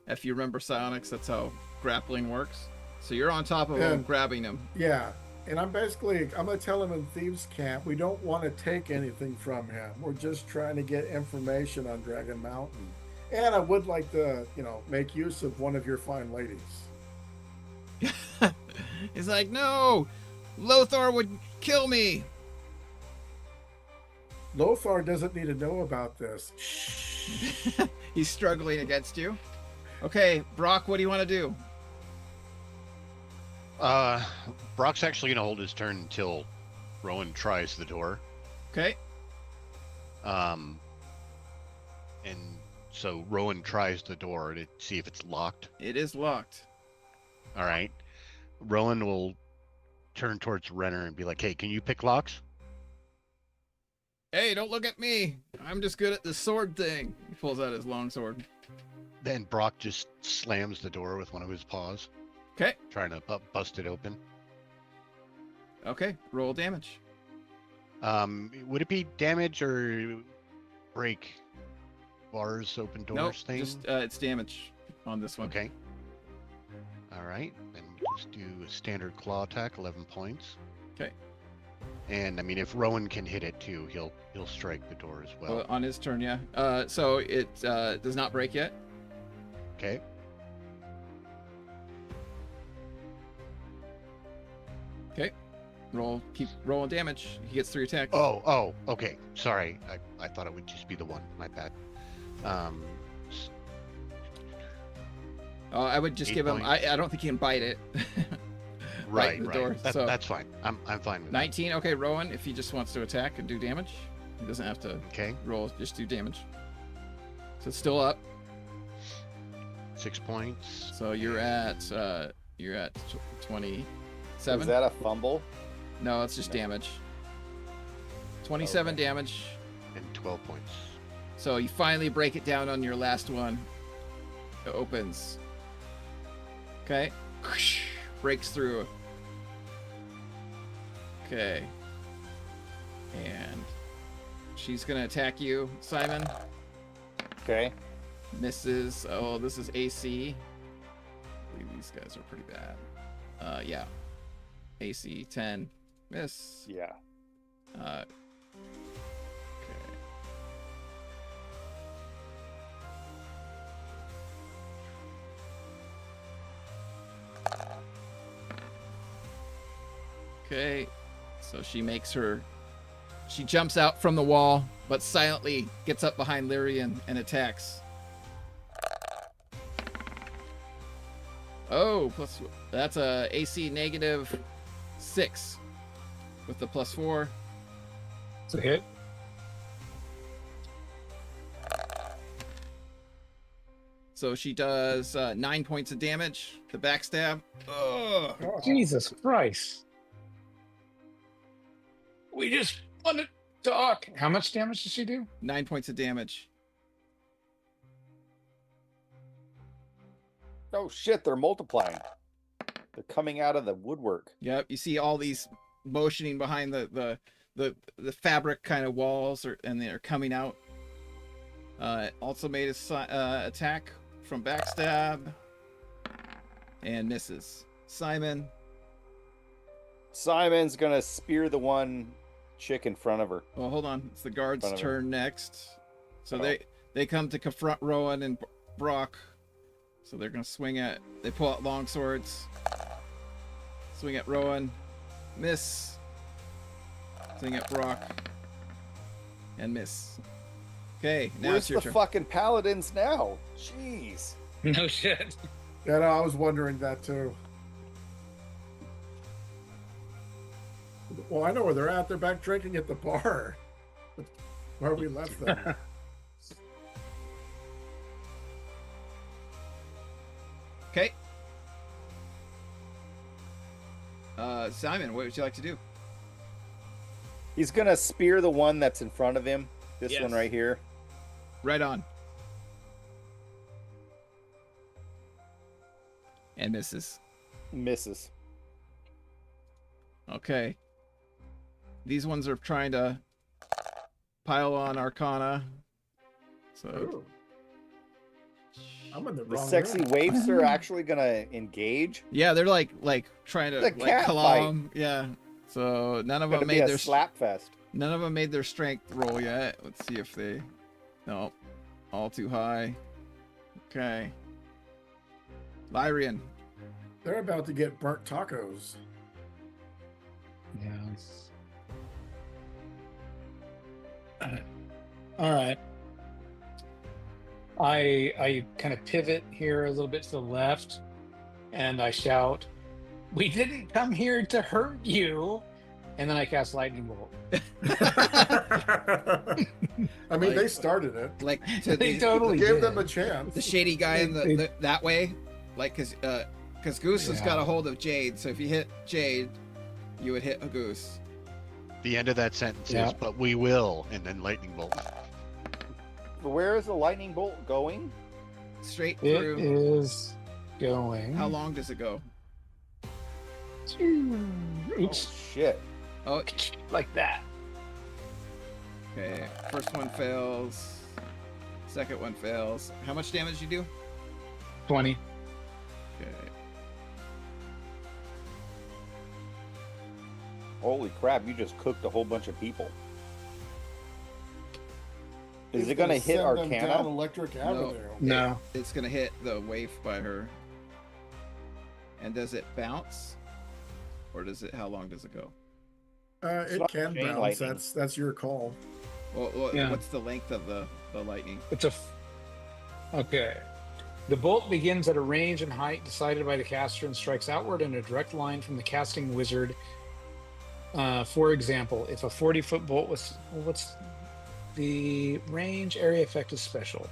If you remember psionics, that's how grappling works. So you're on top of him, grabbing him. Yeah. And I'm going to tell him in Thieves' Camp, we don't want to take anything from him. We're just trying to get information on Dragon Mountain. And I would like to, make use of one of your fine ladies. He's like, no, Lothar would kill me. Lothar doesn't need to know about this. He's struggling against you. Okay, Brock, what do you want to do? Brock's actually going to hold his turn until Rowan tries the door. Okay. And so Rowan tries the door to see if it's locked. It is locked. All right. Rowan will turn towards Renner and be like, hey, can you pick locks? Hey, don't look at me. I'm just good at the sword thing. He pulls out his long sword. Then Brock just slams the door with one of his paws. Okay. Trying to bust it open. Okay, roll damage. Would it be damage or break bars, open doors Nope, thing? just it's damage on this one. Okay. All right. Then we'll just do a standard claw attack, 11 points. Okay. And I mean, if Rowan can hit it too, he'll strike the door as well. On his turn, yeah. So it does not break yet. Okay. Okay. Keep rolling damage. He gets 3 attacks. Oh, okay. Sorry. I thought it would just be the one. My bad. I would just give him. I don't think he can bite it. Right. The door, That's fine. I'm fine with 19. That. Okay, Rowan. If he just wants to attack and do damage, he doesn't have to. Okay. Roll. Just do damage. So it's still up. 6 points. So you're at 27. Is that a fumble? No, it's just damage. 27 damage. And 12 points. So you finally break it down on your last one. It opens. Okay. Breaks through. Okay. And she's going to attack you, Simon. Okay. Misses. Oh, this is AC. I believe these guys are pretty bad. Yeah. AC 10. Miss. Yeah. Okay. Okay. So she jumps out from the wall, but silently gets up behind Lyrian and attacks. Oh, that's a AC -6 with the +4. It's a hit. So she does 9 points of damage. The backstab. Ugh. Oh, Jesus Christ. We just want to talk. How much damage does she do? 9 points of damage. Oh shit, they're multiplying. They're coming out of the woodwork. Yep, you see all these motioning behind the fabric kind of walls, and they're coming out. Also made a attack from backstab and misses. Simon's gonna spear the one chick in front of her. Well, hold on. It's the guard's turn next. So Oh. they come to confront Rowan and Brock. So they're gonna swing at. They pull out long swords. Swing at Rowan. Miss. Swing at Brock. And miss. Okay, now Where's it's your the turn. fucking paladins now? Jeez. No shit. Yeah, no, I was wondering that too. Well, I know where they're at. They're back drinking at the bar where we left them. Okay. Simon, what would you like to do? He's gonna spear the one that's in front of him. This Yes. one right here. Right on. And misses. Misses. Okay. These ones are trying to pile on Arcana. So Ooh. I'm in the The wrong sexy room. waifs are actually gonna engage. yeah, they're like trying to The like cat calm. Yeah. So none of Gonna them be made a their slap fest. none of them made their strength roll yet. Let's see if they. No, all too high. Okay. Lyrian. They're about to get burnt tacos. Yes. All right. I kind of pivot here a little bit to the left, and I shout, "We didn't come here to hurt you!" And then I cast lightning bolt. I mean, they started it. Like to They the, totally Give did. them a chance. the shady guy in the that way, like because Goose has Yeah. got a hold of Jade. So if you hit Jade, you would hit a Goose. The end of that sentence Yeah. is, but we will, and then lightning bolt. Where is the lightning bolt going? Straight It through. is going. How long does it go? Oops. Oh shit. Oh, Like that. okay. First one fails. Second one fails. How much damage you do? 20. Okay. Holy crap, you just cooked a whole bunch of people. Is He's it gonna hit send them down Arcana? Electric Avenue. No. It's gonna hit the waif by her. And does it bounce? Or does it? How long does it go? It not can chain bounce. lightning. That's your call. Well, Yeah. what's the length of the lightning? It's okay. The bolt begins at a range and height decided by the caster and strikes outward in a direct line from the casting wizard. For example, if a 40-foot bolt was... What's the range? Area effect is special.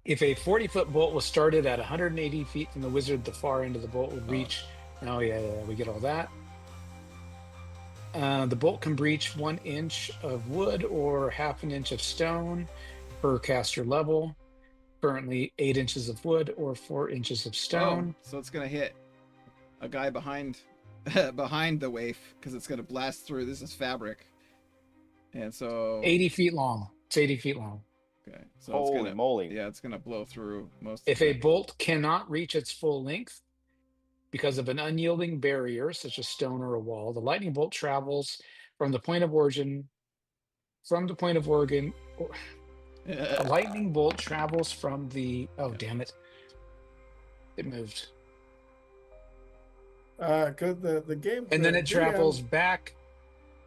If a 40-foot bolt was started at 180 feet from the wizard, the far end of the bolt would reach... Oh, yeah, we get all that. The bolt can breach 1 inch of wood or half an inch of stone per caster level. Currently 8 inches of wood or 4 inches of stone. Oh, so it's gonna hit a guy behind behind the waif because it's gonna blast through. This is fabric, and so 80 feet long. It's 80 feet long. okay, so Holy it's gonna moly. yeah, it's gonna blow through most. If of a it. bolt cannot reach its full length because of an unyielding barrier, such as stone or a wall, the lightning bolt travels from the point of origin. The lightning bolt travels from the. Oh, damn it! It moved. Because the game. And then the it GM travels back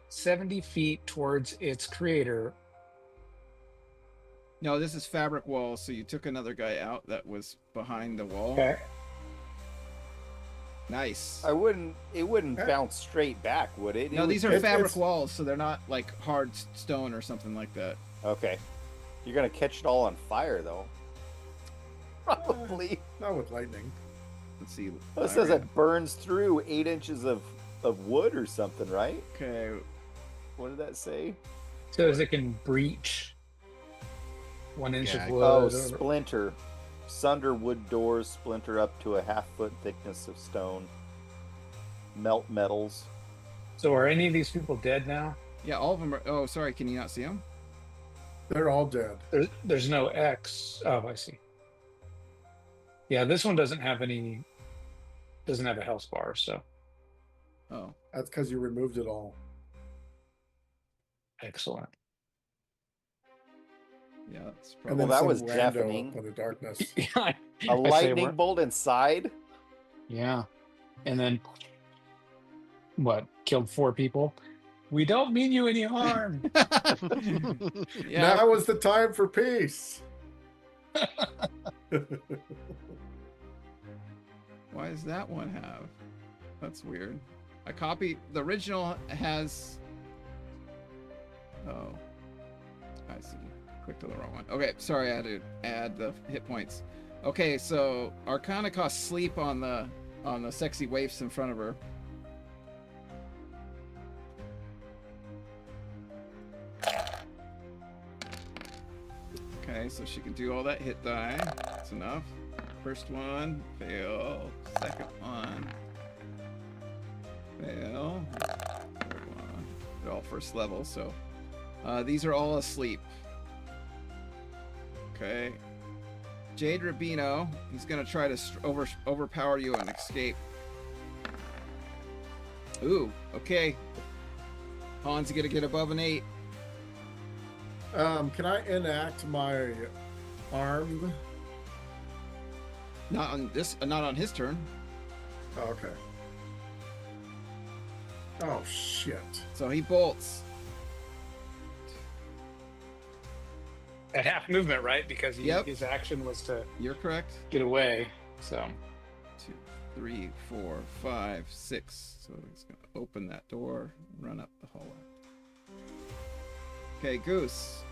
70 feet towards its creator. No, this is fabric wall. So you took another guy out that was behind the wall. Okay. Nice. It wouldn't bounce straight back, would it? No, It these would- are it's- fabric it's- walls, so they're not like hard stone or something like that. Okay. You're gonna catch it all on fire though. Probably. Not with lightning. Let's see. Well, it says it burns through 8 inches of wood or something, right? Okay. What did that say? Says it can breach 1 inch Yeah, of wood. Oh, or- splinter. Sunder wood doors, splinter up to a half-foot thickness of stone. Melt metals. So are any of these people dead now? Yeah, all of them are. Oh, sorry. Can you not see them? They're all dead. There's no X. Oh, I see. Yeah, this one doesn't have any. Doesn't have a health bar, so Oh. That's because you removed it all. excellent. Yeah, that's And probably. then that some was rando deafening. up in the darkness. Yeah, A I say lightning we're- bolt inside? Yeah, and then what? Killed 4 people. We don't mean you any harm. Yeah. Now is the time for peace. Why does that one have? That's weird. A copy. The original has. Oh. I see. Clicked on the wrong one. Okay, sorry, I had to add the hit points. Okay, so Arcana costs sleep on the sexy waifs in front of her. Okay, so she can do all that hit die. That's enough. First one, fail. Second one, fail. Third one. They're all first level, so these are all asleep. Okay. Jade Rubino, he's gonna try to overpower you and escape. Ooh, okay. Han's gonna get above an 8. Can I enact my armed? Not on this. Not on his turn. Oh, okay. Oh shit! So he bolts. At half movement, right? Because Yep. his action was to You're correct. get away. So 2, 3, 4, 5, 6. So he's gonna open that door, run up the hallway. Okay, Goose.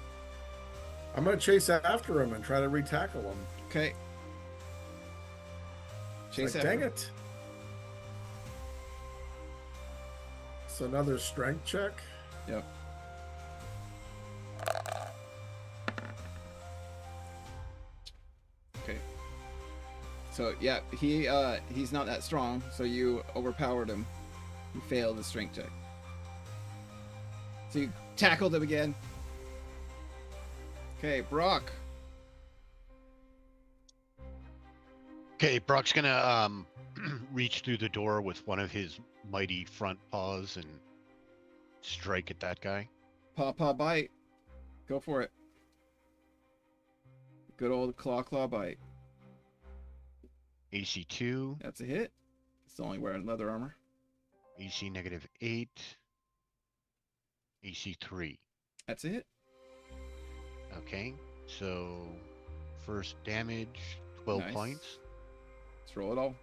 I'm gonna chase after him and try to re-tackle him. Okay. Chase Like, after dang him. it! It's another strength check. Yep. Okay. So yeah, he's not that strong, so you overpowered him. You failed the strength check. So you tackled him again. Okay, Brock. Okay, Brock's gonna reach through the door with one of his mighty front paws and strike at that guy. Paw bite. Go for it. Good old claw bite. AC 2, That's a hit. It's only wearing leather armor. AC -8, AC 3. That's a hit. Okay, so first damage, 12 Nice. points. Let's roll it all.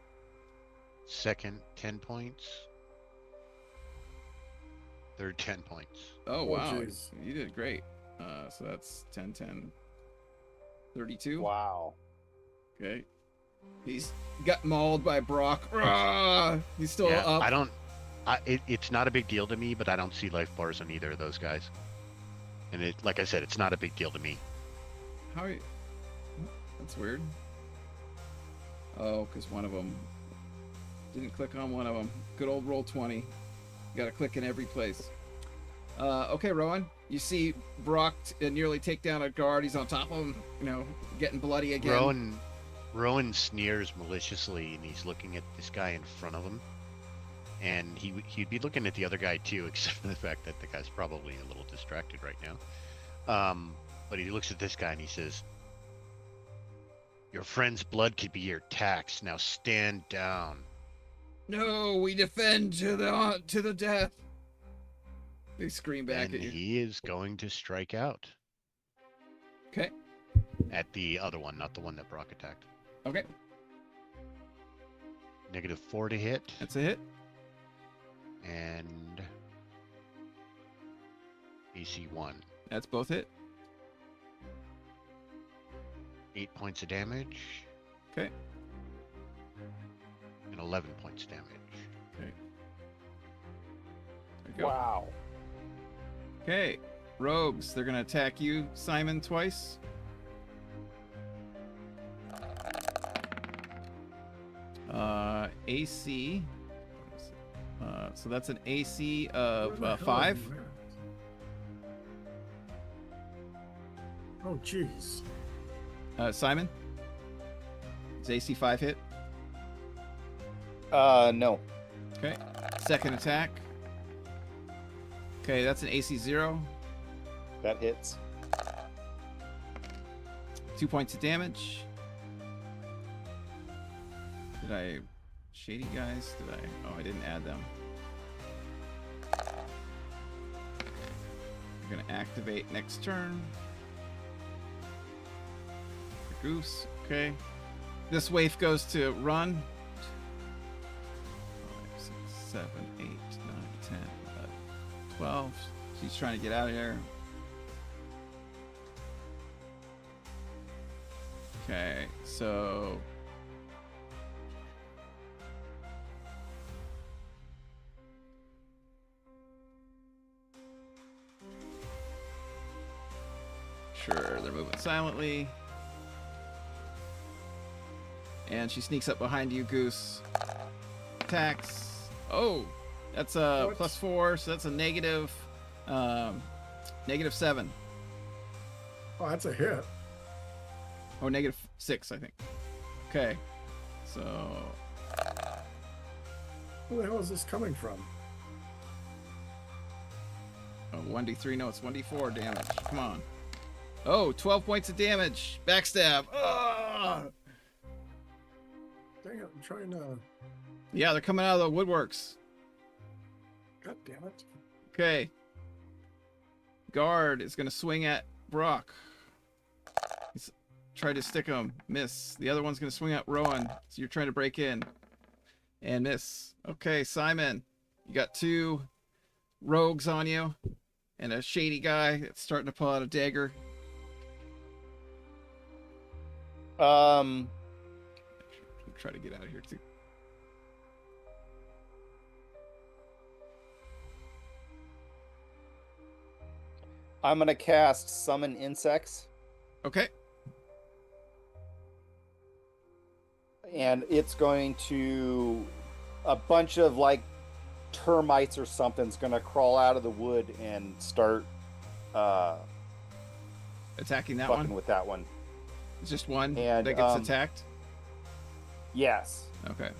Second, 10 points. Third, 10 points. Oh, Oh, wow. jeez. You did great. So that's 10, 10, 32. Wow. Okay. He's got mauled by Brock. Rah! He's still Yeah, up. it's not a big deal to me, but I don't see life bars on either of those guys. And it, like I said, it's not a big deal to me. How are you? That's weird. Oh, because one of them didn't click on one of them. Good old roll 20. You got to click in every place. Okay, Rowan. You see Brock nearly take down a guard. He's on top of him, getting bloody again. Rowan sneers maliciously, and he's looking at this guy in front of him. And he'd be looking at the other guy too, except for the fact that the guy's probably a little distracted right now. But he looks at this guy and he says, "Your friend's blood could be your tax. Now stand down." No, we defend to the death. They scream back And at you. he is going to strike out Okay. at the other one, not the one that Brock attacked. Okay. -4 to hit, That's a hit. and AC 1. That's both hit. 8 points of damage. Okay. And 11 points damage. Okay. There you go. Wow. Okay. Rogues, they're gonna attack you, Simon, twice. AC. So that's an AC of 5. Oh, jeez. Simon? Is AC 5 hit? No. Okay. Second attack. Okay, that's an AC 0. That hits. 2 points of damage. Did I... Shady guys? Did I... Oh, I didn't add them. We're gonna activate next turn. The goose. Okay. This waif goes to run. 5, 6, 7, 8, 9, 10, 11, 12. She's trying to get out of here. Okay, so... Sure, they're moving silently. And she sneaks up behind you, Goose. Attacks. Oh, that's a +4, so that's a negative, -7. Oh, that's a hit. Oh, -6, I think. Okay, so Where the hell is this coming from? oh, 1d3. No, it's 1d4 damage. Come on. Oh, 12 points of damage. Backstab. Ugh! Dang it, I'm trying to... Yeah, they're coming out of the woodworks. God damn it. Okay. Guard is going to swing at Brock. He's tried to stick him. Miss. The other one's going to swing at Rowan. So you're trying to break in. And miss. Okay, Simon. You got 2 rogues on you. And a shady guy that's starting to pull out a dagger. Try to get out of here too. I'm gonna cast Summon Insects, Okay. and it's going to... A bunch of, like, termites or something's gonna crawl out of the wood and start Attacking that fucking one? with that one. It's just one And, that gets attacked? Yes. Okay.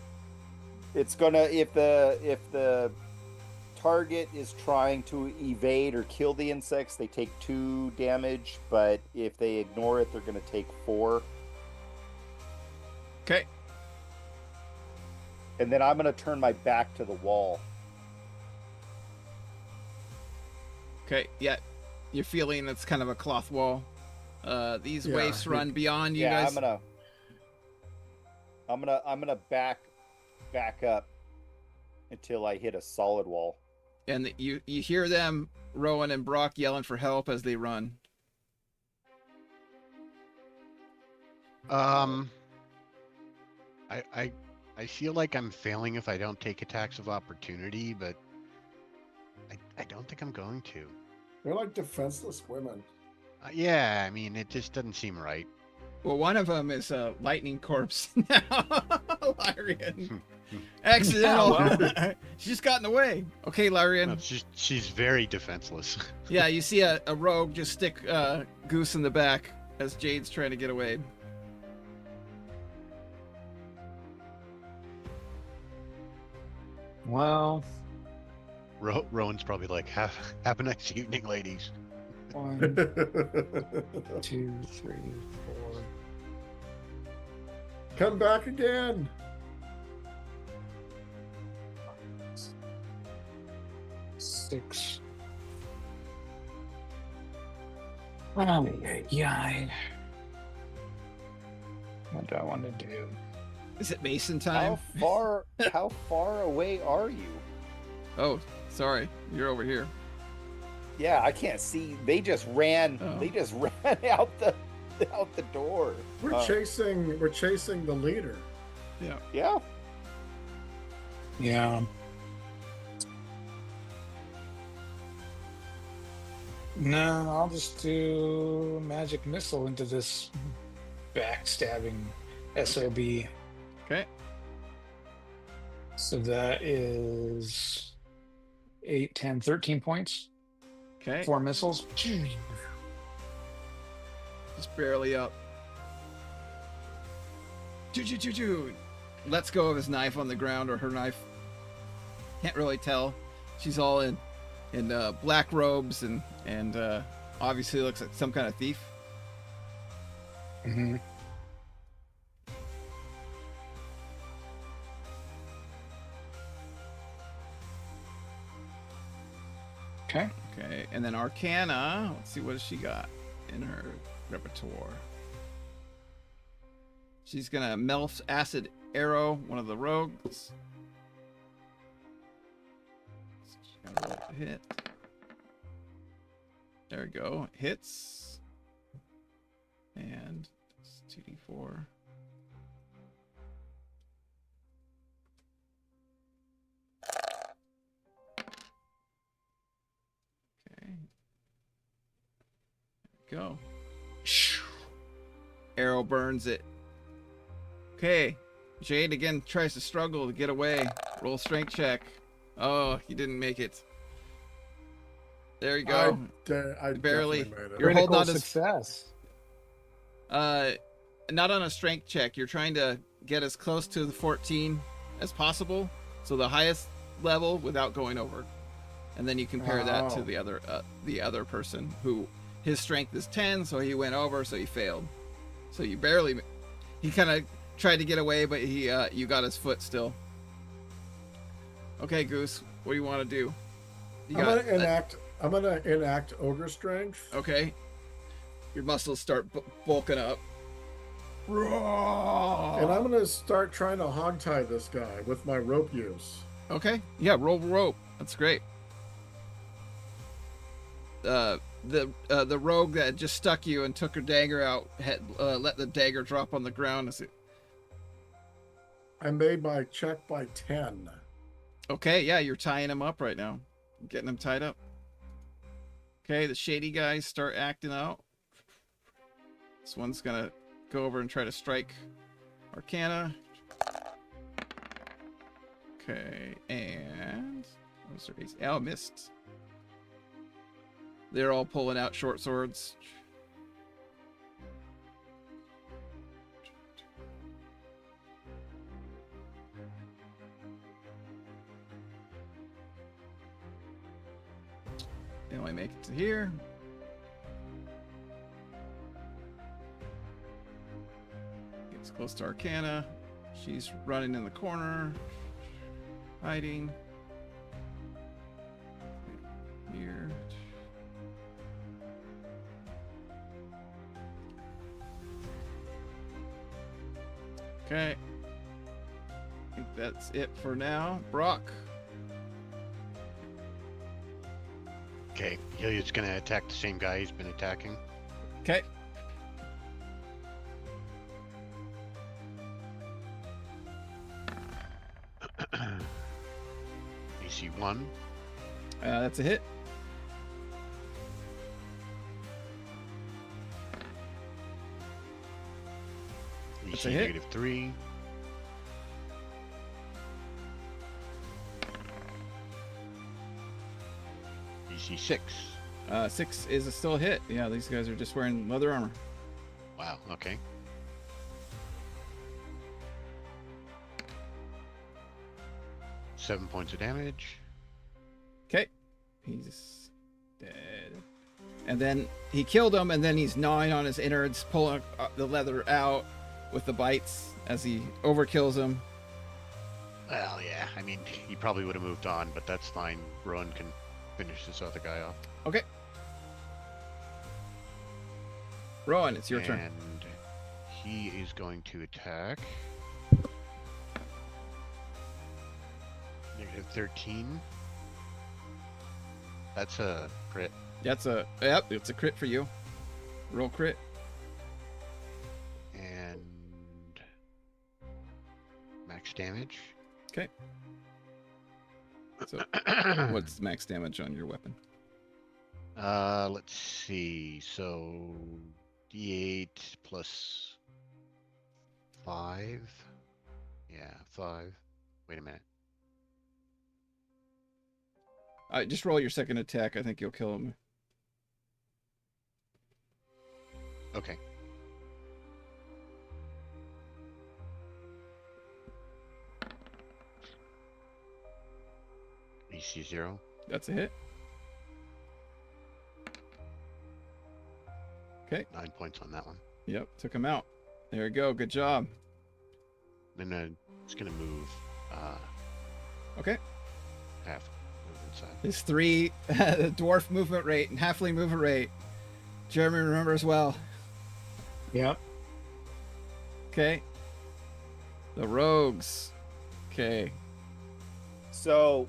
It's gonna... If the target is trying to evade or kill the insects, they take 2 damage, but if they ignore it, they're gonna take 4. Okay. And then I'm gonna turn my back to the wall. Okay. Yeah. You're feeling it's kind of a cloth wall. These waifs run beyond you guys. I'm gonna back up until I hit a solid wall. And you hear them, Rowan and Brock, yelling for help as they run. I feel like I'm failing if I don't take attacks of opportunity, but I don't think I'm going to. They're like defenseless women. Yeah, I mean, it just doesn't seem right. Well, one of them is a lightning corpse now. Lyrian. Accidental. She just got in the way. Okay, Lyrian. No, she's very defenseless. Yeah, you see a rogue just stick Goose in the back as Jade's trying to get away. Well, Rowan's probably like, have a nice evening, ladies. 1, 2, 3, 4. Come back again. 6. Oh, yeah. What do I want to do? Is it Mason time? How far away are you? Oh, sorry. You're over here. Yeah, I can't see. They just ran. Oh. They just ran out the out the door. We're chasing the leader. Yeah. Yeah. Yeah. No, I'll just do magic missile into this backstabbing SOB. Okay. So that is 8, 10, 13 points. Okay. 4 missiles. Just barely up. Lets go of his knife on the ground, or her knife. Can't really tell. She's all in black robes and obviously looks like some kind of thief. Mm-hmm. Okay. Okay, and then Arcana. Let's see, what has she got in her repertoire? She's gonna melt acid arrow one of the rogues. She's gonna roll to hit. There we go. Hits. And it's 2d4. Okay. There we go. Arrow burns it. Okay. Jade again tries to struggle to get away. Roll strength check. Oh, he didn't make it. There you go. I Barely. definitely made it. You're holding Critical on to success. not on a strength check. You're trying to get as close to the 14 as possible, so the highest level without going over, and then you compare that to the other person who his strength is 10, so he went over, so he failed. So you barely. He kind of tried to get away, but he you got his foot still. Okay, Goose, what do you want to do? I'm gonna enact ogre strength. Okay. Your muscles start bulking up. And I'm gonna start trying to hogtie this guy with my rope use. Okay. Yeah, roll rope. That's great. The rogue that just stuck you and took her dagger out had let the dagger drop on the ground. I made my check by 10. Okay, yeah, you're tying him up right now. Getting him tied up. Okay, the shady guys start acting out. This one's gonna go over and try to strike Arcana. Okay, and what was their AC? Oh, missed. They're all pulling out short swords. They only make it to here. Gets close to Arcana. She's running in the corner, hiding. Here. Okay. I think that's it for now. Brock. Okay, he's gonna attack the same guy he's been attacking. Okay. AC 1. That's a hit. That's a AC hit. -3. AC 6. 6 is still a hit. Yeah, these guys are just wearing leather armor. Wow, okay. Seven points of damage. Okay. He's dead. And then he killed him, and then he's gnawing on his innards, pulling the leather out with the bites as he overkills him. Well, yeah, I mean, he probably would have moved on, but that's fine. Rowan can finish this other guy off. Okay. Rowan, it's your turn. And he is going to attack. -13. That's a crit. It's a crit for you. Roll crit. max damage. Okay. So, what's max damage on your weapon? Let's see. So, D8 plus 5. Yeah, 5. Wait a minute. Just roll your second attack. I think you'll kill him. Okay. AC 0. That's a hit. Okay. 9 points on that one. Yep, took him out. There you go. Good job. Then it's gonna move. Okay. Half move inside. His 3 dwarf movement rate and halfling movement rate. Jeremy remembers well. Yep. Okay. The rogues. Okay. So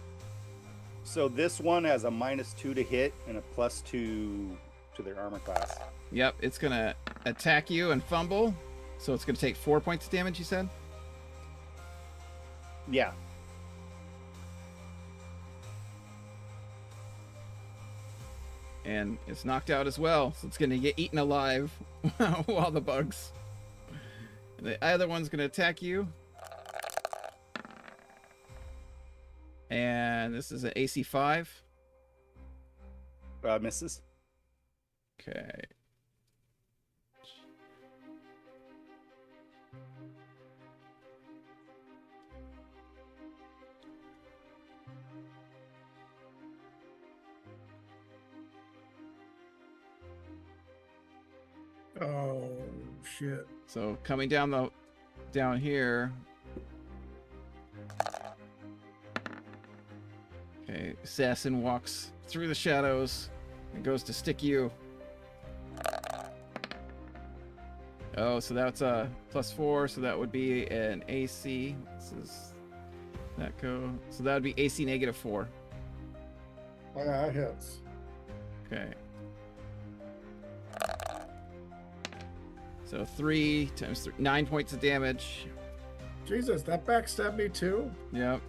this one has a -2 to hit and a +2 to their armor class. Yep, it's gonna attack you and fumble. So it's gonna take 4 points of damage, you said? Yeah. And it's knocked out as well, so it's gonna get eaten alive while the bugs. The other one's gonna attack you. And this is an AC 5. Misses. Okay. Oh shit! So coming down here. Okay, assassin walks through the shadows and goes to stick you. Oh, so that's a +4, so that would be an AC. This is that go. So that would be AC -4. Oh, yeah, that hits. Okay. So 3 times 3, 9 points of damage. Jesus, that backstabbed me too. Yep.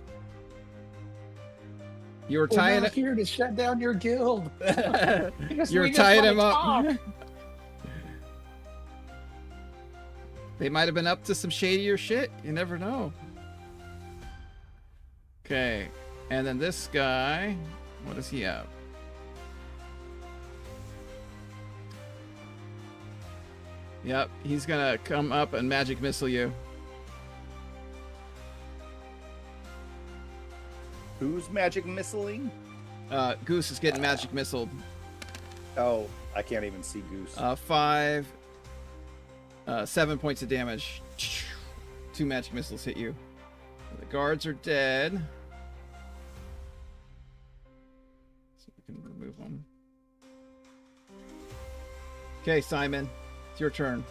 You were We're tying not here to shut down your guild. You were tying him up. They might have been up to some shadier shit. You never know. Okay. And then this guy, what does he have? Yep, he's gonna come up and magic missile you. Who's magic missiling? Goose is getting magic missiled. Oh, I can't even see Goose. 7 points of damage. 2 magic missiles hit you. The guards are dead. So we can remove them. Okay, Simon, it's your turn.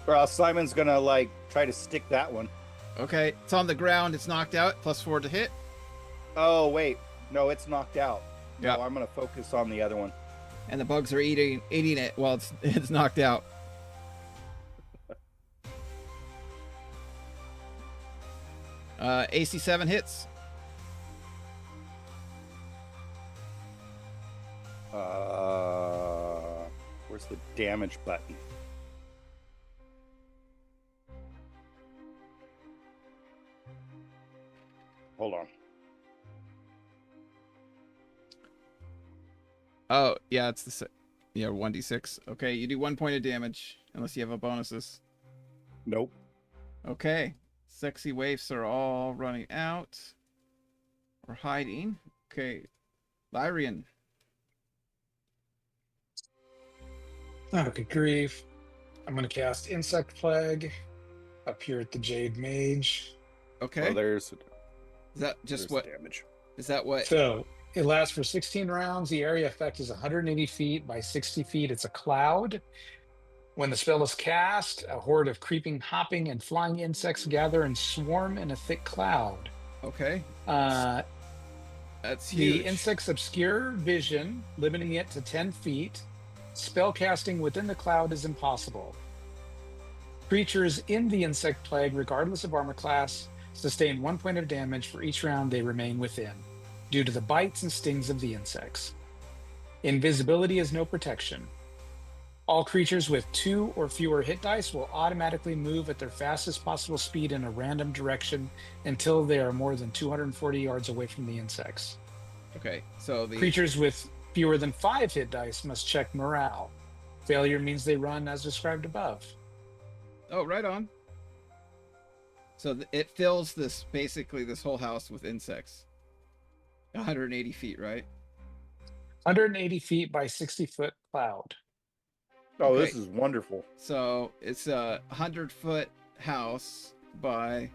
Well, Simon's gonna like try to stick that one. Okay, it's on the ground. It's knocked out. +4 to hit. Oh wait, no, it's knocked out. Yeah. No, I'm gonna focus on the other one. And the bugs are eating it while it's knocked out. AC 7 hits. Where's the damage button? Hold on. Oh, yeah, it's the 1d6. Okay, you do 1 point of damage unless you have a bonuses. Nope. Okay, sexy waifs are all running out or hiding. Okay, Lyrian. Oh, good grief. I'm going to cast Insect Plague up here at the Jade Mage. Okay, Oh, there's is that just what? damage. Is that what? So it lasts for 16 rounds. The area effect is 180 feet by 60 feet. It's a cloud. When the spell is cast, a horde of creeping, hopping, and flying insects gather and swarm in a thick cloud. Okay, Uh, that's huge. The insects obscure vision, limiting it to 10 feet. Spell casting within the cloud is impossible. Creatures in the insect plague, regardless of armor class, sustain 1 point of damage for each round they remain within, due to the bites and stings of the insects. Invisibility is no protection. All creatures with 2 or fewer hit dice will automatically move at their fastest possible speed in a random direction until they are more than 240 yards away from the insects. Okay, so the Creatures with fewer than 5 hit dice must check morale. Failure means they run as described above. Oh, right on. So it fills basically this whole house with insects. 180 feet, right? 180 feet by 60-foot cloud. Oh, Okay. this is wonderful. So it's a 100-foot house by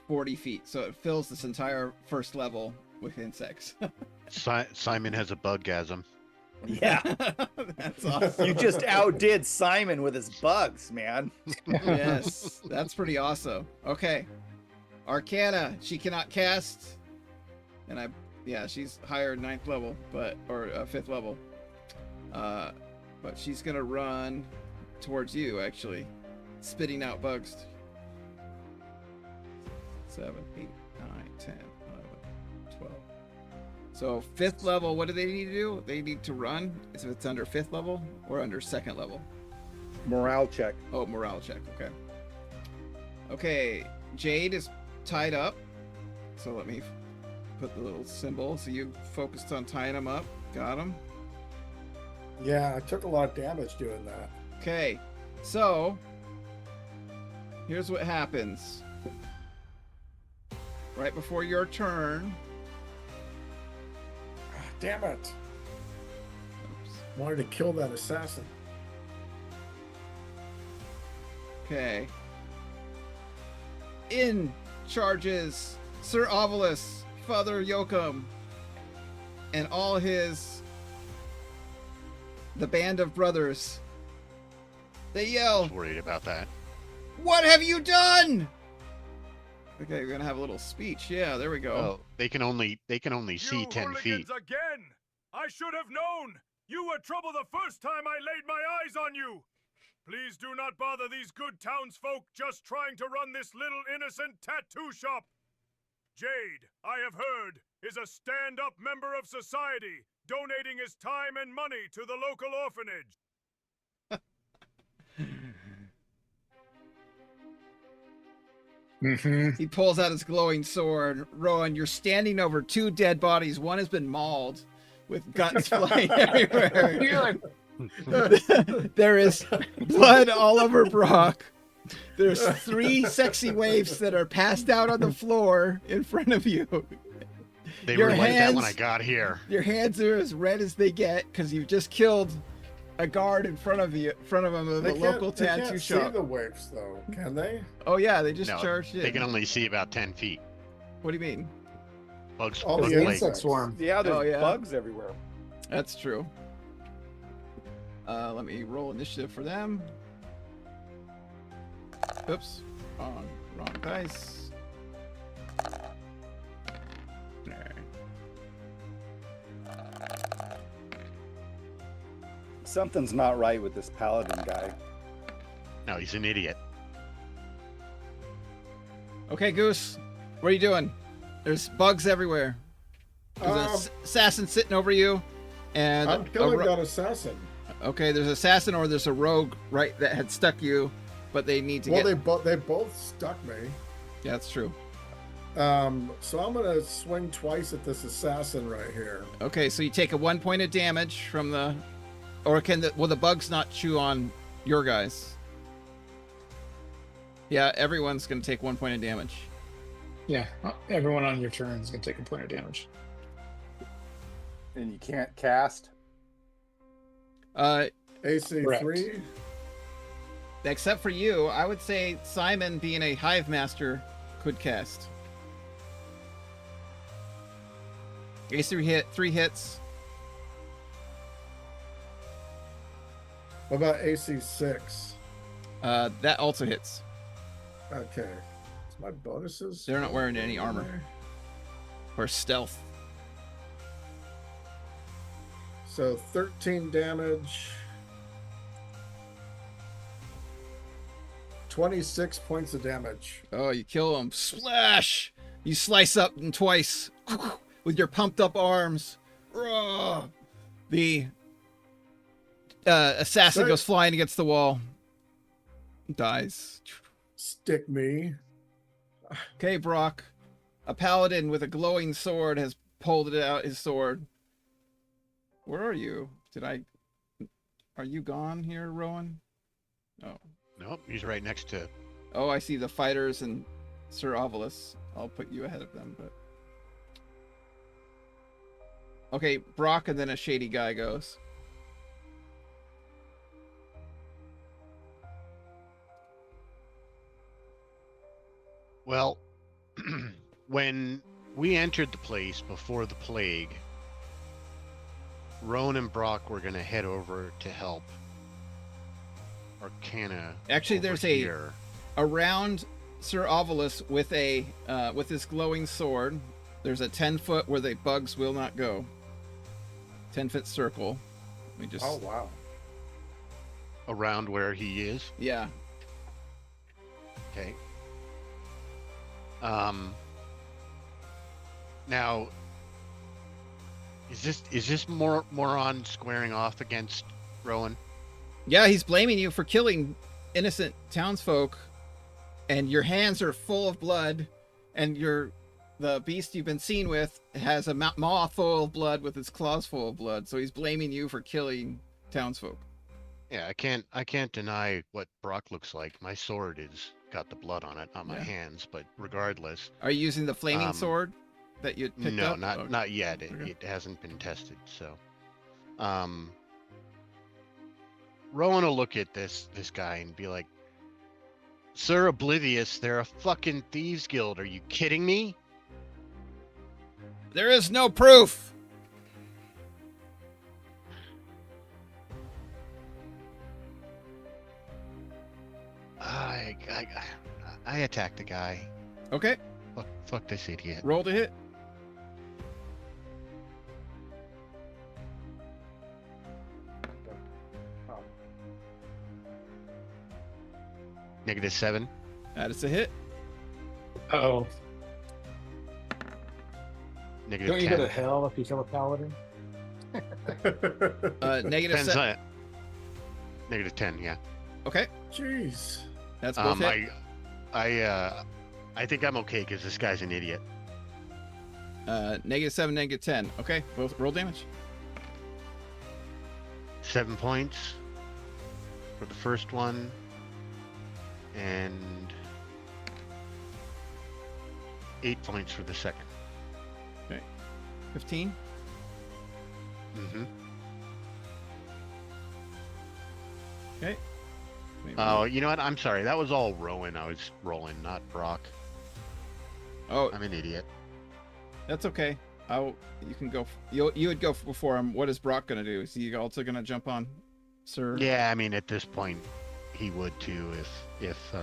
40 feet. So it fills this entire first level with insects. Simon has a buggasm. Yeah. That's awesome. You just outdid Simon with his bugs, man. Yes, that's pretty awesome. Okay. Arcana, she cannot cast. And she's higher 9th level, or 5th level. But she's gonna run towards you, actually, spitting out bugs. 7, 8, 9, 10, 11, 12. So 5th level, what do they need to do? They need to run if it's under 5th level or under 2nd level. Morale check. Oh, morale check. Okay. Okay, Jade is tied up. So let me put the little symbol. So you focused on tying him up. Got him. Yeah, I took a lot of damage doing that. Okay, so here's what happens. Right before your turn. Damn it. Oops. Wanted to kill that assassin. Okay. In charges Sir Ovilus, Father Yoakum, and all the band of brothers. They I yell, was worried about that. "What have you done?" Okay, we're gonna have a little speech. Yeah, there we go. Oh, they can only see 10 feet. Again! I should have known! You were trouble the first time I laid my eyes on you! Please do not bother these good townsfolk just trying to run this little innocent tattoo shop. Jade, I have heard, is a stand-up member of society, donating his time and money to the local orphanage. He pulls out his glowing sword. Rowan, you're standing over 2 dead bodies. One has been mauled with guts flying everywhere. You're like, There is blood all over Brock. There's 3 sexy waifs that are passed out on the floor in front of you. They Your were like that when hands- I got here. Your hands are as red as they get because you've just killed a guard in front of him of a local They tattoo can't shop. see the waves, though, can they? Oh yeah, they just No, charged in. they can only see about 10 feet. What do you mean? Bugs, Oh, bug the plague. insect swarm. Yeah, there's Oh, yeah. bugs everywhere. That's true. Let me roll initiative for them. Oops. Wrong dice. There. Something's not right with this paladin guy. No, he's an idiot. Okay, Goose. What are you doing? There's bugs everywhere. There's an assassin sitting over you, and I'm killing that assassin. Okay, there's an assassin or there's a rogue right that had stuck you, but they need to Well, get. they both stuck me. Yeah, that's true. So I'm gonna swing twice at this assassin right here. Okay, so you take a 1 point of damage from the, or will the bugs not chew on your guys? Yeah, everyone's gonna take 1 point of damage. yeah, everyone on your turn is going to take a point of damage. And you can't cast. AC Correct. 3. Except for you, I would say Simon, being a hive master, could cast. AC 3 hits. What about AC 6? That also hits. Okay. It's my bonuses. They're not wearing any armor or stealth. So 13 damage. 26 points of damage. Oh, you kill him. Splash! You slice up him twice with your pumped up arms. Roar! The assassin goes flying against the wall. Dies. Stick me. Okay, Brock. A paladin with a glowing sword has pulled it out his sword. Where are you? Are you gone here, Rowan? Oh. Nope, he's right next to. Oh, I see the fighters and Sir Ovilus. I'll put you ahead of them, but. Okay, Brock and then a shady guy goes. Well, when we entered the place before the plague, Rowan and Brock were going to head over to help Arcana. Actually, over there's here. around Sir Ovilus with a with this glowing sword. There's a 10-foot where the bugs will not go. 10-foot circle. Let me just. Oh, wow. Around where he is. Yeah. Okay. Now, is this moron squaring off against Rowan? Yeah, he's blaming you for killing innocent townsfolk, and your hands are full of blood, and the beast you've been seen with has a maw full of blood with its claws full of blood. So he's blaming you for killing townsfolk. Yeah, I can't deny what Brock looks like. My sword is got the blood on it, not my hands. But regardless, are you using the flaming sword that you picked up? No, not yet. It hasn't been tested. So, Rowan will look at this guy and be like, "Sir Oblivious, they're a fucking thieves guild. Are you kidding me?" There is no proof. I attacked the guy. Okay. Fuck this idiot. Roll to hit. -7. That is a hit. Oh, -10. don't you go to hell if you kill a paladin? Negative 7. -10. Yeah. Okay. Jeez. That's both hit. I think I'm okay because this guy's an idiot. -7, -10. Okay, both roll damage. 7 points for the first one, and 8 points for the second. Okay. 15. Mm-hmm. Okay. Oh, you know what? I'm sorry. That was all Rowan I was rolling, not Brock. Oh, I'm an idiot. that's okay. You can go. You would go before him. What is Brock gonna do? Is he also gonna jump on, Sir? Yeah, I mean, at this point, he would too if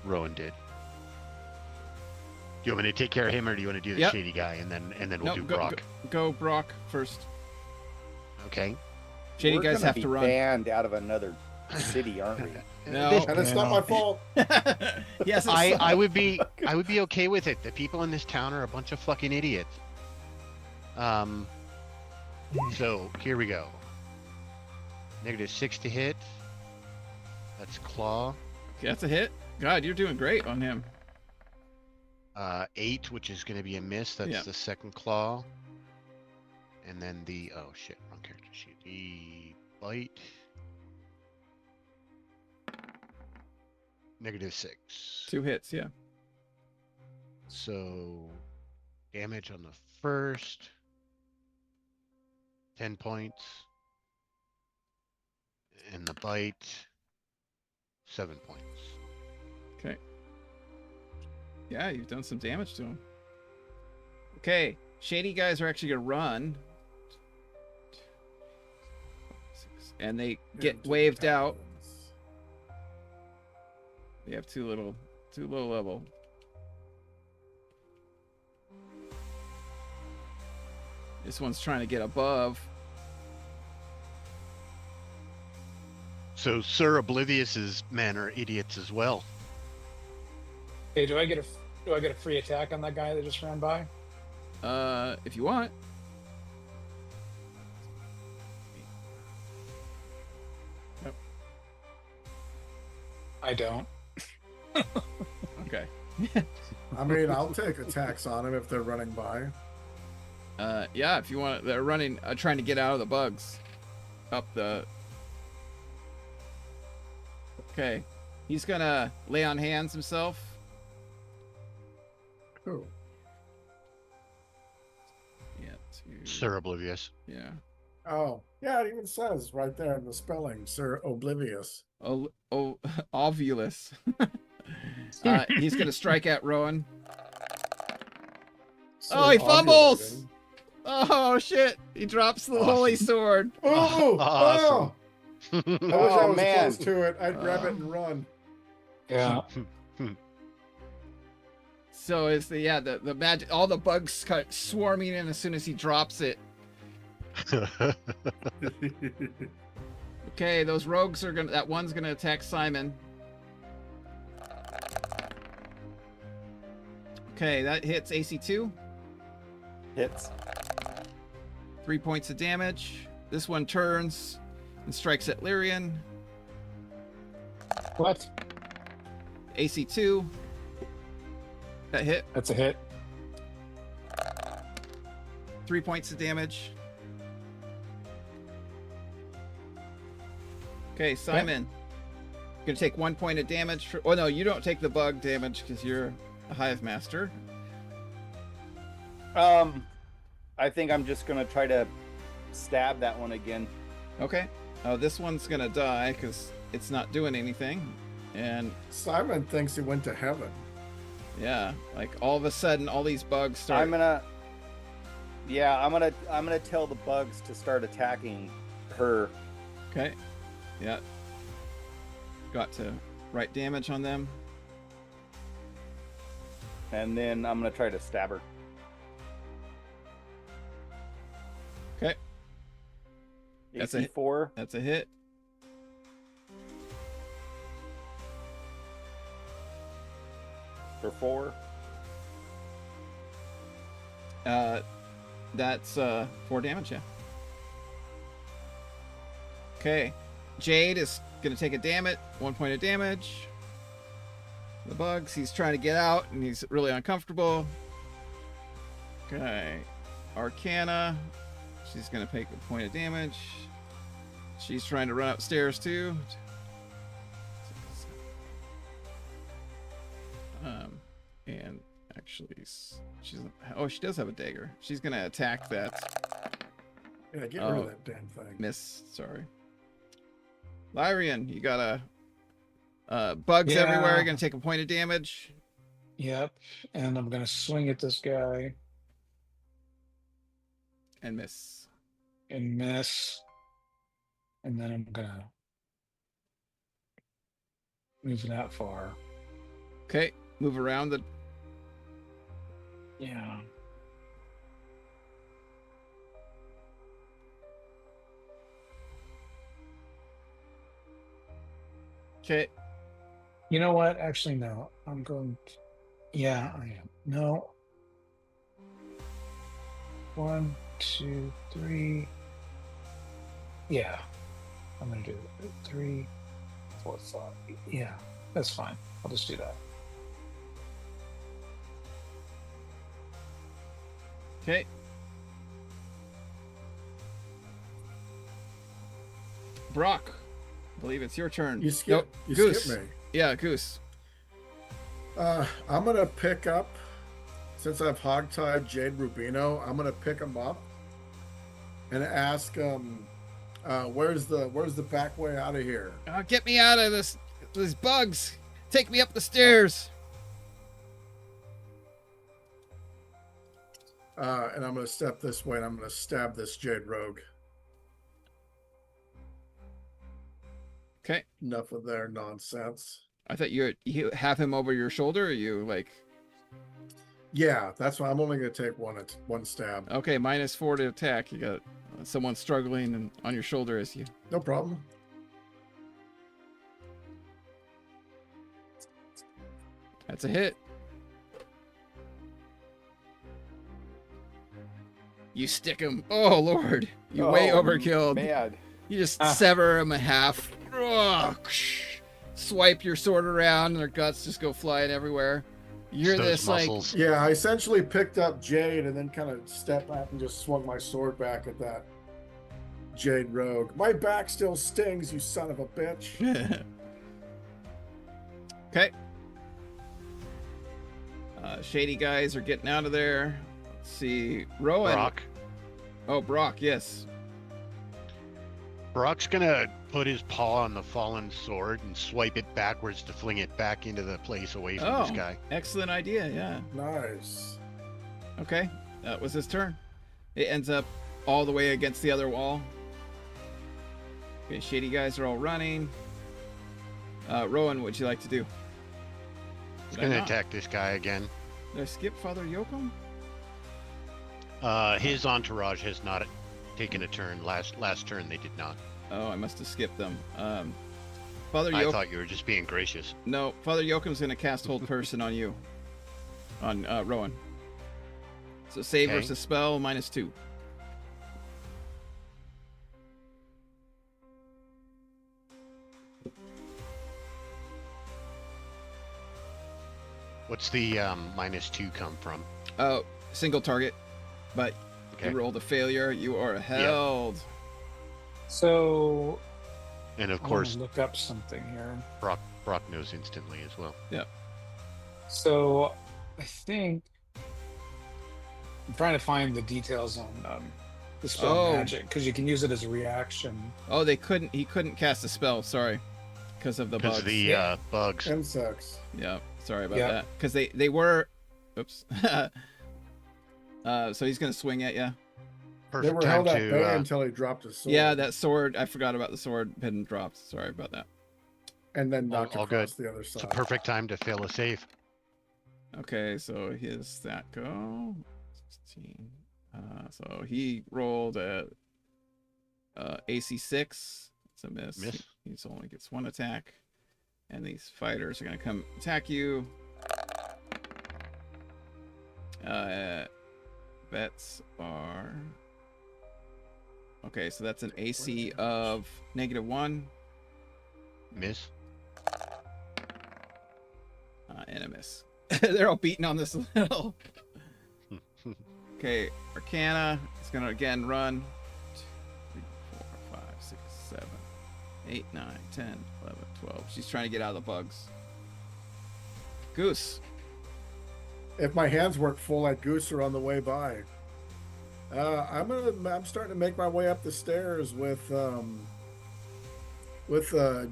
Rowan did. Do you want me to take care of him, or do you want to do the shady guy, and then we'll do Brock? Go Brock first. Okay. Shady We're guys gonna have be to run. banned out of another city, aren't we? No. And it's not my fault. Yes, I would be okay with it. The people in this town are a bunch of fucking idiots. So here we go. -6 to hit. That's claw. That's a hit. God, you're doing great on him. 8, which is going to be a miss. That's the second claw. And then the wrong character sheet. The bite. -6. 2 hits, yeah. So damage on the first. 10 points. And the bite. 7 points. Okay. Yeah, you've done some damage to him. Okay, shady guys are actually gonna run. And they get waved out. They have too low level. This one's trying to get above. So Sir Oblivious's men are idiots as well. Hey, do I get a free attack on that guy that just ran by? If you want. Yep. I don't. Okay. I mean, I'll take attacks on him if they're running by. Yeah, if you want, they're running, trying to get out of the bugs, up the. Okay, he's gonna lay on hands himself. Who? Yeah. Sir Oblivious. Yeah. Oh, yeah, it even says right there in the spelling, Sir Oblivious. Ovulus. He's gonna strike at Rowan. Sir Oh, he fumbles! Ovulating. Oh shit! He drops the Awesome. holy sword. Oh, Awesome. I wish I was man. close to it. I'd grab it and run. Yeah. So it's the magic, all the bugs start swarming in as soon as he drops it. Okay, those rogues are that one's gonna attack Simon. Okay, that hits AC2. Hits. 3 points of damage. This one turns and strikes at Lyrian. What? AC2. That hit. That's a hit. 3 points of damage. Okay, Simon. You're gonna take 1 point of damage. Oh no, you don't take the bug damage because you're a hive master. I think I'm just gonna try to stab that one again. Okay. Oh, this one's gonna die because it's not doing anything. And Simon thinks he went to heaven. yeah, like all of a sudden, all these bugs start. I'm gonna tell the bugs to start attacking her. Okay. Yeah. Got to write damage on them. And then I'm gonna try to stab her. Okay. That's a hit. AC4. That's a hit. For 4. That's 4 damage, yeah. Okay. Jade is gonna take a damage, 1 point of damage. The bugs, he's trying to get out and he's really uncomfortable. Okay. Arcana, she's gonna take a point of damage. She's trying to run upstairs too. And actually, she's she does have a dagger. She's gonna attack that. Yeah, get rid of that damn thing. Miss, sorry. Lyrian, you got bugs Yeah. everywhere. You're gonna take a point of damage. Yep. And I'm gonna swing at this guy And miss. and miss. And then I'm gonna move that far. Okay, move around the. Yeah. Okay, You know what? Actually, no. I'm going to... Yeah, I am. No. 1, 2, 3. Yeah. I'm going to do 3, 4, 5. Yeah, that's fine. I'll just do that. okay. Brock, I believe it's your turn. You skip, Nope, you Goose. skip me. Yeah, Goose. I'm gonna pick up, since I've hogtied Jade Rubino, I'm gonna pick him up and ask him, where's the back way out of here? Get me out of these bugs. Take me up the stairs. And I'm gonna step this way and I'm gonna stab this Jade Rogue. Okay. Enough of their nonsense. I thought you have him over your shoulder. Or you like? Yeah, that's why I'm only gonna take one stab. Okay, -4 to attack. You got someone struggling and on your shoulder as you. No problem. That's a hit. You stick him. Oh, Lord. You way overkilled. Man. You just sever him in half. Swipe your sword around, and their guts just go flying everywhere. You hear this muscles. Yeah, I essentially picked up Jade and then kind of stepped back and just swung my sword back at that Jade rogue. My back still stings, you son of a bitch. Okay. Shady guys are getting out of there. Let's see. Rowan. Brock. Oh, Brock, yes. Brock's gonna put his paw on the fallen sword and swipe it backwards to fling it back into the place away from this guy. Excellent idea, yeah. Nice. Okay, that was his turn. It ends up all the way against the other wall. Okay, shady guys are all running. Rowan, what'd you like to do? He's gonna attack this guy again. Did I skip Father Yoakum? His entourage has not taken a turn. Last turn they did not. Oh, I must have skipped them. Father I Yoakum. thought you were just being gracious. No, Father Yoakum's gonna cast Hold Person on you. On Rowan. So save versus spell, -2. What's the -2 come from? Oh, single target, but Okay. you rolled a failure. You are held. So, And of I wanna course, look up something here. Brock knows instantly as well. Yep. So, I think I'm trying to find the details on the spell magic because you can use it as a reaction. Oh, he couldn't cast a spell. Sorry, because of the Because bugs. of the bugs. Insects. Yeah, sorry about Yeah. that. Because they were. Oops. So he's gonna swing at you. They Perfect were time held at bay to. until he dropped his sword. Yeah, that sword. I forgot about the sword hadn't dropped. Sorry about that. And then knocked all across good. the other It's a side. perfect time to fail a save. Okay, so his that go. 16. So he rolled a AC 6. It's a miss. Miss. He only gets one attack, and these fighters are gonna come attack you. Bets are okay. So that's an AC of -1 Miss. and a miss. They're all beating on this little. Okay, Arcana is gonna again run. 2, 3, 4, 5, 6, 7, 8, 9, 10, 11, 12. She's trying to get out of the bugs. Goose. If my hands weren't full, I'd goose her on the way by. I'm starting to make my way up the stairs with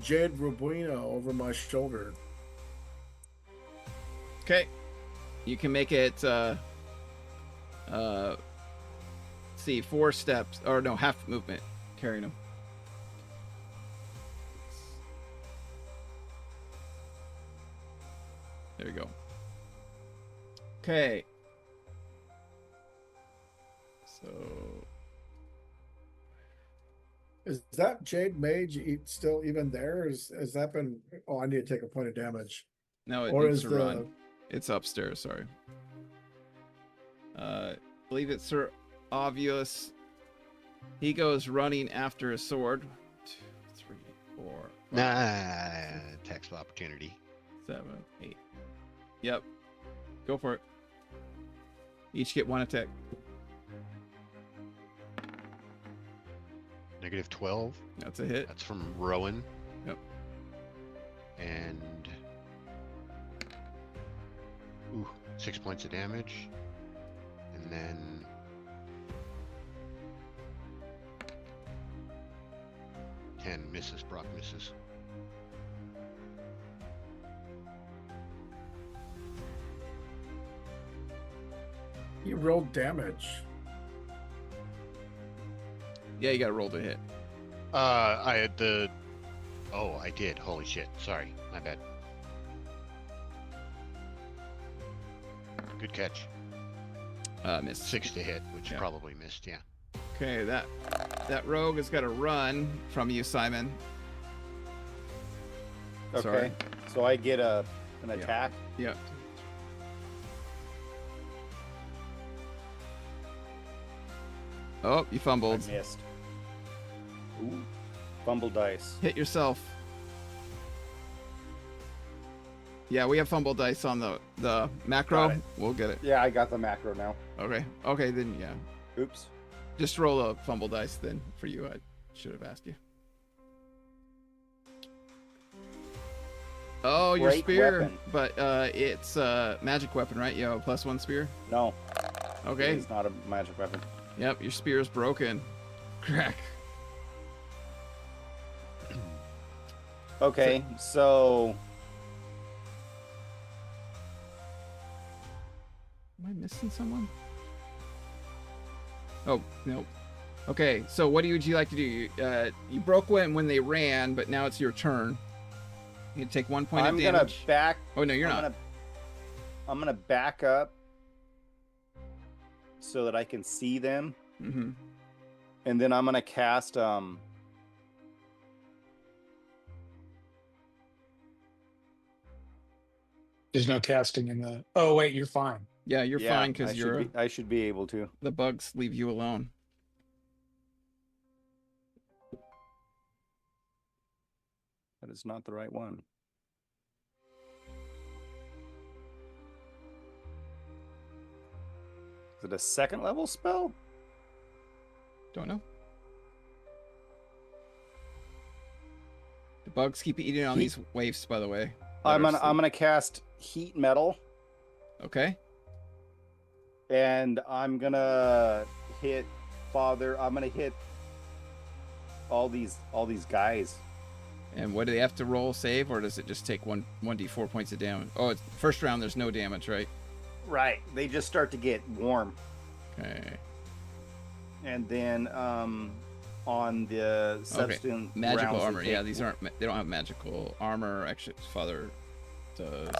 Jade Rubuino over my shoulder. Okay, you can make it. See, 4 steps or no, half movement carrying him. There you go. Okay. So Is that Jade Mage still even there? Has that been? Oh, I need to take a point of damage. no, it Or needs is to the run. It's upstairs. Sorry. I believe it's Sir Obvious. He goes running after a sword. 2, 3, 4, 5, Tax of opportunity. 7, 8. Yep. Go for it. Each get 1 attack. -12. That's a hit. That's from Rowan. Yep. And 6 points of damage. And then 10 misses. Brock misses. You rolled damage. Yeah, you got to roll to hit. I had the. Oh, I did. Holy shit. Sorry. My bad. Good catch. Miss. 6 to hit, which Yeah. probably missed. Yeah. Okay, that rogue has got to run from you, Simon. Okay. Sorry. So I get a an attack. Yeah. Oh, you fumbled. I missed. Ooh. Fumble dice. Hit yourself. Yeah, we have fumble dice on the macro. Got it. We'll get it. Yeah, I got the macro now. Okay. Okay, then yeah. Oops. Just roll a fumble dice then for you. I should have asked you. Oh, your Great spear. weapon. But it's a magic weapon, right? You have a +1 spear? No. Okay. It's not a magic weapon. Yep, your spear is broken. Crack. Okay, so Am I missing someone? Oh, no. Okay, so what would you like to do? You broke when they ran, but now it's your turn. You can take 1 point of damage. I'm gonna back. Oh, no, you're not. I'm gonna back up so that I can see them, Mm-hmm. and then I'm gonna cast There's no casting in the. Oh wait, you're fine. Yeah, you're fine because I should be able to. the bugs leave you alone. That is not the right one. Is it a second level spell? Don't know. The bugs keep eating on these waifs, by the way. I'm gonna cast heat metal, Okay. and I'm gonna hit Father. I'm gonna hit all these guys. And what do they have to roll save, or does it just take 1d4 points of damage? Oh, it's first round. There's no damage, right? Right. They just start to get warm, Okay. and then on the substance Magical rounds, armor. they Yeah, take- these aren't. They don't have magical armor. Actually, Father does.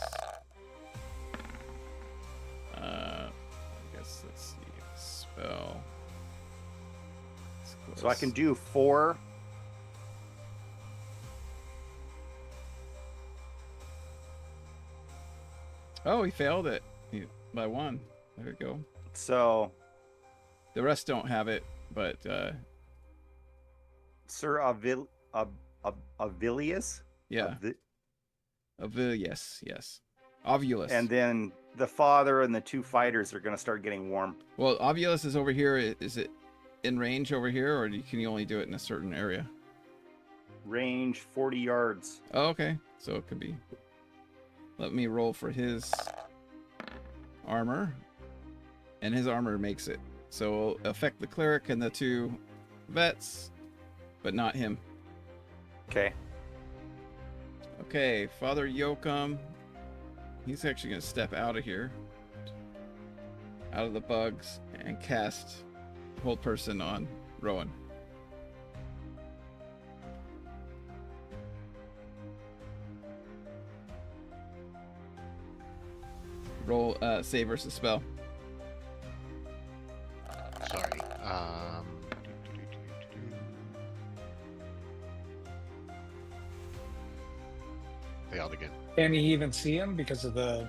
I guess let's see. Spell. So I can do 4. Oh, he failed it by 1. There we go. So The rest don't have it, but Sir Avilius. yeah. Yes. Ovulus. And then the father and the 2 fighters are going to start getting warm. Well, Ovulus is over here. Is it in range over here, or can you only do it in a certain area? Range 40 yards. Oh, okay. So it could be. Let me roll for his armor. And his armor makes it. So it'll affect the cleric and the 2 vets, but not him. Okay. Okay, Father Yoakum. He's actually going to step out of here. Out of the bugs and cast Hold Person on Rowan. Roll save versus spell. Sorry. Failed again. Can you even see him because of the?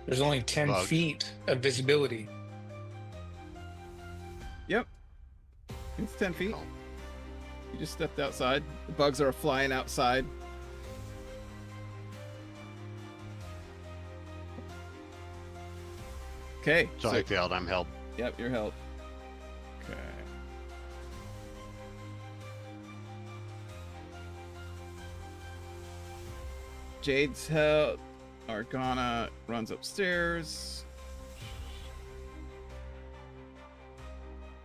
There's only 10 Bugs. feet of visibility. Yep. It's 10 feet. Oh. You just stepped outside. The bugs are flying outside. Okay. So I failed. I'm held. Yep, you're held. Okay. Jade's held. Argana runs upstairs.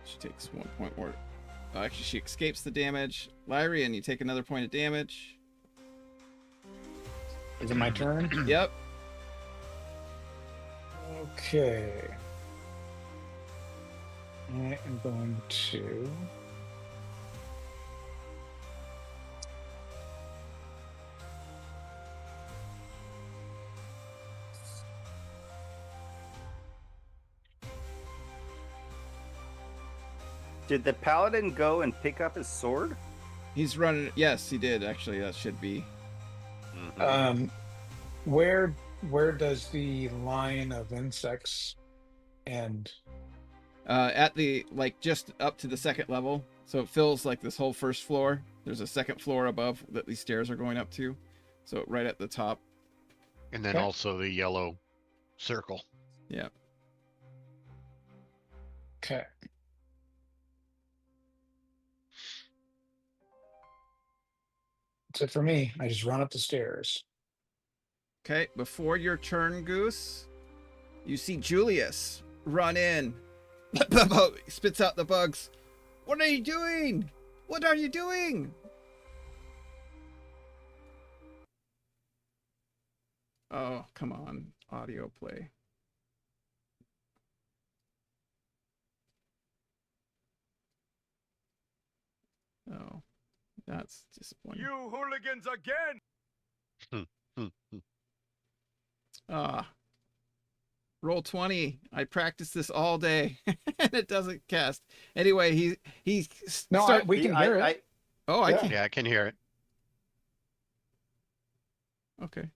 She takes 1 point more. Actually, she escapes the damage. Lyrian, you take another point of damage. Is it my turn? Yep. Okay. I am going to. Did the paladin go and pick up his sword? He's running. Yes, he did. Actually, that should be. Mhm. Where Where does the line of insects end? At the, like, just up to the second level. So it fills, like, this whole first floor. There's a second floor above that these stairs are going up to. So right at the top. And then Okay. also the yellow circle. Yeah. Okay. That's it for me. I just run up the stairs. Okay, before your turn, Goose, you see Julius run in. He spits out the bugs. What are you doing? What are you doing? Oh, come on. Audio play. Oh, that's disappointing. You hooligans again! Ah. Roll 20. I practiced this all day and it doesn't cast. Anyway, he No, we can hear it. Oh, I Yeah. can. Yeah, I can hear it. Okay.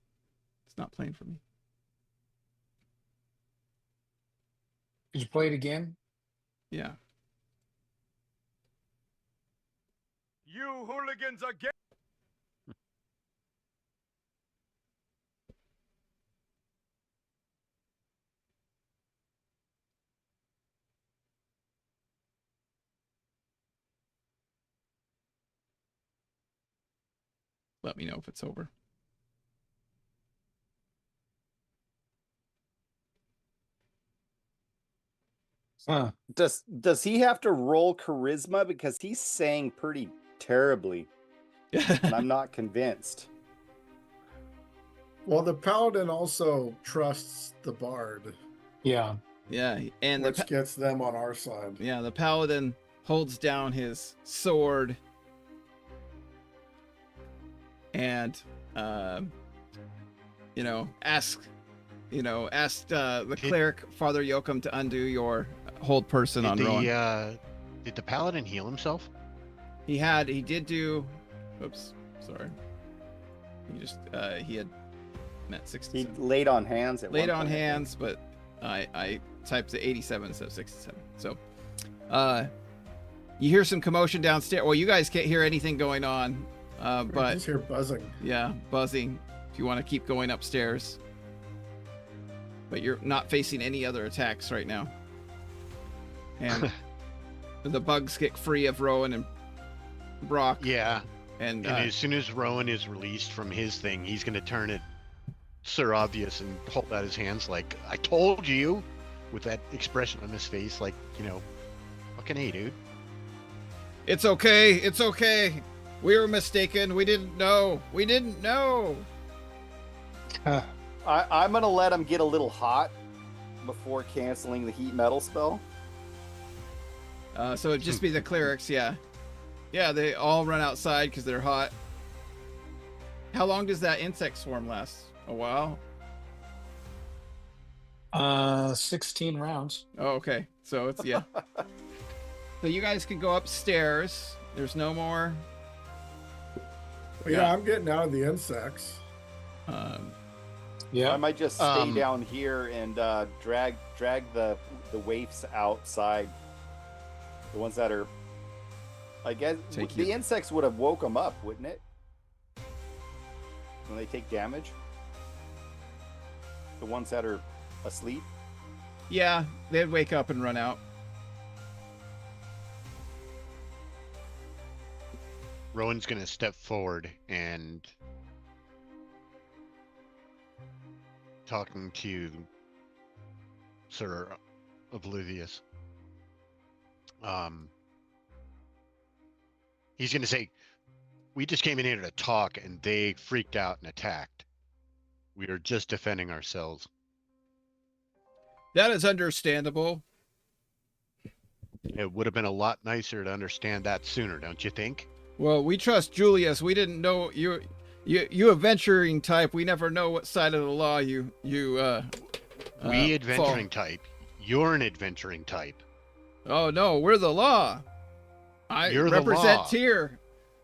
It's not playing for me. Did you play it again? Yeah. You hooligans again! Let me know if it's over. Huh. Does he have to roll charisma because he's saying pretty terribly, and I'm not convinced. Well, the paladin also trusts the bard, Yeah. Yeah, and which gets them on our side. yeah, the paladin holds down his sword and asked the cleric Father Yoakum to undo your hold person on Rowan. Did the paladin heal himself? He did do. Oops, sorry. He had met He 67. laid on hands at Laid one on point, I think. hands, but I typed the 87 instead of 67. So, you hear some commotion downstairs. Well, you guys can't hear anything going on, I but just hear buzzing. yeah, buzzing. If you want to keep going upstairs, but you're not facing any other attacks right now, and the bugs get free of Rowan and Brock. Yeah. And And as soon as Rowan is released from his thing, he's going to turn it Sir Obvious and hold out his hands like, I told you, with that expression on his face, like, fucking A, dude. it's okay. It's okay. We were mistaken. We didn't know. We didn't know. I'm gonna let him get a little hot before canceling the heat metal spell. So it'd just be the clerics, yeah. Yeah, they all run outside because they're hot. How long does that insect swarm last? A while? 16 rounds. Oh, okay. So it's, yeah. So you guys can go upstairs. There's no more. But yeah, I'm getting out of the insects. I Yeah. might just stay down here and drag the waifs outside. The ones that are, I guess, the insects would have woke them up, wouldn't it? When they take damage, the ones that are asleep. Yeah, they'd wake up and run out. Rowan's going to step forward and talking to Sir Oblivious. He's going to say, we just came in here to talk and they freaked out and attacked. We are just defending ourselves. That is understandable. It would have been a lot nicer to understand that sooner, don't you think? Well, we trust Julius. We didn't know you adventuring type. We never know what side of the law you We adventuring type. You're an adventuring type. Oh no, we're the law. You're the represent law. Tyr.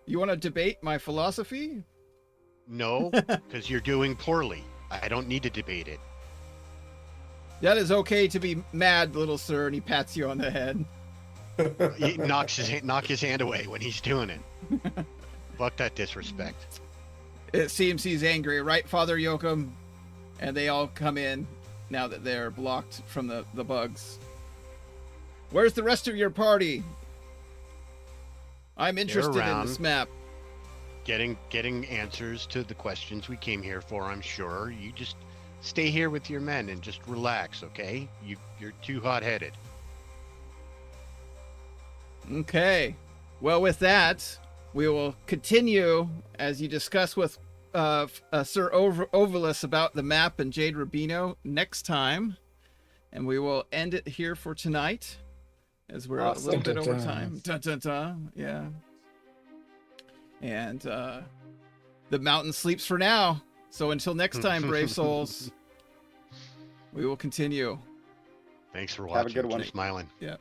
You want to debate my philosophy? No, because you're doing poorly. I don't need to debate it. That is okay to be mad, little sir, and he pats you on the head. He knock his hand away when he's doing it. Fuck that disrespect. It seems he's angry, right, Father Yoakum? And they all come in now that they're blocked from the bugs. Where's the rest of your party? I'm interested in this map. Getting answers to the questions we came here for, I'm sure. You just stay here with your men and just relax, okay? You're too hot-headed. Okay. Well, with that, we will continue as you discuss with Sir Ovalus about the map and Jade Rubino next time. And we will end it here for tonight, as we're a little bit over time. Dun, dun, dun. Yeah. And the mountain sleeps for now. So until next time, brave souls, we will continue. Thanks for watching. Have a good one. Keep smiling. Yeah.